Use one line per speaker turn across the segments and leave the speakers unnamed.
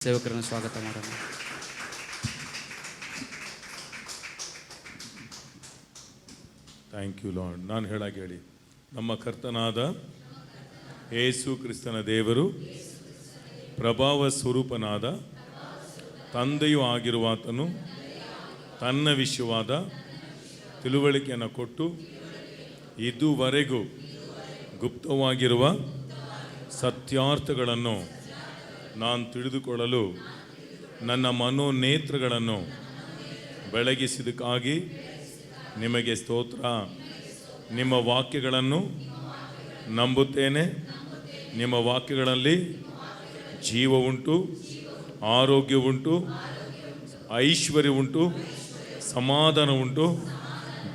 ಸೇವಕರನ್ನು ಸ್ವಾಗತ ಮಾಡೋಣ.
Thank you lord. ನಾನು ಹೇಳಿ ನಮ್ಮ ಕರ್ತನಾದ ಯೇಸು ಕ್ರಿಸ್ತನ ದೇವರು, ಪ್ರಭಾವ ಸ್ವರೂಪನಾದ ತಂದೆಯೂ ಆಗಿರುವಾತನು ತನ್ನ ವಿಷಯವಾದ ತಿಳುವಳಿಕೆಯನ್ನು ಕೊಟ್ಟು ಇದುವರೆಗೂ ಗುಪ್ತವಾಗಿರುವ ಸತ್ಯಾರ್ಥಗಳನ್ನು ನಾನು ತಿಳಿದುಕೊಳ್ಳಲು ನನ್ನ ಮನೋನೇತ್ರಗಳನ್ನು ಬೆಳಗಿಸಿದಕ್ಕಾಗಿ ನಿಮಗೆ ಸ್ತೋತ್ರ. ನಿಮ್ಮ ವಾಕ್ಯಗಳನ್ನು ನಂಬುತ್ತೇನೆ. ನಿಮ್ಮ ವಾಕ್ಯಗಳಲ್ಲಿ ಜೀವ ಉಂಟು, ಆರೋಗ್ಯ ಉಂಟು, ಐಶ್ವರ್ಯ ಉಂಟು, ಸಮಾಧಾನ ಉಂಟು,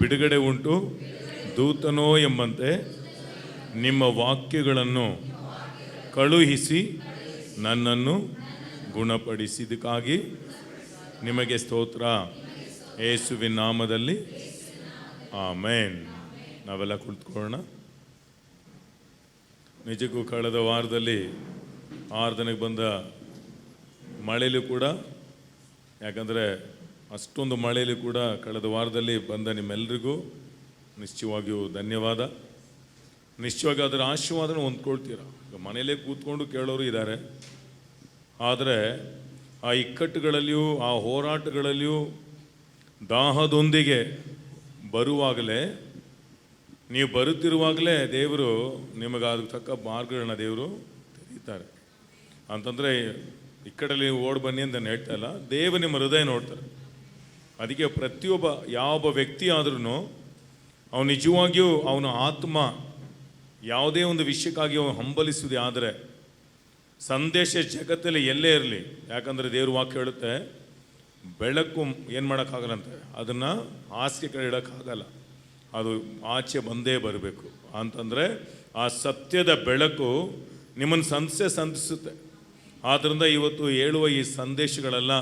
ಬಿಡುಗಡೆ ಉಂಟು. ದೂತನೋ ಎಂಬಂತೆ ನಿಮ್ಮ ವಾಕ್ಯಗಳನ್ನು ಕಳುಹಿಸಿ ನನ್ನನ್ನು ಗುಣಪಡಿಸಿದಕ್ಕಾಗಿ ನಿಮಗೆ ಸ್ತೋತ್ರ. ಯೇಸುವಿನ ನಾಮದಲ್ಲಿ ಆಮೇನ್. ನಾವೆಲ್ಲ ಕುಳಿತುಕೊಳ್ಳೋಣ. ನಿಜಕ್ಕೂ ಕಳೆದ ವಾರದಲ್ಲಿ ಆರಾಧನೆಗೆ ಬಂದ ಮಳೆಯಲ್ಲೂ ಕೂಡ, ಯಾಕಂದರೆ ಅಷ್ಟೊಂದು ಮಳೆಯಲ್ಲೂ ಕೂಡ ಕಳೆದ ವಾರದಲ್ಲಿ ಬಂದ ನಿಮ್ಮೆಲ್ಲರಿಗೂ ನಿಶ್ಚಯವಾಗಿಯೂ ಧನ್ಯವಾದ. ನಿಶ್ಚಯವಾಗಿ ಅದರ ಆಶೀರ್ವಾದನ ಹೊಂದ್ಕೊಳ್ತೀರ. ಈಗ ಮನೆಯಲ್ಲೇ ಕೂತ್ಕೊಂಡು ಕೇಳೋರು ಇದ್ದಾರೆ. ಆದರೆ ಆ ಇಕ್ಕಟ್ಟುಗಳಲ್ಲಿಯೂ ಆ ಹೋರಾಟಗಳಲ್ಲಿಯೂ ದಾಹದೊಂದಿಗೆ ಬರುವಾಗಲೇ, ನೀವು ಬರುತ್ತಿರುವಾಗಲೇ ದೇವರು ನಿಮಗೆ ಅದಕ್ಕೆ ತಕ್ಕ ಮಾರ್ಗಗಳನ್ನ ದೇವರು ತೆರೀತಾರೆ. ಅಂತಂದರೆ ಇಕ್ಕಡಲ್ಲಿ ಓಡಿ ಬನ್ನಿ ಅಂತ ನಾನು ಹೇಳ್ತಾ ಇಲ್ಲ, ದೇವರು ನಿಮ್ಮ ಹೃದಯ ನೋಡ್ತಾರೆ. ಅದಕ್ಕೆ ಪ್ರತಿಯೊಬ್ಬ ಯಾವ ವ್ಯಕ್ತಿ ಆದ್ರೂ ಅವನು ನಿಜವಾಗಿಯೂ ಅವನ ಆತ್ಮ ಯಾವುದೇ ಒಂದು ವಿಷಯಕ್ಕಾಗಿ ಅವನು ಹಂಬಲಿಸುವುದೇ ಆದರೆ ಸಂದೇಶ ಜಗತ್ತಲ್ಲಿ ಎಲ್ಲೇ ಇರಲಿ, ಯಾಕಂದರೆ ದೇವ್ರ ವಾಕ್ಯ ಹೇಳುತ್ತೆ, ಬೆಳಕು ಏನು ಮಾಡೋಕ್ಕಾಗಲ್ಲಂತೆ, ಅದನ್ನು ಹಾಸಿಗೆ ಕಡೆ ಇಡೋಕ್ಕಾಗಲ್ಲ, ಅದು ಆಚೆ ಬಂದೇ ಬರಬೇಕು. ಅಂತಂದರೆ ಆ ಸತ್ಯದ ಬೆಳಕು ನಿಮ್ಮನ್ನು ಸಂಧಿಸುತ್ತೆ. ಆದ್ದರಿಂದ ಇವತ್ತು ಹೇಳುವ ಈ ಸಂದೇಶಗಳೆಲ್ಲ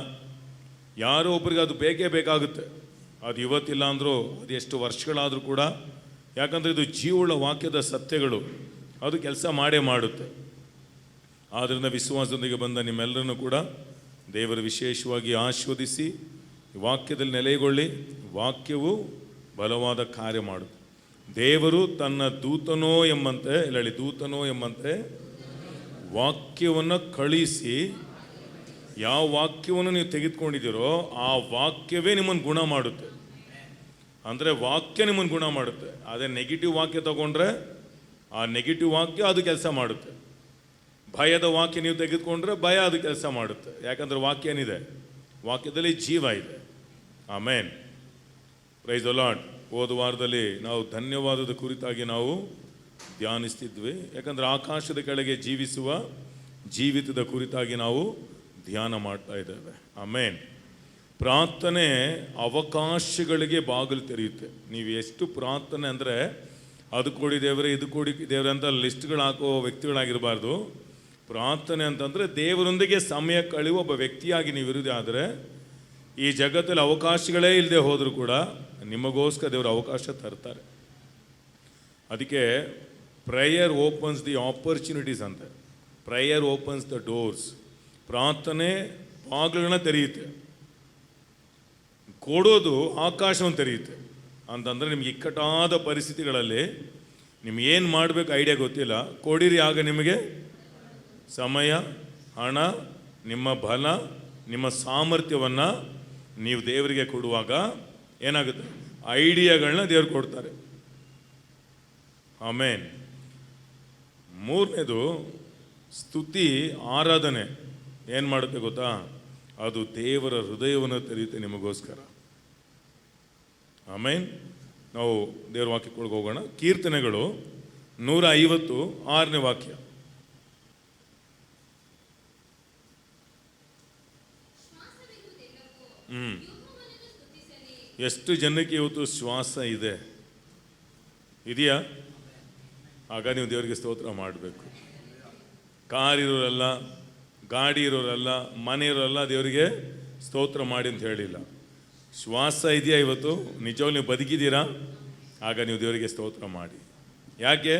ಯಾರೋ ಒಬ್ಬರಿಗೆ ಅದು ಬೇಕೇ ಬೇಕಾಗುತ್ತೆ. ಅದು ಇವತ್ತಿಲ್ಲ ಅಂದರೂ ಅದು ಎಷ್ಟು ವರ್ಷಗಳಾದರೂ ಕೂಡ, ಯಾಕಂದರೆ ಇದು ಜೀವವುಳ್ಳ ವಾಕ್ಯದ ಸತ್ಯಗಳು, ಅದು ಕೆಲಸ ಮಾಡೇ ಮಾಡುತ್ತೆ. ಆದ್ದರಿಂದ ವಿಶ್ವಾಸದೊಂದಿಗೆ ಬಂದ ನಿಮ್ಮೆಲ್ಲರನ್ನು ಕೂಡ ದೇವರು ವಿಶೇಷವಾಗಿ ಆಶೀರ್ವದಿಸಿ ವಾಕ್ಯದಲ್ಲಿ ನೆಲೆಗೊಳ್ಳಿ. ವಾಕ್ಯವು ಬಲವಾದ ಕಾರ್ಯ ಮಾಡುತ್ತೆ. ದೇವರು ತನ್ನ ದೂತನೋ ಎಂಬಂತೆ ವಾಕ್ಯವನ್ನು ಕಳಿಸಿ, ಯಾವ ವಾಕ್ಯವನ್ನು ನೀವು ತೆಗೆದುಕೊಂಡಿದ್ದೀರೋ ಆ ವಾಕ್ಯವೇ ನಿಮ್ಮನ್ನು ಗುಣ ಮಾಡುತ್ತೆ. ಅಂದರೆ ವಾಕ್ಯ ನಿಮ್ಮನ್ನು ಗುಣ ಮಾಡುತ್ತೆ. ಅದೇ ನೆಗೆಟಿವ್ ವಾಕ್ಯ ತಗೊಂಡ್ರೆ ಆ ನೆಗೆಟಿವ್ ವಾಕ್ಯ ಅದು ಕೆಲಸ ಮಾಡುತ್ತೆ. ಭಯದ ವಾಕ್ಯ ನೀವು ತೆಗೆದುಕೊಂಡ್ರೆ ಭಯ ಅದು ಕೆಲಸ ಮಾಡುತ್ತೆ. ಯಾಕಂದರೆ ವಾಕ್ಯ ಏನಿದೆ, ವಾಕ್ಯದಲ್ಲಿ ಜೀವ ಇದೆ. ಆಮೇನ್. Praise the lord. ಹೋದ ವಾರದಲ್ಲಿ ನಾವು ಧನ್ಯವಾದದ ಕುರಿತಾಗಿ ನಾವು ಧ್ಯಾನಿಸ್ತಿದ್ವಿ. ಯಾಕಂದರೆ ಆಕಾಶದ ಕೆಳಗೆ ಜೀವಿಸುವ ಜೀವಿತದ ಕುರಿತಾಗಿ ನಾವು ಧ್ಯಾನ ಮಾಡ್ತಾ ಇದ್ದೇವೆ. ಆಮೇನ್. ಪ್ರಾರ್ಥನೆ ಅವಕಾಶಗಳಿಗೆ ಬಾಗಿಲು ತೆರೆಯುತ್ತೆ. ನೀವು ಎಷ್ಟು ಪ್ರಾರ್ಥನೆ ಅಂದರೆ ಅದು ಕೊಡಿ ದೇವರೇ, ಇದು ಕೊಡಿ ದೇವರೇ ಅಂತ ಲಿಸ್ಟ್ಗಳು ಹಾಕೋ ವ್ಯಕ್ತಿಗಳಾಗಿರಬಾರ್ದು. ಪ್ರಾರ್ಥನೆ ಅಂತಂದರೆ ದೇವರೊಂದಿಗೆ ಸಮಯ ಕಳೆಯುವ ಒಬ್ಬ ವ್ಯಕ್ತಿಯಾಗಿ ನೀವು ಇರುವುದೇ ಆದರೆ, ಈ ಜಗತ್ತಲ್ಲಿ ಅವಕಾಶಗಳೇ ಇಲ್ಲದೆ ಹೋದರೂ ಕೂಡ ನಿಮಗೋಸ್ಕರ ದೇವರು ಅವಕಾಶ ತರ್ತಾರೆ. ಅದಕ್ಕೆ ಪ್ರೇಯರ್ ಓಪನ್ಸ್ ದಿ ಆಪರ್ಚುನಿಟೀಸ್ ಅಂತ. Prayer opens the doors. ಪ್ರಾರ್ಥನೆ ಬಾಗಿಲುಗಳನ್ನ ತೆರೆಯುತ್ತೆ. ಕೊಡೋದು ಆಕಾಶವನ್ನು ತೆರೆಯುತ್ತೆ. ಅಂತಂದರೆ ನಿಮ್ಗೆ ಇಕ್ಕಟ್ಟಾದ ಪರಿಸ್ಥಿತಿಗಳಲ್ಲಿ ನಿಮ್ಗೇನು ಮಾಡಬೇಕು ಐಡಿಯಾ ಗೊತ್ತಿಲ್ಲ, ಕೊಡಿರಿ. ಆಗ ನಿಮಗೆ ಸಮಯ, ಹಣ, ನಿಮ್ಮ ಬಲ, ನಿಮ್ಮ ಸಾಮರ್ಥ್ಯವನ್ನು ನೀವು ದೇವರಿಗೆ ಕೊಡುವಾಗ ಏನಾಗುತ್ತೆ, ಐಡಿಯಾಗಳನ್ನ ದೇವ್ರು ಕೊಡ್ತಾರೆ. ಆಮೇನ್. ಮೂರನೇದು ಸ್ತುತಿ, ಆರಾಧನೆ ಏನು ಮಾಡುತ್ತೆ ಗೊತ್ತಾ, ಅದು ದೇವರ ಹೃದಯವನ್ನು ತೆರೆಯುತ್ತೆ ನಿಮಗೋಸ್ಕರ. ಆಮೇನ್. ನಾವು ದೇವರ ವಾಕ್ಯಕ್ಕೆ ಹೋಗೋಣ. ಕೀರ್ತನೆಗಳು 156ನೇ ವಾಕ್ಯ. ಎಷ್ಟು ಜನಕ್ಕೆ ಇವತ್ತು ಶ್ವಾಸ ಇದೆ? ಇದೆಯಾ? ಆಗ ನೀವು ದೇವರಿಗೆ ಸ್ತೋತ್ರ ಮಾಡಬೇಕು. ಕಾರಿರೋರಲ್ಲ, ಗಾಡಿ ಇರೋರಲ್ಲ, ಮನೆ ಇರೋರಲ್ಲ ದೇವರಿಗೆ ಸ್ತೋತ್ರ ಮಾಡಿ ಅಂತ ಹೇಳಿಲ್ಲ. ಶ್ವಾಸ ಇದೆಯಾ ಇವತ್ತು? ನಿಜವಾಗ್ಲೂ ನೀವು ಬದುಕಿದ್ದೀರಾ? ಆಗ ನೀವು ದೇವರಿಗೆ ಸ್ತೋತ್ರ ಮಾಡಿ. ಯಾಕೆ?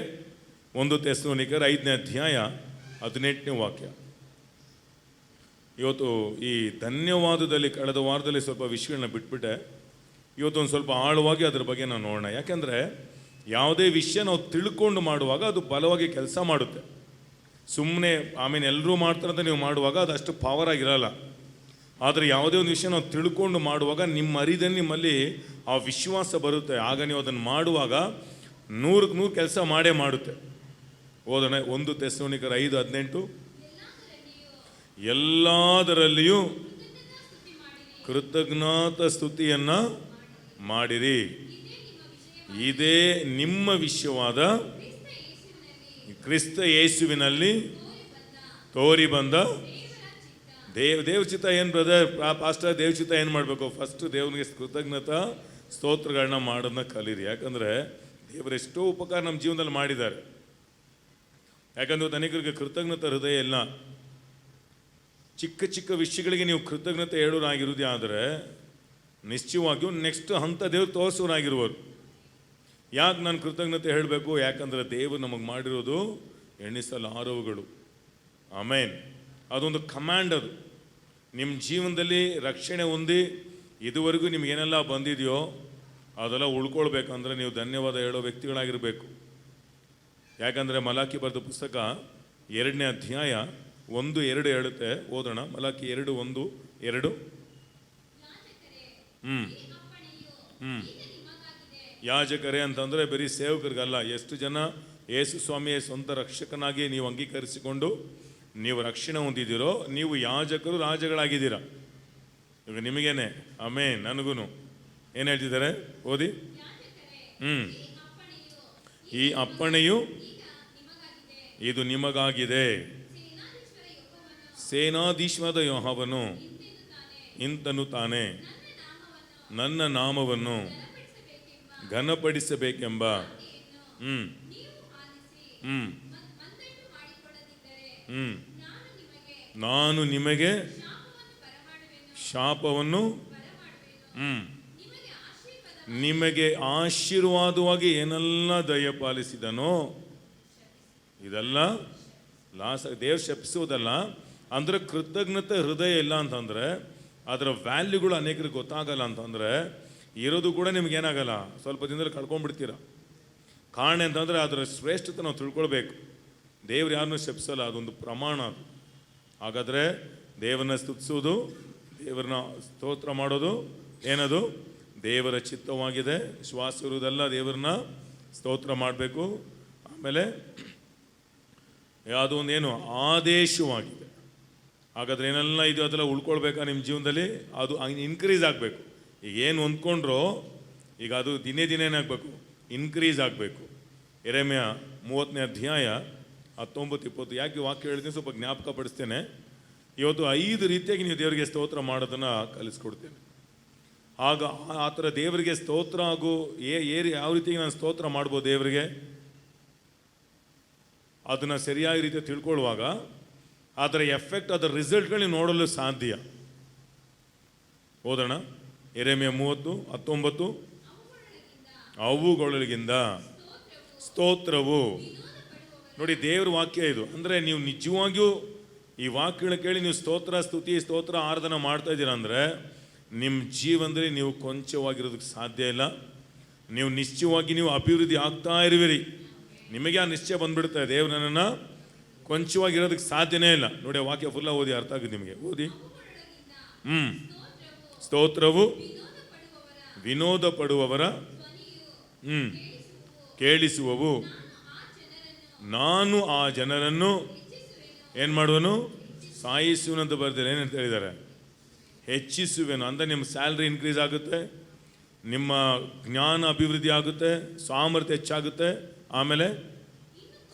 1 ಥೆಸಲೋನಿಕರ್ 5ನೇ ಅಧ್ಯಾಯ 18ನೇ ವಾಕ್ಯ. ಇವತ್ತು ಈ ಧನ್ಯವಾದದಲ್ಲಿ ಕಳೆದ ವಾರದಲ್ಲಿ ಸ್ವಲ್ಪ ವಿಷಯಗಳನ್ನ ಬಿಟ್ಬಿಟ್ಟೆ. ಇವತ್ತು ಒಂದು ಸ್ವಲ್ಪ ಆಳವಾಗಿ ಅದ್ರ ಬಗ್ಗೆ ನಾವು ನೋಡೋಣ. ಯಾಕೆಂದರೆ ಯಾವುದೇ ವಿಷಯ ನಾವು ತಿಳ್ಕೊಂಡು ಮಾಡುವಾಗ ಅದು ಬಲವಾಗಿ ಕೆಲಸ ಮಾಡುತ್ತೆ. ಸುಮ್ಮನೆ ಆಮೇಲೆ ಎಲ್ಲರೂ ಮಾಡ್ತಾರಂತ ನೀವು ಮಾಡುವಾಗ ಅದು ಅಷ್ಟು ಪವರ್ ಆಗಿರಲ್ಲ. ಆದರೆ ಯಾವುದೇ ಒಂದು ವಿಷಯ ನಾವು ತಿಳ್ಕೊಂಡು ಮಾಡುವಾಗ ನಿಮ್ಮ ಅರಿದಲ್ಲಿ ನಿಮ್ಮಲ್ಲಿ ಆ ವಿಶ್ವಾಸ ಬರುತ್ತೆ. ಆಗ ನೀವು ಅದನ್ನು ಮಾಡುವಾಗ 100ಕ್ಕೆ 100 ಕೆಲಸ ಮಾಡೇ ಮಾಡುತ್ತೆ. ಓದೋಣ 1 ಥೆಸಲೋನಿಕರ 5:18. ಎಲ್ಲದರಲ್ಲಿಯೂ ಕೃತಜ್ಞತಾ ಸ್ತುತಿಯನ್ನು ಮಾಡಿರಿ, ಇದೇ ನಿಮ್ಮ ವಿಷಯವಾದ ಕ್ರಿಸ್ತ ಯೇಸುವಿನಲ್ಲಿ ತೋರಿ ಬಂದ ದೇವಚಿತ್ತ. ಏನು ಬ್ರದರ್ ಪಾಸ್ಟರ್, ದೇವಚಿತ್ತ ಏನು ಮಾಡಬೇಕು? ಫಸ್ಟ್ ದೇವನಿಗೆ ಕೃತಜ್ಞತಾ ಸ್ತೋತ್ರಗಳನ್ನ ಮಾಡೋದನ್ನ ಕಲೀರಿ. ಯಾಕಂದರೆ ದೇವರೆಷ್ಟೋ ಉಪಕಾರ ನಮ್ಮ ಜೀವನದಲ್ಲಿ ಮಾಡಿದ್ದಾರೆ. ಯಾಕಂದ್ರೆ ಅನೇಕರಿಗೆ ಕೃತಜ್ಞತಾ ಹೃದಯ ಇಲ್ಲ. ಚಿಕ್ಕ ಚಿಕ್ಕ ವಿಷಯಗಳಿಗೆ ನೀವು ಕೃತಜ್ಞತೆ ಹೇಳೋರಾಗಿರೋದೇ ಆದರೆ ನಿಶ್ಚಯವಾಗಿಯೂ ನೆಕ್ಸ್ಟ್ ಹಂತ ದೇವ್ರು ತೋರಿಸೋರಾಗಿರುವರು. ಯಾಕೆ ನಾನು ಕೃತಜ್ಞತೆ ಹೇಳಬೇಕು? ಯಾಕಂದರೆ ದೇವರು ನಮಗೆ ಮಾಡಿರೋದು ಎಣಿಸಲಾರವುಗಳು. ಆಮೇನ್. ಅದೊಂದು ಕಮ್ಯಾಂಡ್. ಅದು ನಿಮ್ಮ ಜೀವನದಲ್ಲಿ ರಕ್ಷಣೆ ಹೊಂದಿ ಇದುವರೆಗೂ ನಿಮಗೇನೆಲ್ಲ ಬಂದಿದೆಯೋ ಅದೆಲ್ಲ ಉಳ್ಕೊಳ್ಬೇಕಂದ್ರೆ ನೀವು ಧನ್ಯವಾದ ಹೇಳೋ ವ್ಯಕ್ತಿಗಳಾಗಿರಬೇಕು. ಯಾಕಂದರೆ ಮಲಾಕಿ ಬರೆದ ಪುಸ್ತಕ 2ನೇ ಅಧ್ಯಾಯ 1-2 ಹೇಳುತ್ತೆ. ಓದೋಣ. ಮಲಾಕಿ 2:1-2. ಯಾಜಕರೇ ಅಂತಂದರೆ ಬರೀ ಸೇವಕರಿಗಲ್ಲ. ಎಷ್ಟು ಜನ ಯೇಸು ಸ್ವಾಮಿಯ ಸ್ವಂತ ರಕ್ಷಕನಾಗಿ ನೀವು ಅಂಗೀಕರಿಸಿಕೊಂಡು ನೀವು ರಕ್ಷಣೆ ಹೊಂದಿದ್ದೀರೋ ನೀವು ಯಾಜಕರು, ರಾಜಗಳಾಗಿದ್ದೀರ. ಈಗ ನಿಮಗೇನೆ. ಆಮೇನ್. ನನಗೂ ಏನು ಹೇಳ್ತಿದ್ದಾರೆ ಓದಿ. ಈ ಅಪ್ಪಣೆಯು ಇದು ನಿಮಗಾಗಿದೆ. ಸೇನಾಧೀಶ್ವರ ಯೆಹೋವನು ಇಂತನು ತಾನೇ ನನ್ನ ನಾಮವನ್ನು ಘನಪಡಿಸಬೇಕೆಂಬ ನಾನು ನಿಮಗೆ ಶಾಪವನ್ನು ನಿಮಗೆ ಆಶೀರ್ವಾದವಾಗಿ ಏನೆಲ್ಲ ದಯಪಾಲಿಸಿದನೋ ಇದೆಲ್ಲ ಲಾಸ್. ದೇವ್ರು ಶಪಿಸೋದಲ್ಲ ಅಂದರೆ ಕೃತಜ್ಞತೆ ಹೃದಯ ಇಲ್ಲ ಅಂತಂದರೆ ಅದರ ವ್ಯಾಲ್ಯೂಗಳು ಅನೇಕರಿಗೆ ಗೊತ್ತಾಗಲ್ಲ. ಅಂತಂದರೆ ಇರೋದು ಕೂಡ ನಿಮ್ಗೇನಾಗಲ್ಲ, ಸ್ವಲ್ಪ ದಿನದಲ್ಲಿ ಕಳ್ಕೊಂಡ್ಬಿಡ್ತೀರ. ಕಾರಣ ಅಂತಂದರೆ ಅದರ ಶ್ರೇಷ್ಠತೆ ನಾವು ತಿಳ್ಕೊಳ್ಬೇಕು. ದೇವ್ರು ಯಾರನ್ನೂ ಶಪಿಸಲ್ಲ, ಅದೊಂದು ಪ್ರಮಾಣ ಅದು. ಹಾಗಾದರೆ ದೇವರನ್ನ ಸ್ತುತಿಸೋದು, ದೇವರನ್ನ ಸ್ತೋತ್ರ ಮಾಡೋದು ಏನದು? ದೇವರ ಚಿತ್ತವಾಗಿದೆ. ಶ್ವಾಸ ಇರುವುದೆಲ್ಲ ದೇವರನ್ನ ಸ್ತೋತ್ರ ಮಾಡಬೇಕು. ಆಮೇಲೆ ಯಾವುದೋ ಒಂದೇನು ಆದೇಶವಾಗಿದೆ. ಹಾಗಾದ್ರೆ ಏನೆಲ್ಲ ಇದು ಅದೆಲ್ಲ ಉಳ್ಕೊಳ್ಬೇಕಾ ನಿಮ್ಮ ಜೀವನದಲ್ಲಿ? ಅದು ಇನ್ಕ್ರೀಸ್ ಆಗಬೇಕು. ಈಗ ಏನು ಹೊಂದ್ಕೊಂಡ್ರೋ ಈಗ ಅದು ದಿನೇ ದಿನೇ ಏನಾಗಬೇಕು? ಇನ್ಕ್ರೀಸ್ ಆಗಬೇಕು. ಯೆರೆಮೀಯ 30ನೇ ಅಧ್ಯಾಯ 19-20. ಯಾಕೆ ವಾಕ್ಯ ಹೇಳ್ತೀನಿ ಸ್ವಲ್ಪ ಜ್ಞಾಪಕ ಪಡಿಸ್ತೇನೆ. ಇವತ್ತು 5 ರೀತಿಯಾಗಿ ನೀವು ದೇವರಿಗೆ ಸ್ತೋತ್ರ ಮಾಡೋದನ್ನು ಕಲಿಸ್ಕೊಡ್ತೇನೆ. ಆಗ ಆ ಥರ ದೇವರಿಗೆ ಸ್ತೋತ್ರ ಹಾಗೂ ಯಾವ ರೀತಿಯಾಗಿ ನಾನು ಸ್ತೋತ್ರ ಮಾಡ್ಬೋದು ದೇವರಿಗೆ, ಅದನ್ನು ಸರಿಯಾಗಿ ರೀತಿ ತಿಳ್ಕೊಳ್ಳುವಾಗ ಅದರ ಎಫೆಕ್ಟ್, ಅದರ ರಿಸಲ್ಟ್ಗಳನ್ನ ನೋಡಲು ಸಾಧ್ಯ. ಓದೋಣ. ಯೆರೆಮೀಯ 30:19. ಅವುಗಳಿಗಿಂದ ಸ್ತೋತ್ರವು. ನೋಡಿ, ದೇವ್ರ ವಾಕ್ಯ ಇದು. ಅಂದರೆ ನೀವು ನಿಜವಾಗಿಯೂ ಈ ವಾಕ್ಯಗಳನ್ನ ಕೇಳಿ ನೀವು ಸ್ತೋತ್ರ, ಸ್ತುತಿ, ಸ್ತೋತ್ರ, ಆರಾಧನೆ ಮಾಡ್ತಾ ಇದ್ದೀರಾ ಅಂದರೆ ನಿಮ್ಮ ಜೀವನದಲ್ಲಿ ನೀವು ಕೊಂಚವಾಗಿರೋದಕ್ಕೆ ಸಾಧ್ಯ ಇಲ್ಲ. ನೀವು ನಿಶ್ಚಯವಾಗಿ ನೀವು ಅಭಿವೃದ್ಧಿ ಆಗ್ತಾ ಇರುವಿರಿ. ನಿಮಗೆ ಆ ನಿಶ್ಚಯ ಬಂದ್ಬಿಡುತ್ತೆ, ದೇವ್ರು ನನ್ನನ್ನು ಕೊಂಚವಾಗಿರೋದಕ್ಕೆ ಸಾಧ್ಯನೇ ಇಲ್ಲ. ನೋಡಿ, ವಾಕ್ಯ ಫುಲ್ಲ ಓದಿ, ಅರ್ಥ ಆಗುತ್ತೆ ನಿಮಗೆ. ಓದಿ. ಸ್ತೋತ್ರವು ವಿನೋದ ಪಡುವವರ ಕೇಳಿಸುವವು. ನಾನು ಆ ಜನರನ್ನು ಏನು ಮಾಡುವನು? ಸಾಯಿಸುವನಂತ ಬರ್ತಾರೆ. ಏನಂತ ಹೇಳಿದ್ದಾರೆ? ಹೆಚ್ಚಿಸುವೆನು. ಅಂದರೆ ನಿಮ್ಮ ಸ್ಯಾಲ್ರಿ ಇನ್ಕ್ರೀಸ್ ಆಗುತ್ತೆ, ನಿಮ್ಮ ಜ್ಞಾನ ಅಭಿವೃದ್ಧಿ ಆಗುತ್ತೆ, ಸಾಮರ್ಥ್ಯ ಹೆಚ್ಚಾಗುತ್ತೆ. ಆಮೇಲೆ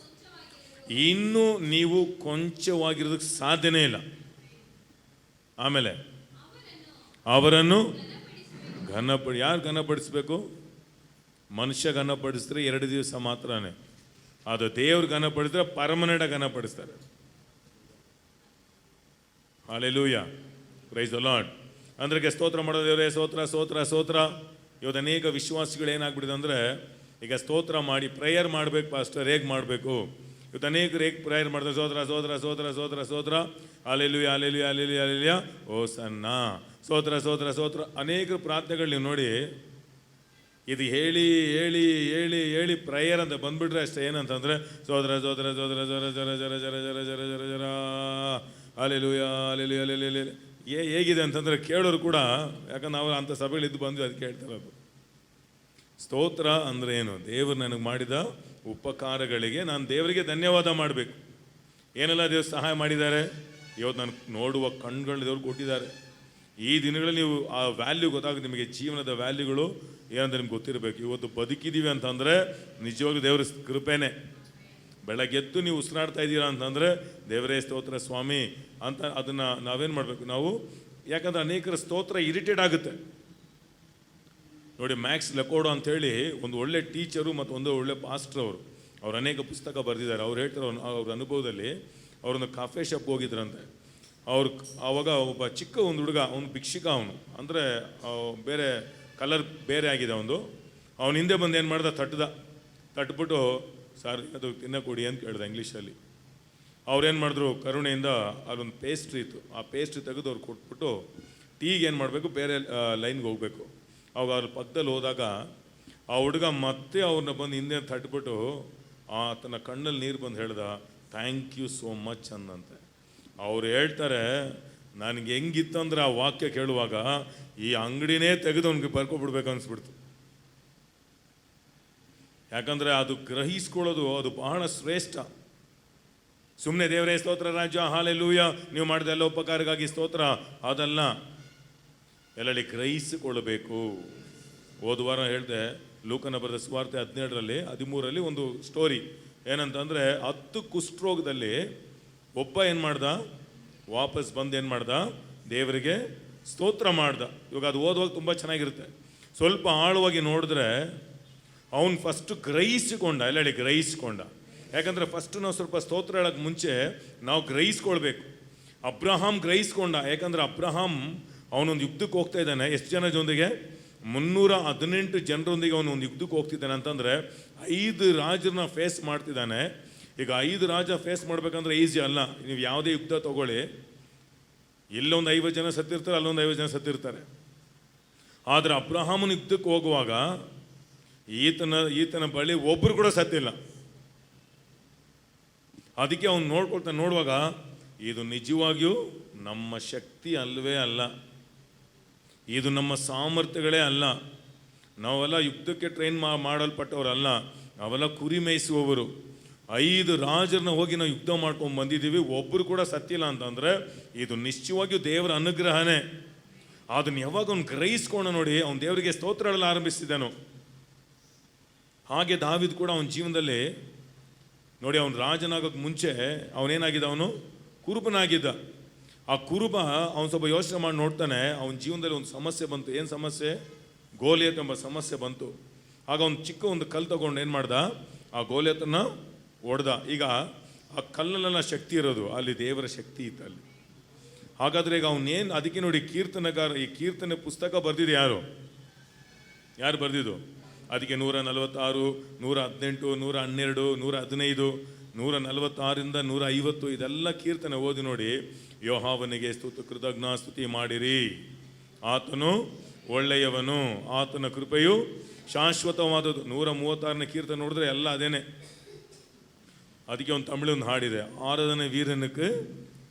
ಇನ್ನೂ ನೀವು ಕೊಂಚವಾಗಿರೋದಕ್ಕೆ ಸಾಧ್ಯನೇ ಇಲ್ಲ. ಆಮೇಲೆ ಅವರನ್ನು ಯಾರು ಘನಪಡಿಸ್ಬೇಕು? ಮನುಷ್ಯ ಘನಪಡಿಸಿದ್ರೆ 2 ದಿವಸ ಮಾತ್ರನೇ. ಅದು ದೇವ್ರು ಘನಪಡಿಸಿದ್ರೆ ಪರ್ಮನೆಂಟ್ ಘನಪಡಿಸ್ತಾರೆ. Hallelujah, praise the lord. ಅಂದ್ರೆ ಸ್ತೋತ್ರ ಮಾಡೋ ದೇವರೇ ಸ್ತೋತ್ರ ಸ್ತೋತ್ರ ಸ್ತೋತ್ರ. ಇವತ್ತು ಅನೇಕ ವಿಶ್ವಾಸಿಗಳು ಏನಾಗ್ಬಿಟ್ಟಿದೆ ಅಂದರೆ, ಈಗ ಸ್ತೋತ್ರ ಮಾಡಿ ಪ್ರೇಯರ್ ಮಾಡಬೇಕು ಪಾಸ್ಟರ್, ಹೇಗೆ ಮಾಡಬೇಕು? ಇವತ್ತು ಅನೇಕರು ಹೇಗೆ ಪ್ರೇಯರ್ ಮಾಡ್ತಾರೆ, ಸೋದರ ಸೋದರ ಸೋದರ ಸೋದರ ಸೋದರ ಅಲೆಲುಯ ಅಲೆಲುಯ ಅಲೆಲುಯ ಅಲೆಲುಯ ಓ ಸನ್ನ ಸೋದರ ಸೋದರ ಸೋದರ. ಅನೇಕರು ಪ್ರಾರ್ಥನೆಗಳು ನೀವು ನೋಡಿ, ಇದು ಹೇಳಿ ಹೇಳಿ ಹೇಳಿ ಹೇಳಿ ಪ್ರೇಯರ್ ಅಂತ ಬಂದ್ಬಿಟ್ರೆ ಅಷ್ಟೇ. ಏನಂತಂದರೆ ಸೋದರ ಸೋದರ ಸೋದರ ಜರ ಜರ ಜರ ಜರ ಜರ ಜರ ಜರ ಜರ ಅಲೆಲುಯ ಅಲೆಲುಯ ಅಲೆಲುಯ. ಹೇಗಿದೆ ಅಂತಂದರೆ ಕೇಳೋರು ಕೂಡ, ಯಾಕಂದ್ರೆ ನಾವು ಅಂಥ ಸಭೆಗಳಿದ್ದು ಬಂದು ಅದಕ್ಕೆ ಹೇಳ್ತಾರದು. ಸ್ತೋತ್ರ ಅಂದರೆ ಏನು? ದೇವರು ನನಗೆ ಮಾಡಿದ ಉಪಕಾರಗಳಿಗೆ ನಾನು ದೇವರಿಗೆ ಧನ್ಯವಾದ ಮಾಡಬೇಕು. ಏನೆಲ್ಲ ದೇವ್ರು ಸಹಾಯ ಮಾಡಿದ್ದಾರೆ, ಇವತ್ತು ನಾನು ನೋಡುವ ಕಣ್ಗಳು ದೇವ್ರು ಕೊಟ್ಟಿದ್ದಾರೆ. ಈ ದಿನಗಳಲ್ಲಿ ನೀವು ಆ ವ್ಯಾಲ್ಯೂ ಗೊತ್ತಾಗುತ್ತೆ ನಿಮಗೆ, ಜೀವನದ ವ್ಯಾಲ್ಯೂಗಳು ಏನಂತ ನಿಮ್ಗೆ ಗೊತ್ತಿರಬೇಕು. ಇವತ್ತು ಬದುಕಿದ್ದೀವಿ ಅಂತಂದರೆ ನಿಜವಾಗ್ಲೂ ದೇವ್ರ ಕೃಪೆನೇ. ಬೆಳಗ್ಗೆದ್ದು ನೀವು ಉಸಿರಾಡ್ತಾ ಇದ್ದೀರಾ ಅಂತಂದರೆ ದೇವರೇ ಸ್ತೋತ್ರ ಸ್ವಾಮಿ ಅಂತ. ಅದನ್ನು ನಾವೇನು ಮಾಡಬೇಕು ನಾವು, ಯಾಕಂದರೆ ಅನೇಕರ ಸ್ತೋತ್ರ ಇರಿಟೇಟ್ ಆಗುತ್ತೆ ನೋಡಿ. ಮ್ಯಾಕ್ಸ್ ಲೆಕೋಡೋ ಅಂಥೇಳಿ ಒಂದು ಒಳ್ಳೆ ಟೀಚರು ಮತ್ತು ಒಂದು ಒಳ್ಳೆ ಪಾಸ್ಟರ್ ಅವ್ರು ಅನೇಕ ಪುಸ್ತಕ ಬರೆದಿದ್ದಾರೆ. ಅವ್ರು ಹೇಳ್ತಾರೆ ಅವ್ರ ಅನುಭವದಲ್ಲಿ ಅವರೊಂದು ಕಾಫೆ ಶಾಪ್ಗೆ ಹೋಗಿದ್ರಂತೆ. ಆವಾಗ ಒಬ್ಬ ಚಿಕ್ಕ ಒಂದು ಹುಡುಗ, ಅವನು ಭಿಕ್ಷುಕ, ಅವನು ಅಂದರೆ ಬೇರೆ ಕಲರ್ ಬೇರೆ ಆಗಿದೆ ಅವನ ಹಿಂದೆ ಬಂದು ಏನು ಮಾಡ್ದ, ತಟ್ಬಿಟ್ಟು ಸರ್ ಅದು ತಿನ್ನಕೊಡಿ ಅಂತ ಕೇಳ್ದೆ ಇಂಗ್ಲೀಷಲ್ಲಿ. ಅವ್ರೇನು ಮಾಡಿದ್ರು, ಕರುಣೆಯಿಂದ ಅಲ್ಲೊಂದು ಪೇಸ್ಟ್ರಿ ಇತ್ತು, ಆ ಪೇಸ್ಟ್ರಿ ತೆಗೆದು ಅವ್ರು ಕೊಟ್ಬಿಟ್ಟು ಟೀಗೆ ಏನು ಮಾಡಬೇಕು, ಬೇರೆ ಲೈನ್ಗೆ ಹೋಗಬೇಕು. ಅವಾಗ ಅವ್ರ ಪಕ್ಕದಲ್ಲಿ ಹೋದಾಗ ಆ ಹುಡುಗ ಮತ್ತೆ ಅವ್ರನ್ನ ಬಂದು ಹಿಂದೆ ತಟ್ಬಿಟ್ಟು ಆತನ ಕಣ್ಣಲ್ಲಿ ನೀರು ಬಂದು ಹೇಳ್ದ, ಥ್ಯಾಂಕ್ ಯು ಸೋ ಮಚ್ ಅಂದಂತೆ. ಅವ್ರು ಹೇಳ್ತಾರೆ, ನನಗೆ ಹೆಂಗಿತ್ತಂದ್ರೆ ಆ ವಾಕ್ಯ ಕೇಳುವಾಗ ಈ ಅಂಗಡಿನೇ ತೆಗೆದು ಅವ್ನಿಗೆ ಬರ್ಕೊಬಿಡ್ಬೇಕು ಅನಿಸ್ಬಿಡ್ತು. ಯಾಕಂದರೆ ಅದು ಗ್ರಹಿಸ್ಕೊಳ್ಳೋದು ಅದು ಬಹಳ ಶ್ರೇಷ್ಠ. ಸುಮ್ಮನೆ ದೇವರೇ ಸ್ತೋತ್ರ ರಾಜ ಹಾಲೆಲೂಯ ನೀವು ಮಾಡಿದ ಎಲ್ಲ ಉಪಕಾರಕ್ಕಾಗಿ ಸ್ತೋತ್ರ ಅದಲ್ಲ, ಎಲ್ಲಲ್ಲಿ ಗ್ರಹಿಸಿಕೊಳ್ಳಬೇಕು. ಹೋದ ವಾರ ಹೇಳಿದೆ, ಲೂಕನ ಬರೆದ ಸುವಾರ್ತೆ 17:13 ಒಂದು ಸ್ಟೋರಿ ಏನಂತಂದರೆ, 10 ಕುಷ್ಠರೋಗದಲ್ಲಿ ಒಬ್ಬ ಏನು ಮಾಡ್ದ, ವಾಪಸ್ ಬಂದು ಏನು ಮಾಡ್ದ, ದೇವರಿಗೆ ಸ್ತೋತ್ರ ಮಾಡ್ದ. ಇವಾಗ ಅದು ಓದುವಾಗ ತುಂಬ ಚೆನ್ನಾಗಿರುತ್ತೆ. ಸ್ವಲ್ಪ ಆಳವಾಗಿ ನೋಡಿದ್ರೆ ಅವನು ಫಸ್ಟು ಗ್ರಹಿಸಿಕೊಂಡ, ಎಲ್ಲೆಡೆ ಗ್ರಹಿಸಿಕೊಂಡ. ಯಾಕಂದರೆ ಫಸ್ಟು ನಾವು ಸ್ವಲ್ಪ ಸ್ತೋತ್ರ ಹೇಳೋಕ್ಕೆ ಮುಂಚೆ ನಾವು ಗ್ರಹಿಸ್ಕೊಳ್ಬೇಕು. ಅಬ್ರಹಾಂ ಗ್ರಹಿಸ್ಕೊಂಡ. ಯಾಕಂದರೆ ಅಬ್ರಹಾಂ ಅವನೊಂದು ಯುದ್ಧಕ್ಕೆ ಹೋಗ್ತಾ ಇದ್ದಾನೆ. ಎಷ್ಟು ಜನ ಜೊತೆಗೆ? 318 ಜನರೊಂದಿಗೆ ಅವನು ಒಂದು ಯುದ್ಧಕ್ಕೆ ಹೋಗ್ತಿದ್ದಾನೆ. ಅಂತಂದರೆ 5 ರಾಜರನ್ನ ಫೇಸ್ ಮಾಡ್ತಿದ್ದಾನೆ. ಈಗ 5 ರಾಜ ಫೇಸ್ ಮಾಡ್ಬೇಕಂದ್ರೆ ಈಸಿ ಅಲ್ಲ. ನೀವು ಯಾವುದೇ ಯುದ್ಧ ತಗೊಳ್ಳಿ, ಇಲ್ಲೊಂದು 50 ಜನ ಸತ್ತಿರ್ತಾರೆ, ಅಲ್ಲೊಂದು 50 ಜನ ಸತ್ತಿರ್ತಾರೆ. ಆದರೆ ಅಬ್ರಹಾಮನ ಯುದ್ಧಕ್ಕೆ ಹೋಗುವಾಗ ಈತನ ಬಳಿ ಒಬ್ಬರು ಕೂಡ ಸತ್ತಿಲ್ಲ. ಅದಕ್ಕೆ ಅವನು ನೋಡುವಾಗ ಇದು ನಿಜವಾಗಿಯೂ ನಮ್ಮ ಶಕ್ತಿ ಅಲ್ಲವೇ ಅಲ್ಲ, ಇದು ನಮ್ಮ ಸಾಮರ್ಥ್ಯಗಳೇ ಅಲ್ಲ, ನಾವೆಲ್ಲ ಯುದ್ಧಕ್ಕೆ ಟ್ರೈನ್ ಮಾಡಲ್ಪಟ್ಟವರಲ್ಲ, ನಾವೆಲ್ಲ ಕುರಿ ಮೇಯಿಸುವವರು. 5 ರಾಜರನ್ನ ಹೋಗಿ ನಾವು ಯುದ್ಧ ಮಾಡ್ಕೊಂಡು ಬಂದಿದ್ದೀವಿ, ಒಬ್ಬರು ಕೂಡ ಸತ್ತಿಲ್ಲ ಅಂತಂದರೆ ಇದು ನಿಶ್ಚಯವಾಗಿಯೂ ದೇವರ ಅನುಗ್ರಹನೇ. ಅದನ್ನು ಯಾವಾಗ ಅವ್ನು ಗ್ರಹಿಸ್ಕೊಂಡು ನೋಡಿ, ಅವನು ದೇವರಿಗೆ ಸ್ತೋತ್ರಗಳೆಲ್ಲ ಆರಂಭಿಸಿದನು. ಹಾಗೆ ದಾವೀದ್ ಕೂಡ ಅವನ ಜೀವನದಲ್ಲಿ ನೋಡಿ, ಅವನು ರಾಜನಾಗೋಕ್ಕೆ ಮುಂಚೆ ಅವನೇನಾಗಿದ್ದ, ಅವನು ಕುರುಬನಾಗಿದ್ದ. ಆ ಕುರುಬ ಅವನು ಸ್ವಲ್ಪ ಯೋಚನೆ ಮಾಡಿ ನೋಡ್ತಾನೆ, ಅವನ ಜೀವನದಲ್ಲಿ ಒಂದು ಸಮಸ್ಯೆ ಬಂತು. ಏನು ಸಮಸ್ಯೆ? ಗೋಲಿಯತ್ ಎಂಬ ಸಮಸ್ಯೆ ಬಂತು. ಆಗ ಒಂದು ಚಿಕ್ಕ ಒಂದು ಕಲ್ಲು ತಗೊಂಡು ಏನು ಮಾಡ್ದ, ಆ ಗೋಲಿಯತನ್ನು ಹೊಡೆದ. ಈಗ ಆ ಕಲ್ಲಲ್ಲೆಲ್ಲ ಶಕ್ತಿ ಇರೋದು, ಅಲ್ಲಿ ದೇವರ ಶಕ್ತಿ ಇತ್ತು ಅಲ್ಲಿ. ಹಾಗಾದರೆ ಈಗ ಅವನೇನು, ಅದಕ್ಕೆ ನೋಡಿ ಕೀರ್ತನಗಾರ, ಈ ಕೀರ್ತನೆ ಪುಸ್ತಕ ಬರೆದಿದ್ದು ಯಾರು ಬರೆದಿದ್ದು? ಅದಕ್ಕೆ 146, 118, 112, 115, 146ರಿಂದ 150 ಇದೆಲ್ಲ ಕೀರ್ತನೆ ಓದಿ ನೋಡಿ. ಯೆಹೋವನಿಗೆ ಕೃತಜ್ಞ ಸ್ತುತಿ ಮಾಡಿರಿ, ಆತನು ಒಳ್ಳೆಯವನು, ಆತನ ಕೃಪೆಯು ಶಾಶ್ವತವಾದದ್ದು. 136ನೇ ಕೀರ್ತನೆ ನೋಡಿದ್ರೆ ಎಲ್ಲ ಅದೇನೆ. ಅದಕ್ಕೆ ಒಂದು ತಮಿಳೊಂದು ಹಾಡಿದೆ, ಆರಾಧನೆ ವೀರನಿಗೆ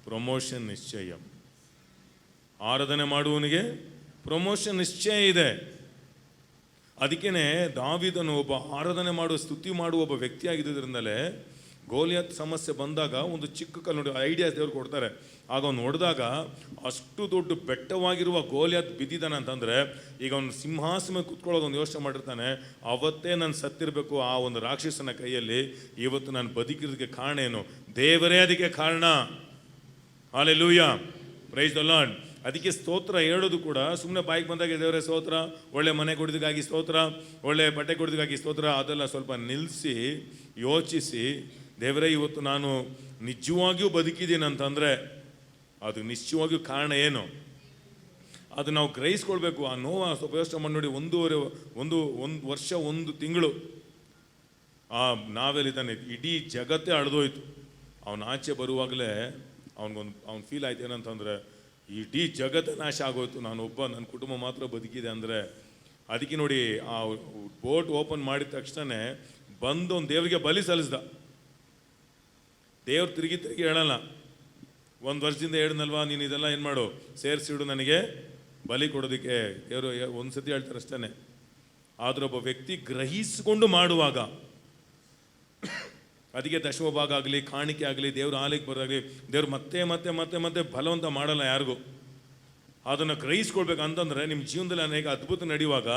ಪ್ರಮೋಷನ್ ನಿಶ್ಚಯ. ಆರಾಧನೆ ಮಾಡುವವನಿಗೆ ಪ್ರಮೋಷನ್ ನಿಶ್ಚಯ ಇದೆ. ಅದಕ್ಕೇ ದಾವೀದನು ಒಬ್ಬ ಆರಾಧನೆ ಮಾಡುವ, ಸ್ತುತಿ ಮಾಡುವ ಒಬ್ಬ ವ್ಯಕ್ತಿಯಾಗಿದ್ದರಿಂದಲೇ ಗೋಲಿಯತ್ ಸಮಸ್ಯೆ ಬಂದಾಗ ಒಂದು ಚಿಕ್ಕ ಕಲ್ಲು ನೋಡಿ, ಐಡಿಯಾಸ್ ದೇವ್ರು ಕೊಡ್ತಾರೆ. ಆಗ ಅವ್ನು ನೋಡಿದಾಗ ಅಷ್ಟು ದೊಡ್ಡ ಬೆಟ್ಟವಾಗಿರುವ ಗೋಲಿಯತ್ ಬಿದ್ದಿದ್ದಾನೆ ಅಂತಂದರೆ, ಈಗ ಅವನು ಸಿಂಹಾಸನ ಕುತ್ಕೊಳ್ಳೋದು ಒಂದು ಯೋಚನೆ ಮಾಡಿರ್ತಾನೆ, ಅವತ್ತೇ ನಾನು ಸತ್ತಿರಬೇಕು ಆ ಒಂದು ರಾಕ್ಷಸನ ಕೈಯಲ್ಲಿ. ಇವತ್ತು ನಾನು ಬದುಕಿರೋದಕ್ಕೆ ಕಾರಣ ಏನು? ದೇವರೇ ಅದಕ್ಕೆ ಕಾರಣ. Hallelujah, praise the lord. ಅದಕ್ಕೆ ಸ್ತೋತ್ರ ಹೇಳೋದು ಕೂಡ ಸುಮ್ಮನೆ ಬಾಯಿಗೆ ಬಂದಾಗ ದೇವರೇ ಸ್ತೋತ್ರ, ಒಳ್ಳೆ ಮನೆ ಕೊಡೋದಕ್ಕಾಗಿ ಸ್ತೋತ್ರ, ಒಳ್ಳೆ ಬಟ್ಟೆ ಕೊಡೋದಕ್ಕಾಗಿ ಸ್ತೋತ್ರ, ಅದೆಲ್ಲ ಸ್ವಲ್ಪ ನಿಲ್ಲಿಸಿ ಯೋಚಿಸಿ, ದೇವರೇ ಇವತ್ತು ನಾನು ನಿಜವಾಗಿಯೂ ಬದುಕಿದ್ದೀನಿ ಅಂತಂದರೆ ಅದು ನಿಶ್ಚಯವಾಗಿಯೂ ಕಾರಣ ಏನು? ಅದು ನಾವು ಗ್ರಹಿಸ್ಕೊಳ್ಬೇಕು. ಆ ನೋವು ಸ್ವಲ್ಪ ಯೋಚನೆ ಮಾಡಿ ನೋಡಿ. ಒಂದು ವರ್ಷ 1 ತಿಂಗಳು ಆ ನಾವೆಲ್ಲಿದ್ದಾನೆ ಇಡೀ ಜಗತ್ತೇ ಅಳೆದೋಯ್ತು. ಅವನ ಆಚೆ ಬರುವಾಗಲೇ ಅವ್ನು ಫೀಲ್ ಆಯ್ತು ಏನಂತಂದರೆ, ಇಡೀ ಜಗತ್ತೇ ನಾಶ ಆಗೋಯ್ತು, ನಾನೊಬ್ಬ ನನ್ನ ಕುಟುಂಬ ಮಾತ್ರ ಬದುಕಿದೆ ಅಂದರೆ. ಅದಕ್ಕೆ ನೋಡಿ, ಆ ಬೋಟ್ ಓಪನ್ ಮಾಡಿದ ತಕ್ಷಣ ಬಂದು ಒಂದು ದೇವರಿಗೆ ಬಲಿ ಸಲ್ಲಿಸ್ದ. ದೇವ್ರು ತಿರುಗಿ ಹೇಳಲ್ಲ, 1 ವರ್ಷದಿಂದ ಹೇಳಿದ್ನಲ್ವಾ ನೀನು ಇದೆಲ್ಲ ಏನು ಮಾಡು, ಸೇರಿಸಿಡು ನನಗೆ ಬಲಿ ಕೊಡೋದಕ್ಕೆ. ದೇವರು ಒಂದು ಸತಿ ಹೇಳ್ತಾರೆ ಅಷ್ಟೇ. ಆದ್ರೆ ಒಬ್ಬ ವ್ಯಕ್ತಿ ಗ್ರಹಿಸಿಕೊಂಡು ಮಾಡುವಾಗ, ಅದಕ್ಕೆ ದಶಮ ಭಾಗ ಆಗಲಿ, ಕಾಣಿಕೆ ಆಗಲಿ, ದೇವ್ರ ಆಲಿಗೆ ಬರೋದಾಗಲಿ, ದೇವ್ರು ಮತ್ತೆ ಮತ್ತೆ ಮತ್ತೆ ಮತ್ತೆ ಬಲವಂತ ಮಾಡಲ್ಲ ಯಾರಿಗೂ. ಅದನ್ನು ಗ್ರಹಿಸ್ಕೊಳ್ಬೇಕು ಅಂತಂದರೆ ನಿಮ್ಮ ಜೀವನದಲ್ಲಿ ಅನೇಕ ಅದ್ಭುತ ನಡೆಯುವಾಗ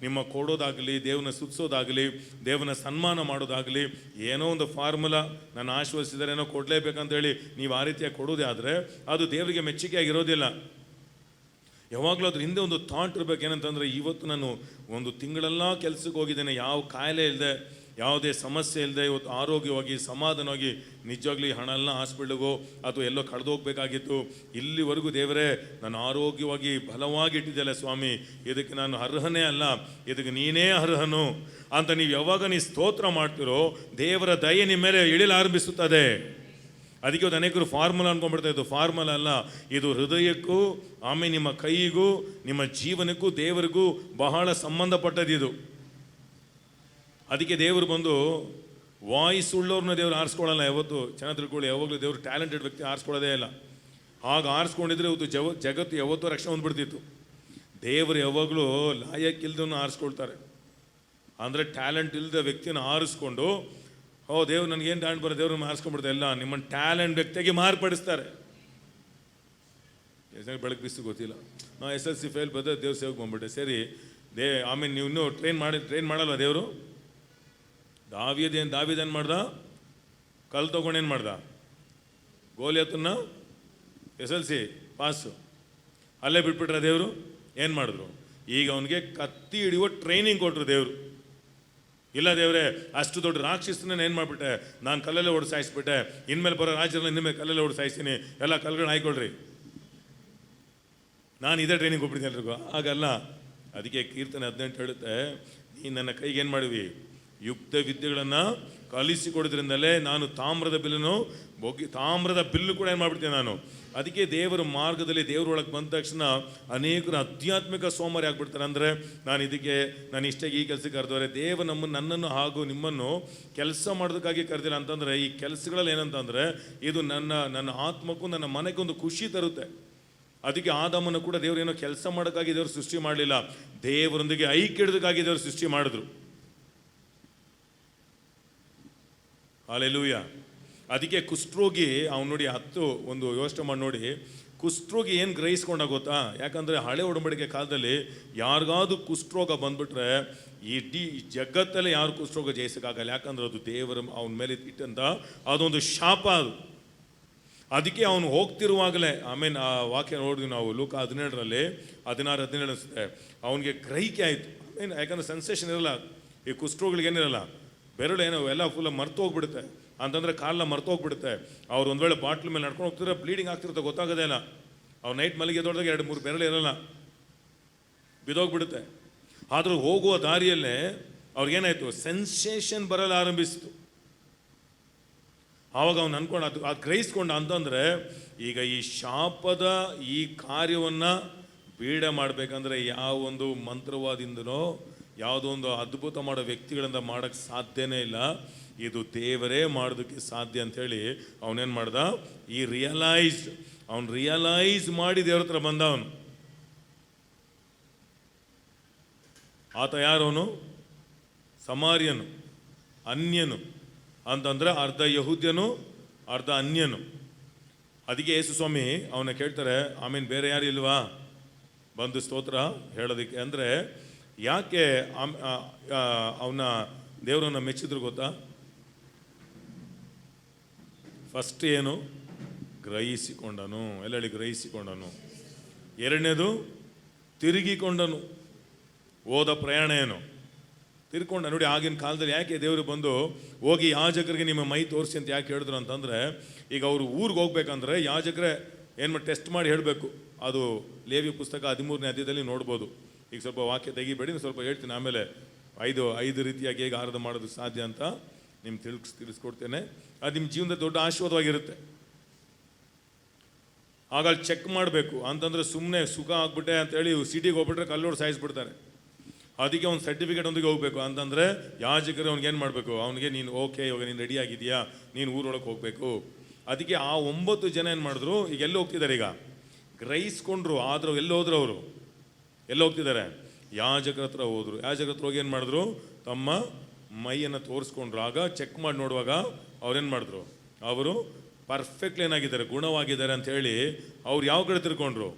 ನಿಮ್ಮ ಕೊಡೋದಾಗಲಿ, ದೇವನ ಸ್ತುತಿಸೋದಾಗಲಿ, ದೇವನ ಸನ್ಮಾನ ಮಾಡೋದಾಗಲಿ, ಏನೋ ಒಂದು ಫಾರ್ಮುಲಾ ನಾನು ಆಶ್ವಸಿಸಿದರೆ ಏನೋ ಕೊಡಲೇಬೇಕಂತೇಳಿ ನೀವು ಆ ರೀತಿಯಾಗಿ ಕೊಡೋದೇ ಆದರೆ ಅದು ದೇವರಿಗೆ ಮೆಚ್ಚುಗೆಯಾಗಿರೋದಿಲ್ಲ. ಯಾವಾಗಲೂ ಅದ್ರ ಹಿಂದೆ ಒಂದು ಥಾಟ್ ಇರಬೇಕು. ಏನಂತಂದರೆ, ಇವತ್ತು ನಾನು ಒಂದು ತಿಂಗಳೆಲ್ಲ ಕೆಲಸಕ್ಕೆ ಹೋಗಿದ್ದೇನೆ, ಯಾವ ಕಾಯಿಲೆ ಇಲ್ಲದೆ, ಯಾವುದೇ ಸಮಸ್ಯೆ ಇಲ್ಲದೆ, ಇವತ್ತು ಆರೋಗ್ಯವಾಗಿ ಸಮಾಧಾನವಾಗಿ, ನಿಜವಾಗ್ಲೂ ಈ ಹಣ ಎಲ್ಲ ಹಾಸ್ಪಿಟ್ಲಿಗೋ ಅಥವಾ ಎಲ್ಲೋ ಕಳೆದೋಗ್ಬೇಕಾಗಿತ್ತು, ಇಲ್ಲಿವರೆಗೂ ದೇವರೇ ನಾನು ಆರೋಗ್ಯವಾಗಿ ಬಲವಾಗಿ ಇಟ್ಟಿದ್ದೆಲ್ಲ ಸ್ವಾಮಿ, ಇದಕ್ಕೆ ನಾನು ಅರ್ಹನೇ ಅಲ್ಲ, ಇದಕ್ಕೆ ನೀನೇ ಅರ್ಹನು ಅಂತ ನೀವು ಯಾವಾಗ ನೀವು ಸ್ತೋತ್ರ ಮಾಡ್ತಿರೋ, ದೇವರ ದಯೆ ನಿಮ್ಮ ಮೇಲೆ ಇಳಿಲಾರಂಭಿಸುತ್ತದೆ. ಅದಕ್ಕೆ ಒಂದು ಅನೇಕರು ಫಾರ್ಮುಲಾ ಅನ್ಕೊಂಡ್ಬಿಡ್ತಾ ಇತ್ತು. ಫಾರ್ಮುಲಾ ಅಲ್ಲ, ಇದು ಹೃದಯಕ್ಕೂ ಆಮೇಲೆ ನಿಮ್ಮ ಕೈಗೂ ನಿಮ್ಮ ಜೀವನಕ್ಕೂ ದೇವರಿಗೂ ಬಹಳ ಸಂಬಂಧಪಟ್ಟದಿದು. ಅದಕ್ಕೆ ದೇವರು ಬಂದು ವಾಯ್ಸ್ ಉಳ್ಳವ್ರನ್ನ ದೇವ್ರು ಆರಿಸ್ಕೊಳ್ಳಲ್ಲ. ಯಾವತ್ತು ಚೆನ್ನಾಗಿ ತಿಳ್ಕೊಳ್ಳಿ, ಯಾವಾಗಲೂ ದೇವರು ಟ್ಯಾಲೆಂಟೆಡ್ ವ್ಯಕ್ತಿ ಆರಿಸ್ಕೊಳ್ಳೋದೇ ಇಲ್ಲ. ಆಗ ಆರಿಸ್ಕೊಂಡಿದ್ರೆ ಇವತ್ತು ಜಗತ್ತು ಯಾವತ್ತೂ ರಕ್ಷಣೆ ಹೊಂದ್ಬಿಡ್ತಿತ್ತು. ದೇವರು ಯಾವಾಗಲೂ ಲಾಯಕ್ಕಿಲ್ದನ್ನು ಆರಿಸ್ಕೊಳ್ತಾರೆ. ಅಂದರೆ ಟ್ಯಾಲೆಂಟ್ ಇಲ್ಲದ ವ್ಯಕ್ತಿನ ಆರಿಸ್ಕೊಂಡು, ದೇವ್ರು ನನಗೇನು ಟ್ಯಾಲೆಂಟ್ ಬರೋ, ದೇವ್ರನ್ನ ಆರಿಸ್ಕೊಂಡ್ಬಿಡ್ತಾರೆ. ಎಲ್ಲ ನಿಮ್ಮನ್ನು ಟ್ಯಾಲೆಂಟ್ ವ್ಯಕ್ತಿಯಾಗಿ ಮಾರ್ಪಡಿಸ್ತಾರೆ. ಬೆಳಗ್ಗೆ ಬಿಸಿ ಗೊತ್ತಿಲ್ಲ, ನಾವು SSLC ಫೇಲ್ ಬಂದರೆ ದೇವ್ರ ಸೇವೆಗೆ ಬಂದ್ಬಿಟ್ಟೆ. ಸರಿ, ಆಮೇಲೆ ನೀವು ಇನ್ನೂ ಟ್ರೈನ್ ಮಾಡಲ್ಲ ದೇವರು. ದಾವಿದೇನು ಮಾಡ್ದ? ಕಲ್ಲು ತೊಗೊಂಡೇನು ಮಾಡ್ದ? ಗೋಲಿಯತನ್ನ SSLC ಪಾಸು ಅಲ್ಲೇ ಬಿಟ್ಬಿಟ್ರೆ ದೇವರು ಏನು ಮಾಡಿದ್ರು? ಈಗ ಅವನಿಗೆ ಕತ್ತಿ ಹಿಡಿಯುವ ಟ್ರೈನಿಂಗ್ ಕೊಟ್ಟರು ದೇವರು. ಇಲ್ಲ ದೇವರೇ, ಅಷ್ಟು ದೊಡ್ಡ ರಾಕ್ಷಸನ್ನ ಏನು ಮಾಡಿಬಿಟ್ಟೆ, ನಾನು ಕಲ್ಲಲ್ಲೇ ಹೊಡೆದು ಸಾಯಿಸ್ಬಿಟ್ಟೆ, ಇನ್ಮೇಲೆ ಬರೋ ರಾಜ್ಯರನ್ನ ಇನ್ಮೇಲೆ ಕಲ್ಲಲ್ಲೇ ಹೊಡೆದು ಸಾಯಿಸ್ತೀನಿ, ಎಲ್ಲ ಕಲ್ಲುಗಳನ್ನ ಹಾಯ್ಕೊಳ್ರಿ, ನಾನು ಇದೇ ಟ್ರೈನಿಂಗ್ ಕೊಟ್ಬಿಡ್ತೀನಿ ಎಲ್ರಿಗೂ. ಹಾಗಲ್ಲ. ಅದಕ್ಕೆ ಕೀರ್ತನೆ 18 ಹೇಳುತ್ತೆ, ನೀನು ನನ್ನ ಕೈಗೆ ಏನು ಮಾಡಿವಿ? ಯುಕ್ತ ವಿದ್ಯೆಗಳನ್ನು ಕಲಿಸಿಕೊಡೋದ್ರಿಂದಲೇ ನಾನು ತಾಮ್ರದ ಬಿಲ್ಲು ಕೂಡ ಏನು ಮಾಡಿಬಿಡ್ತೇನೆ ನಾನು. ಅದಕ್ಕೆ ದೇವರ ಮಾರ್ಗದಲ್ಲಿ ದೇವರೊಳಗೆ ಬಂದ ತಕ್ಷಣ ಅನೇಕರು ಆಧ್ಯಾತ್ಮಿಕ ಸೋಮಾರಿ ಆಗ್ಬಿಡ್ತಾರೆ. ಅಂದರೆ ನಾನು ಇಷ್ಟಾಗಿ ಈ ಕೆಲಸಕ್ಕೆ ಕರೆದವ್ರೆ, ದೇವ ನನ್ನನ್ನು ಹಾಗೂ ನಿಮ್ಮನ್ನು ಕೆಲಸ ಮಾಡೋದಕ್ಕಾಗಿ ಕರೆದಿಲ್ಲ ಅಂತಂದರೆ, ಈ ಕೆಲಸಗಳಲ್ಲಿ ಏನಂತಂದರೆ ಇದು ನನ್ನ ಆತ್ಮಕ್ಕೂ ನನ್ನ ಮನೆಗೂ ಒಂದು ಖುಷಿ ತರುತ್ತೆ. ಅದಕ್ಕೆ ಆದಾಮನ್ನು ಕೂಡ ದೇವರು ಏನೋ ಕೆಲಸ ಮಾಡೋಕ್ಕಾಗಿ ದೇವರು ಸೃಷ್ಟಿ ಮಾಡಲಿಲ್ಲ, ದೇವರೊಂದಿಗೆ ಐಕ್ಯ ಇಡೋದಕ್ಕಾಗಿ ದೇವರು ಸೃಷ್ಟಿ ಮಾಡಿದ್ರು. ಹಲ್ಲೆಲೂಯಾ. ಅದಕ್ಕೆ ಕುಷ್ಠರೋಗಿ ಅವ್ನು ನೋಡಿ ಒಂದು ಯೋಚನೆ ಮಾಡಿ ನೋಡಿ, ಕುಷ್ಠರೋಗಿ ಏನು ಗ್ರಹಿಸ್ಕೊಂಡ ಗೊತ್ತಾ? ಯಾಕಂದರೆ ಹಳೆ ಒಡಂಬಡಿಕೆ ಕಾಲದಲ್ಲಿ ಯಾರಿಗಾದ್ರೂ ಕುಷ್ಠರೋಗ ಬಂದ್ಬಿಟ್ರೆ ಇಡೀ ಜಗತ್ತಲ್ಲೇ ಯಾರು ಕುಷ್ಠರೋಗ ಜಯಿಸೋಕ್ಕಾಗಲ್ಲ. ಯಾಕಂದ್ರೆ ಅದು ದೇವರ ಅವನ ಮೇಲೆ ಇಟ್ಟಂತ ಅದೊಂದು ಶಾಪ ಅದು. ಅದಕ್ಕೆ ಅವನು ಹೋಗ್ತಿರುವಾಗಲೇ, ಆಮೇಲೆ ಆ ವಾಕ್ಯ ನೋಡಿದ್ವಿ ನಾವು ಲೂಕ 17ರಲ್ಲಿ 16-17 ಅನಿಸುತ್ತೆ, ಅವನಿಗೆ ಗ್ರಹಿಕೆ ಆಯಿತು. ಆಮೇಲೆ ಯಾಕಂದ್ರೆ ಸೆನ್ಸೇಷನ್ ಇರಲ್ಲ ಈ ಕುಷ್ಠರೋಗಿಗಳಿಗೆ, ಏನಿರಲ್ಲ, ಬೆರಳು ಏನೋ ಎಲ್ಲ ಫುಲ್ಲ ಮರ್ತು ಹೋಗ್ಬಿಡುತ್ತೆ. ಅಂತಂದರೆ ಕಾಲನ್ನ ಮರ್ತು ಹೋಗ್ಬಿಡುತ್ತೆ. ಅವ್ರು ಒಂದು ವೇಳೆ ಬಾಟ್ಲ್ ಮೇಲೆ ನಡ್ಕೊಂಡು ಹೋಗ್ತಿದ್ರೆ ಬ್ಲೀಡಿಂಗ್ ಆಗ್ತಿರುತ್ತೆ, ಗೊತ್ತಾಗೋದೇ ಇಲ್ಲ. ಅವ್ರು ನೈಟ್ ಮಲ್ಲಿಗೆ ದೊಡ್ಡದಾಗ 2-3 ಬೆರಳು ಇರಲ್ಲ, ಬಿದೋಗ್ಬಿಡುತ್ತೆ. ಆದರೂ ಹೋಗುವ ದಾರಿಯಲ್ಲೇ ಅವ್ರಿಗೇನಾಯಿತು, ಸೆನ್ಸೇಷನ್ ಬರಲು ಆರಂಭಿಸಿತು. ಆವಾಗ ಅವ್ನು ಅನ್ಕೊಂಡು ಅದು ಗ್ರಹಿಸ್ಕೊಂಡ. ಅಂತಂದರೆ ಈಗ ಈ ಶಾಪದ ಈ ಕಾರ್ಯವನ್ನು ಬೀಡ ಮಾಡಬೇಕಂದ್ರೆ ಯಾವ ಒಂದು ಮಂತ್ರವಾದಿಂದನೋ ಯಾವುದೋ ಒಂದು ಅದ್ಭುತ ಮಾಡೋ ವ್ಯಕ್ತಿಗಳಿಂದ ಮಾಡೋಕ್ಕೆ ಸಾಧ್ಯನೇ ಇಲ್ಲ, ಇದು ದೇವರೇ ಮಾಡೋದಕ್ಕೆ ಸಾಧ್ಯ ಅಂಥೇಳಿ ಅವನೇನು ಮಾಡ್ದ, ಅವನು ರಿಯಲೈಸ್ ಮಾಡಿ ದೇವ್ರ ಹತ್ರ ಬಂದ. ಅವನು ಆತ ಯಾರವನು? ಸಮಾರ್ಯನು, ಅನ್ಯನು. ಅಂತಂದ್ರೆ ಅರ್ಧ ಯಹೂದ್ಯನು ಅರ್ಧ ಅನ್ಯನು. ಅದಕ್ಕೆ ಯೇಸು ಸ್ವಾಮಿ ಅವನ ಕೇಳ್ತಾರೆ, ಆಮೇಲೆ ಬೇರೆ ಯಾರು ಇಲ್ವಾ ಬಂದು ಸ್ತೋತ್ರ ಹೇಳೋದಕ್ಕೆ? ಅಂದರೆ ಯಾಕೆ ಅವನ ದೇವರನ್ನ ಮೆಚ್ಚಿದ್ರು ಗೊತ್ತಾ? ಫಸ್ಟ್ ಏನು? ಗ್ರಹಿಸಿಕೊಂಡನು. ಎಲ್ಲ ಹೇಳಿ, ಗ್ರಹಿಸಿಕೊಂಡನು. ಎರಡನೇದು ತಿರುಗಿಕೊಂಡನು. ಹೋದ ಪ್ರಯಾಣ ಏನು? ತಿರ್ಕೊಂಡ. ನೋಡಿ, ಆಗಿನ ಕಾಲದಲ್ಲಿ ಯಾಕೆ ದೇವರು ಬಂದು ಹೋಗಿ ಯಾಜಕರಿಗೆ ನಿಮ್ಮ ಮೈ ತೋರಿಸಿ ಅಂತ ಯಾಕೆ ಹೇಳಿದ್ರು ಅಂತಂದರೆ, ಈಗ ಅವರು ಊರಿಗೆ ಹೋಗ್ಬೇಕಂದ್ರೆ ಯಾಜಕರೇ ಏನು ಟೆಸ್ಟ್ ಮಾಡಿ ಹೇಳಬೇಕು. ಅದು ಲೇವಿ ಪುಸ್ತಕ 13ನೇ ಅಧ್ಯಾಯದಲ್ಲಿ ನೋಡ್ಬೋದು. ಈಗ ಸ್ವಲ್ಪ ವಾಕ್ಯ ತೆಗಿಬೇಡಿ, ಸ್ವಲ್ಪ ಹೇಳ್ತೀನಿ ಆಮೇಲೆ 5 ರೀತಿಯಾಗಿ ಹೇಗೆ ಆರಾಧನೆ ಮಾಡೋದು ಸಾಧ್ಯ ಅಂತ. ನಿಮ್ಗೆ ತಿಳಿಸ್ಕೊಡ್ತೇನೆ. ಅದು ನಿಮ್ಮ ಜೀವನದ ದೊಡ್ಡ ಆಶೀರ್ವಾದವಾಗಿರುತ್ತೆ. ಆಗ ಅಲ್ಲಿ ಚೆಕ್ ಮಾಡಬೇಕು ಅಂತಂದರೆ ಸುಮ್ಮನೆ ಸುಖ ಆಗ್ಬಿಟ್ಟೆ ಅಂತೇಳಿ ಸಿಟಿಗೆ ಹೋಗ್ಬಿಟ್ರೆ ಕಲ್ಲೋಡು ಸಾಯಿಸ್ಬಿಡ್ತಾರೆ. ಅದಕ್ಕೆ ಒಂದು ಸರ್ಟಿಫಿಕೇಟ್ ಒಂದಿಗೆ ಹೋಗಬೇಕು ಅಂತಂದರೆ ಯಾಜಕರು ಅವ್ನಿಗೆ ಏನು ಮಾಡಬೇಕು, ಅವನಿಗೆ ನೀನು ಓಕೆ ಇವಾಗ ನೀನು ರೆಡಿ ಆಗಿದೆಯಾ, ನೀನು ಊರೊಳಗೆ ಹೋಗಬೇಕು. ಅದಕ್ಕೆ ಆ 9 ಜನ ಏನು ಮಾಡಿದ್ರು, ಈಗ ಎಲ್ಲಿ ಹೋಗ್ತಿದ್ದಾರೆ, ಈಗ ಗ್ರಹಿಸ್ಕೊಂಡ್ರು. ಆದರೂ ಎಲ್ಲಿ ಹೋದ್ರು ಅವರು, ಎಲ್ಲಿ ಹೋಗ್ತಿದ್ದಾರೆ, ಯಾಜಕರ ಹತ್ರ ಹೋದರು. ಯಾಜಕರ ಹತ್ರ ಹೋಗಿ ಏನು ಮಾಡಿದ್ರು, ತಮ್ಮ ಮೈಯನ್ನು ತೋರಿಸ್ಕೊಂಡ್ರು. ಆಗ ಚೆಕ್ ಮಾಡಿ ನೋಡುವಾಗ ಅವ್ರೇನು ಮಾಡಿದ್ರು, ಅವರು ಪರ್ಫೆಕ್ಟ್ಲಿ ಏನಾಗಿದ್ದಾರೆ, ಗುಣವಾಗಿದ್ದಾರೆ ಅಂತ ಹೇಳಿ ಅವ್ರು ಯಾವ ಕಡೆ ತಿರ್ಕೊಂಡ್ರು,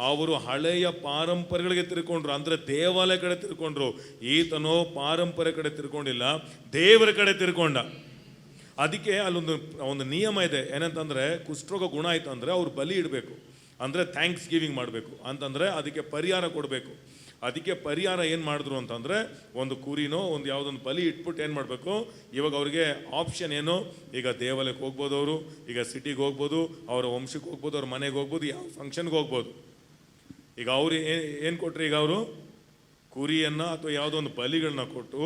ಅವರು ಹಳೆಯ ಪಾರಂಪರೆಗಳಿಗೆ ತಿರ್ಕೊಂಡ್ರು. ಅಂದರೆ ದೇವಾಲಯ ಕಡೆ ತಿರ್ಕೊಂಡ್ರು. ಈತನೋ ಪಾರಂಪರೆ ಕಡೆ ತಿರ್ಕೊಂಡಿಲ್ಲ, ದೇವರ ಕಡೆ ತಿರ್ಕೊಂಡ. ಅದಕ್ಕೆ ಅಲ್ಲೊಂದು ನಿಯಮ ಇದೆ, ಏನಂತಂದರೆ ಕುಷ್ಠರೋಗ ಗುಣ ಆಯಿತು ಅಂದರೆ ಅವ್ರು ಬಲಿ ಇಡಬೇಕು, ಅಂದರೆ ಥ್ಯಾಂಕ್ಸ್ ಗಿವಿಂಗ್ ಮಾಡಬೇಕು, ಅಂತಂದರೆ ಅದಕ್ಕೆ ಪರಿಹಾರ ಕೊಡಬೇಕು. ಅದಕ್ಕೆ ಪರಿಹಾರ ಏನು ಮಾಡಿದ್ರು ಅಂತಂದರೆ ಒಂದು ಕುರಿನೋ ಒಂದು ಯಾವುದೊಂದು ಬಲಿ ಇಟ್ಬಿಟ್ಟು ಏನು ಮಾಡಬೇಕು, ಇವಾಗ ಅವ್ರಿಗೆ ಆಪ್ಷನ್ ಏನು, ಈಗ ದೇವಾಲಯಕ್ಕೆ ಹೋಗ್ಬೋದು, ಅವರು ಈಗ ಸಿಟಿಗೆ ಹೋಗ್ಬೋದು, ಅವರ ವಂಶಕ್ಕೆ ಹೋಗ್ಬೋದು, ಅವ್ರ ಮನೆಗೆ ಹೋಗ್ಬೋದು, ಯಾವ ಫಂಕ್ಷನ್ಗೆ ಹೋಗ್ಬೋದು. ಈಗ ಅವ್ರು ಏನು ಕೊಟ್ಟರು, ಈಗ ಅವರು ಕುರಿಯನ್ನು ಅಥವಾ ಯಾವುದೋ ಒಂದು ಬಲಿಗಳನ್ನ ಕೊಟ್ಟು